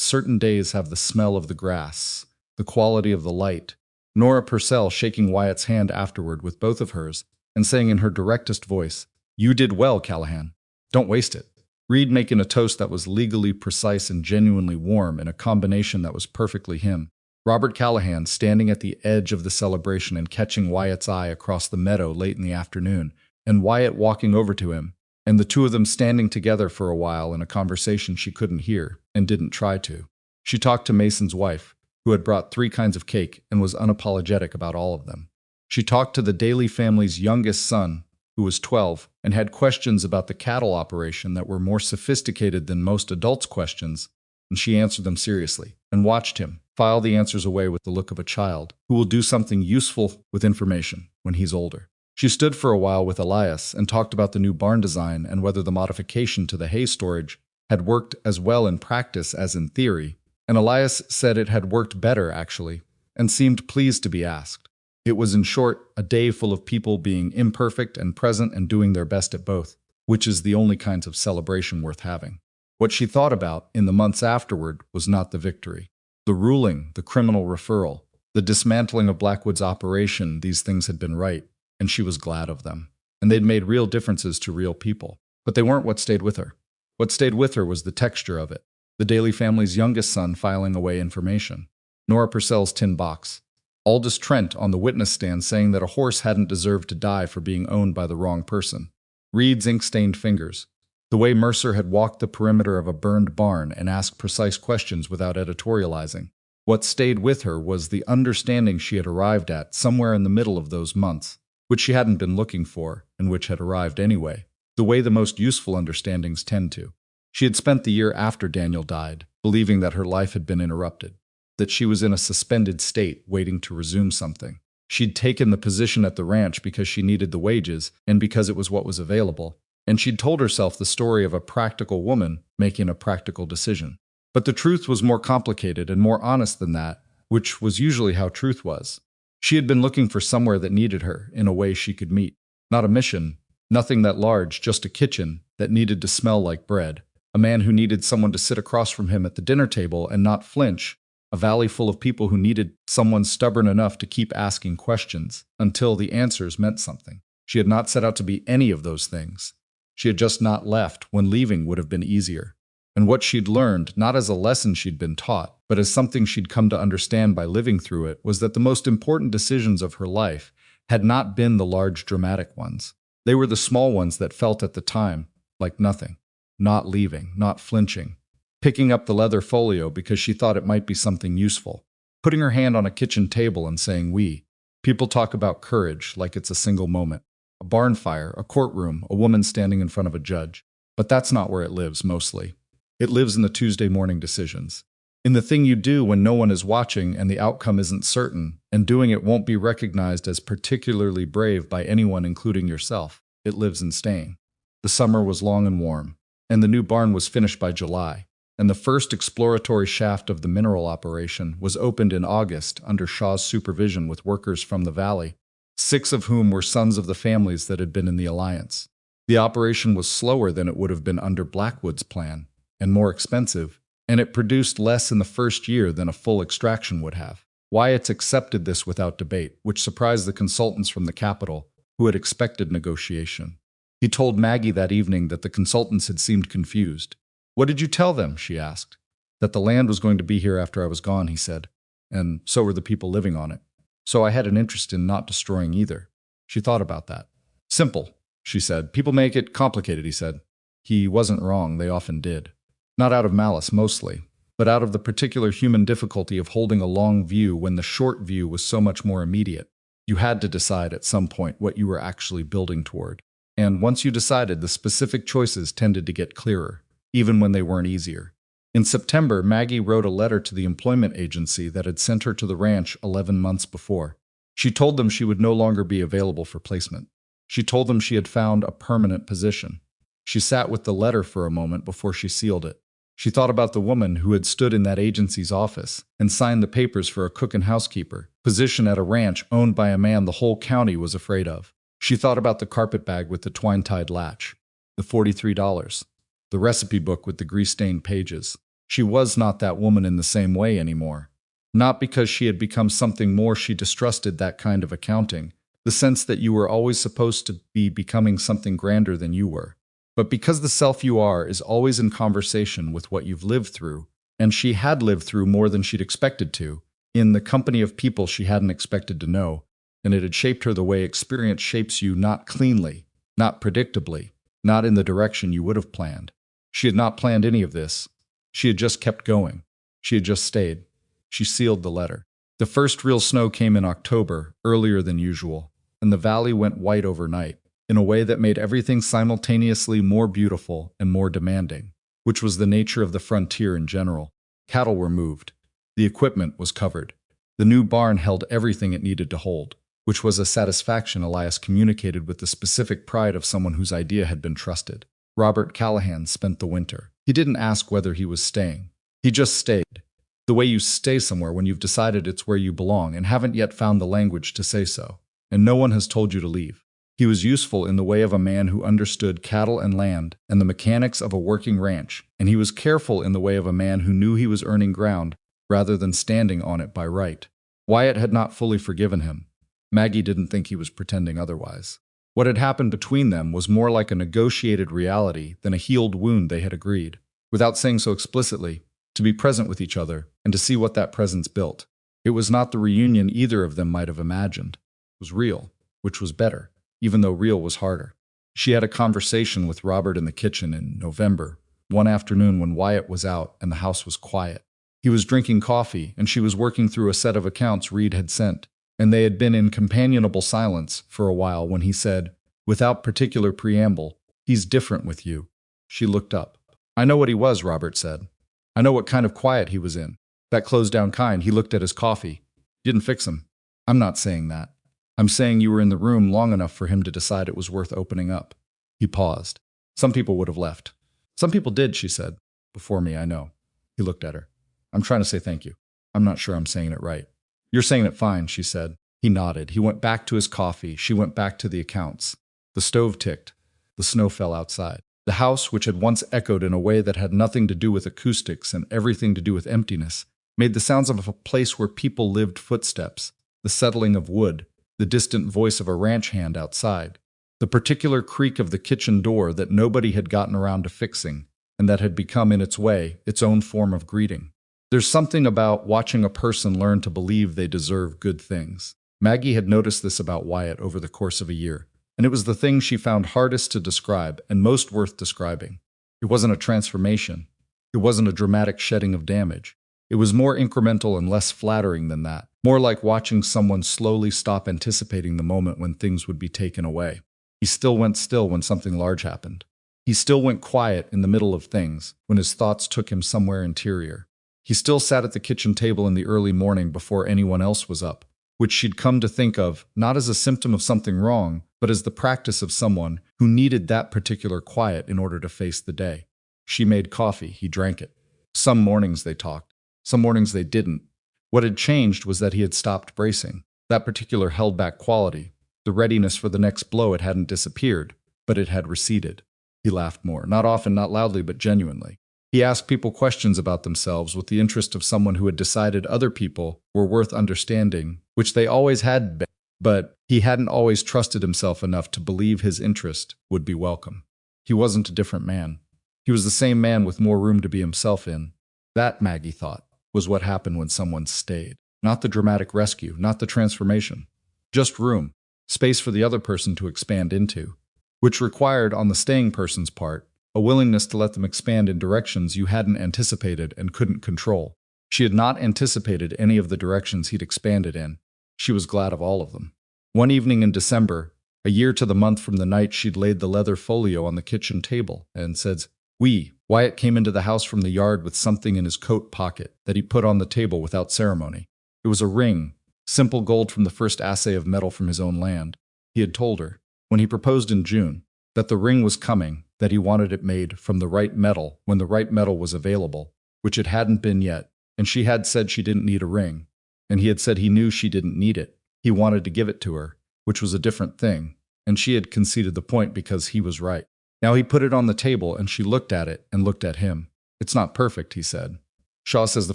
certain days have the smell of the grass, the quality of the light. Nora Purcell shaking Wyatt's hand afterward with both of hers and saying in her directest voice, "You did well, Callahan. Don't waste it." Reed making a toast that was legally precise and genuinely warm in a combination that was perfectly him. Robert Callahan standing at the edge of the celebration and catching Wyatt's eye across the meadow late in the afternoon, and Wyatt walking over to him, and the two of them standing together for a while in a conversation she couldn't hear and didn't try to. She talked to Mason's wife, who had brought 3 kinds of cake and was unapologetic about all of them. She talked to the Daly family's youngest son, who was 12, and had questions about the cattle operation that were more sophisticated than most adults' questions, and she answered them seriously and watched him file the answers away with the look of a child who will do something useful with information when he's older. She stood for a while with Elias and talked about the new barn design and whether the modification to the hay storage had worked as well in practice as in theory, and Elias said it had worked better, actually, and seemed pleased to be asked. It was, in short, a day full of people being imperfect and present and doing their best at both, which is the only kinds of celebration worth having. What she thought about in the months afterward was not the victory. The ruling, the criminal referral, the dismantling of Blackwood's operation, these things had been right, and she was glad of them. And they'd made real differences to real people. But they weren't what stayed with her. What stayed with her was the texture of it. The Daly family's youngest son filing away information. Nora Purcell's tin box. Aldous Trent on the witness stand saying that a horse hadn't deserved to die for being owned by the wrong person. Reed's ink-stained fingers. The way Mercer had walked the perimeter of a burned barn and asked precise questions without editorializing. What stayed with her was the understanding she had arrived at somewhere in the middle of those months, which she hadn't been looking for, and which had arrived anyway, the way the most useful understandings tend to. She had spent the year after Daniel died, believing that her life had been interrupted, that she was in a suspended state waiting to resume something. She'd taken the position at the ranch because she needed the wages and because it was what was available, and she'd told herself the story of a practical woman making a practical decision. But the truth was more complicated and more honest than that, which was usually how truth was. She had been looking for somewhere that needed her in a way she could meet. Not a mission, nothing that large, just a kitchen that needed to smell like bread. A man who needed someone to sit across from him at the dinner table and not flinch. A valley full of people who needed someone stubborn enough to keep asking questions until the answers meant something. She had not set out to be any of those things. She had just not left when leaving would have been easier. And what she'd learned, not as a lesson she'd been taught, but as something she'd come to understand by living through it, was that the most important decisions of her life had not been the large dramatic ones. They were the small ones that felt at the time like nothing. Not leaving, not flinching. Picking up the leather folio because she thought it might be something useful. Putting her hand on a kitchen table and saying we. People talk about courage like it's a single moment. A barn fire, a courtroom, a woman standing in front of a judge. But that's not where it lives mostly. It lives in the Tuesday morning decisions. In the thing you do when no one is watching and the outcome isn't certain, and doing it won't be recognized as particularly brave by anyone including yourself. It lives in staying. The summer was long and warm, and the new barn was finished by July, and the first exploratory shaft of the mineral operation was opened in August under Shaw's supervision with workers from the valley, 6 of whom were sons of the families that had been in the alliance. The operation was slower than it would have been under Blackwood's plan, and more expensive, and it produced less in the first year than a full extraction would have. Wyatt accepted this without debate, which surprised the consultants from the capital, who had expected negotiation. He told Maggie that evening that the consultants had seemed confused. "What did you tell them?" she asked. "That the land was going to be here after I was gone," he said, "and so were the people living on it. So I had an interest in not destroying either." She thought about that. "Simple," she said. "People make it complicated," he said. He wasn't wrong, they often did. Not out of malice, mostly, but out of the particular human difficulty of holding a long view when the short view was so much more immediate. You had to decide at some point what you were actually building toward. And once you decided, the specific choices tended to get clearer, even when they weren't easier. In September, Maggie wrote a letter to the employment agency that had sent her to the ranch 11 months before. She told them she would no longer be available for placement. She told them she had found a permanent position. She sat with the letter for a moment before she sealed it. She thought about the woman who had stood in that agency's office and signed the papers for a cook and housekeeper position at a ranch owned by a man the whole county was afraid of. She thought about the carpetbag with the twine-tied latch, the $43, the recipe book with the grease-stained pages. She was not that woman in the same way anymore. Not because she had become something more, she distrusted that kind of accounting, the sense that you were always supposed to be becoming something grander than you were. But because the self you are is always in conversation with what you've lived through, and she had lived through more than she'd expected to, in the company of people she hadn't expected to know, and it had shaped her the way experience shapes you, not cleanly, not predictably, not in the direction you would have planned. She had not planned any of this. She had just kept going. She had just stayed. She sealed the letter. The first real snow came in October, earlier than usual, and the valley went white overnight, in a way that made everything simultaneously more beautiful and more demanding, which was the nature of the frontier in general. Cattle were moved. The equipment was covered. The new barn held everything it needed to hold, which was a satisfaction Elias communicated with the specific pride of someone whose idea had been trusted. Robert Callahan spent the winter. He didn't ask whether he was staying. He just stayed. The way you stay somewhere when you've decided it's where you belong and haven't yet found the language to say so, and no one has told you to leave. He was useful in the way of a man who understood cattle and land and the mechanics of a working ranch, and he was careful in the way of a man who knew he was earning ground rather than standing on it by right. Wyatt had not fully forgiven him. Maggie didn't think he was pretending otherwise. What had happened between them was more like a negotiated reality than a healed wound they had agreed, without saying so explicitly, to be present with each other and to see what that presence built. It was not the reunion either of them might have imagined. It was real, which was better, even though real was harder. She had a conversation with Robert in the kitchen in November, one afternoon when Wyatt was out and the house was quiet. He was drinking coffee, and she was working through a set of accounts Reed had sent, and they had been in companionable silence for a while when he said, without particular preamble, "He's different with you." She looked up. "I know what he was," Robert said. "I know what kind of quiet he was in. That closed-down kind." He looked at his coffee. "Didn't fix him." "I'm not saying that. I'm saying you were in the room long enough for him to decide it was worth opening up." He paused. "Some people would have left." "Some people did," she said. "Before me, I know." He looked at her. "I'm trying to say thank you. I'm not sure I'm saying it right." "You're saying it fine," she said. He nodded. He went back to his coffee. She went back to the accounts. The stove ticked. The snow fell outside. The house, which had once echoed in a way that had nothing to do with acoustics and everything to do with emptiness, made the sounds of a place where people lived footsteps, the settling of wood, the distant voice of a ranch hand outside, the particular creak of the kitchen door that nobody had gotten around to fixing, and that had become in its way its own form of greeting. There's something about watching a person learn to believe they deserve good things. Maggie had noticed this about Wyatt over the course of a year, and it was the thing she found hardest to describe and most worth describing. It wasn't a transformation. It wasn't a dramatic shedding of damage. It was more incremental and less flattering than that, more like watching someone slowly stop anticipating the moment when things would be taken away. He still went still when something large happened. He still went quiet in the middle of things when his thoughts took him somewhere interior. He still sat at the kitchen table in the early morning before anyone else was up, which she'd come to think of not as a symptom of something wrong, but as the practice of someone who needed that particular quiet in order to face the day. She made coffee, he drank it. Some mornings they talked, some mornings they didn't. What had changed was that he had stopped bracing. That particular held-back quality, the readiness for the next blow, it hadn't disappeared, but it had receded. He laughed more, not often, not loudly, but genuinely. He asked people questions about themselves with the interest of someone who had decided other people were worth understanding, which they always had been, but he hadn't always trusted himself enough to believe his interest would be welcome. He wasn't a different man. He was the same man with more room to be himself in. That, Maggie thought, was what happened when someone stayed. Not the dramatic rescue, not the transformation. Just room, space for the other person to expand into, which required, on the staying person's part, a willingness to let them expand in directions you hadn't anticipated and couldn't control. She had not anticipated any of the directions he'd expanded in. She was glad of all of them. One evening in December, a year to the month from the night she'd laid the leather folio on the kitchen table, and said, Wyatt came into the house from the yard with something in his coat pocket that he put on the table without ceremony. It was a ring, simple gold from the first assay of metal from his own land. He had told her, when he proposed in June, that the ring was coming, that he wanted it made from the right metal when the right metal was available, which it hadn't been yet, and she had said she didn't need a ring, and he had said he knew she didn't need it. He wanted to give it to her, which was a different thing, and she had conceded the point because he was right. Now he put it on the table, and she looked at it and looked at him. "It's not perfect," he said. "Shaw says the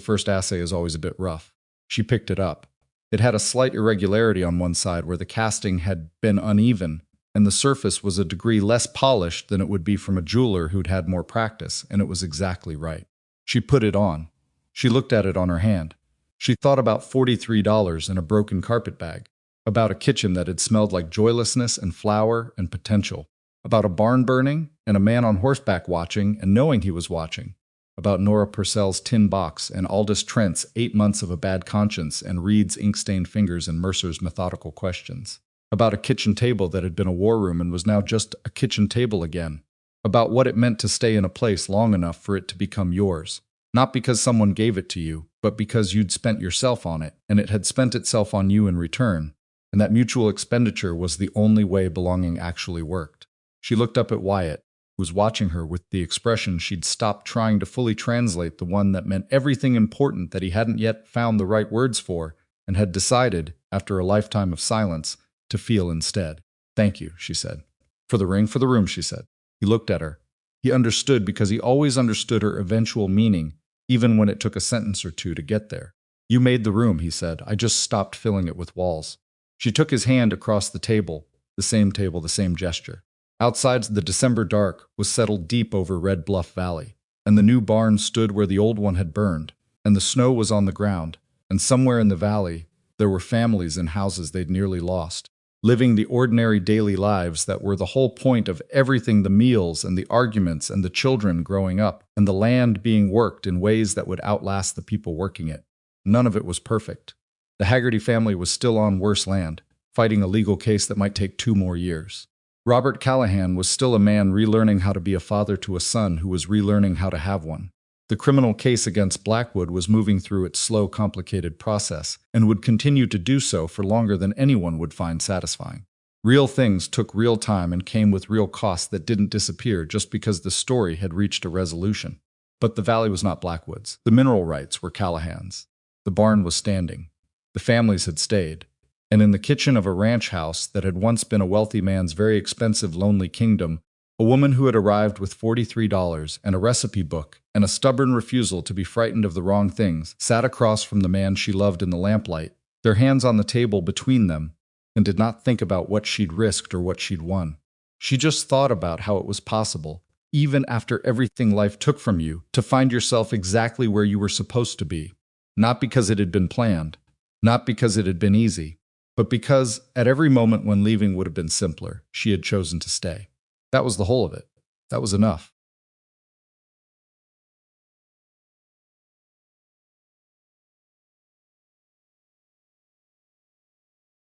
first assay is always a bit rough." She picked it up. It had a slight irregularity on one side where the casting had been uneven, and the surface was a degree less polished than it would be from a jeweler who'd had more practice, and it was exactly right. She put it on. She looked at it on her hand. She thought about $43 in a broken carpetbag, about a kitchen that had smelled like joylessness and flour and potential, about a barn burning and a man on horseback watching and knowing he was watching. About Nora Purcell's tin box and Aldous Trent's 8 months of a bad conscience and Reed's ink-stained fingers and Mercer's methodical questions. About a kitchen table that had been a war room and was now just a kitchen table again. About what it meant to stay in a place long enough for it to become yours. Not because someone gave it to you, but because you'd spent yourself on it, and it had spent itself on you in return, and that mutual expenditure was the only way belonging actually worked. She looked up at Wyatt, who was watching her with the expression she'd stopped trying to fully translate, the one that meant everything important that he hadn't yet found the right words for, and had decided, after a lifetime of silence, to feel instead. "Thank you," she said. For the room," she said. He looked at her. He understood because he always understood her eventual meaning, even when it took a sentence or two to get there. "You made the room," he said. "I just stopped filling it with walls." She took his hand across the table, the same gesture. Outside, the December dark was settled deep over Red Bluff Valley, and the new barn stood where the old one had burned, and the snow was on the ground, and somewhere in the valley, there were families in houses they'd nearly lost, living the ordinary daily lives that were the whole point of everything, the meals and the arguments and the children growing up, and the land being worked in ways that would outlast the people working it. None of it was perfect. The Haggerty family was still on worse land, fighting a legal case that might take 2 more years. Robert Callahan was still a man relearning how to be a father to a son who was relearning how to have one. The criminal case against Blackwood was moving through its slow, complicated process, and would continue to do so for longer than anyone would find satisfying. Real things took real time and came with real costs that didn't disappear just because the story had reached a resolution. But the valley was not Blackwood's. The mineral rights were Callahan's. The barn was standing. The families had stayed. And in the kitchen of a ranch house that had once been a wealthy man's very expensive, lonely kingdom, a woman who had arrived with $43 and a recipe book and a stubborn refusal to be frightened of the wrong things sat across from the man she loved in the lamplight, their hands on the table between them, and did not think about what she'd risked or what she'd won. She just thought about how it was possible, even after everything life took from you, to find yourself exactly where you were supposed to be. Not because it had been planned, not because it had been easy, but because at every moment when leaving would have been simpler, she had chosen to stay. That was the whole of it. That was enough.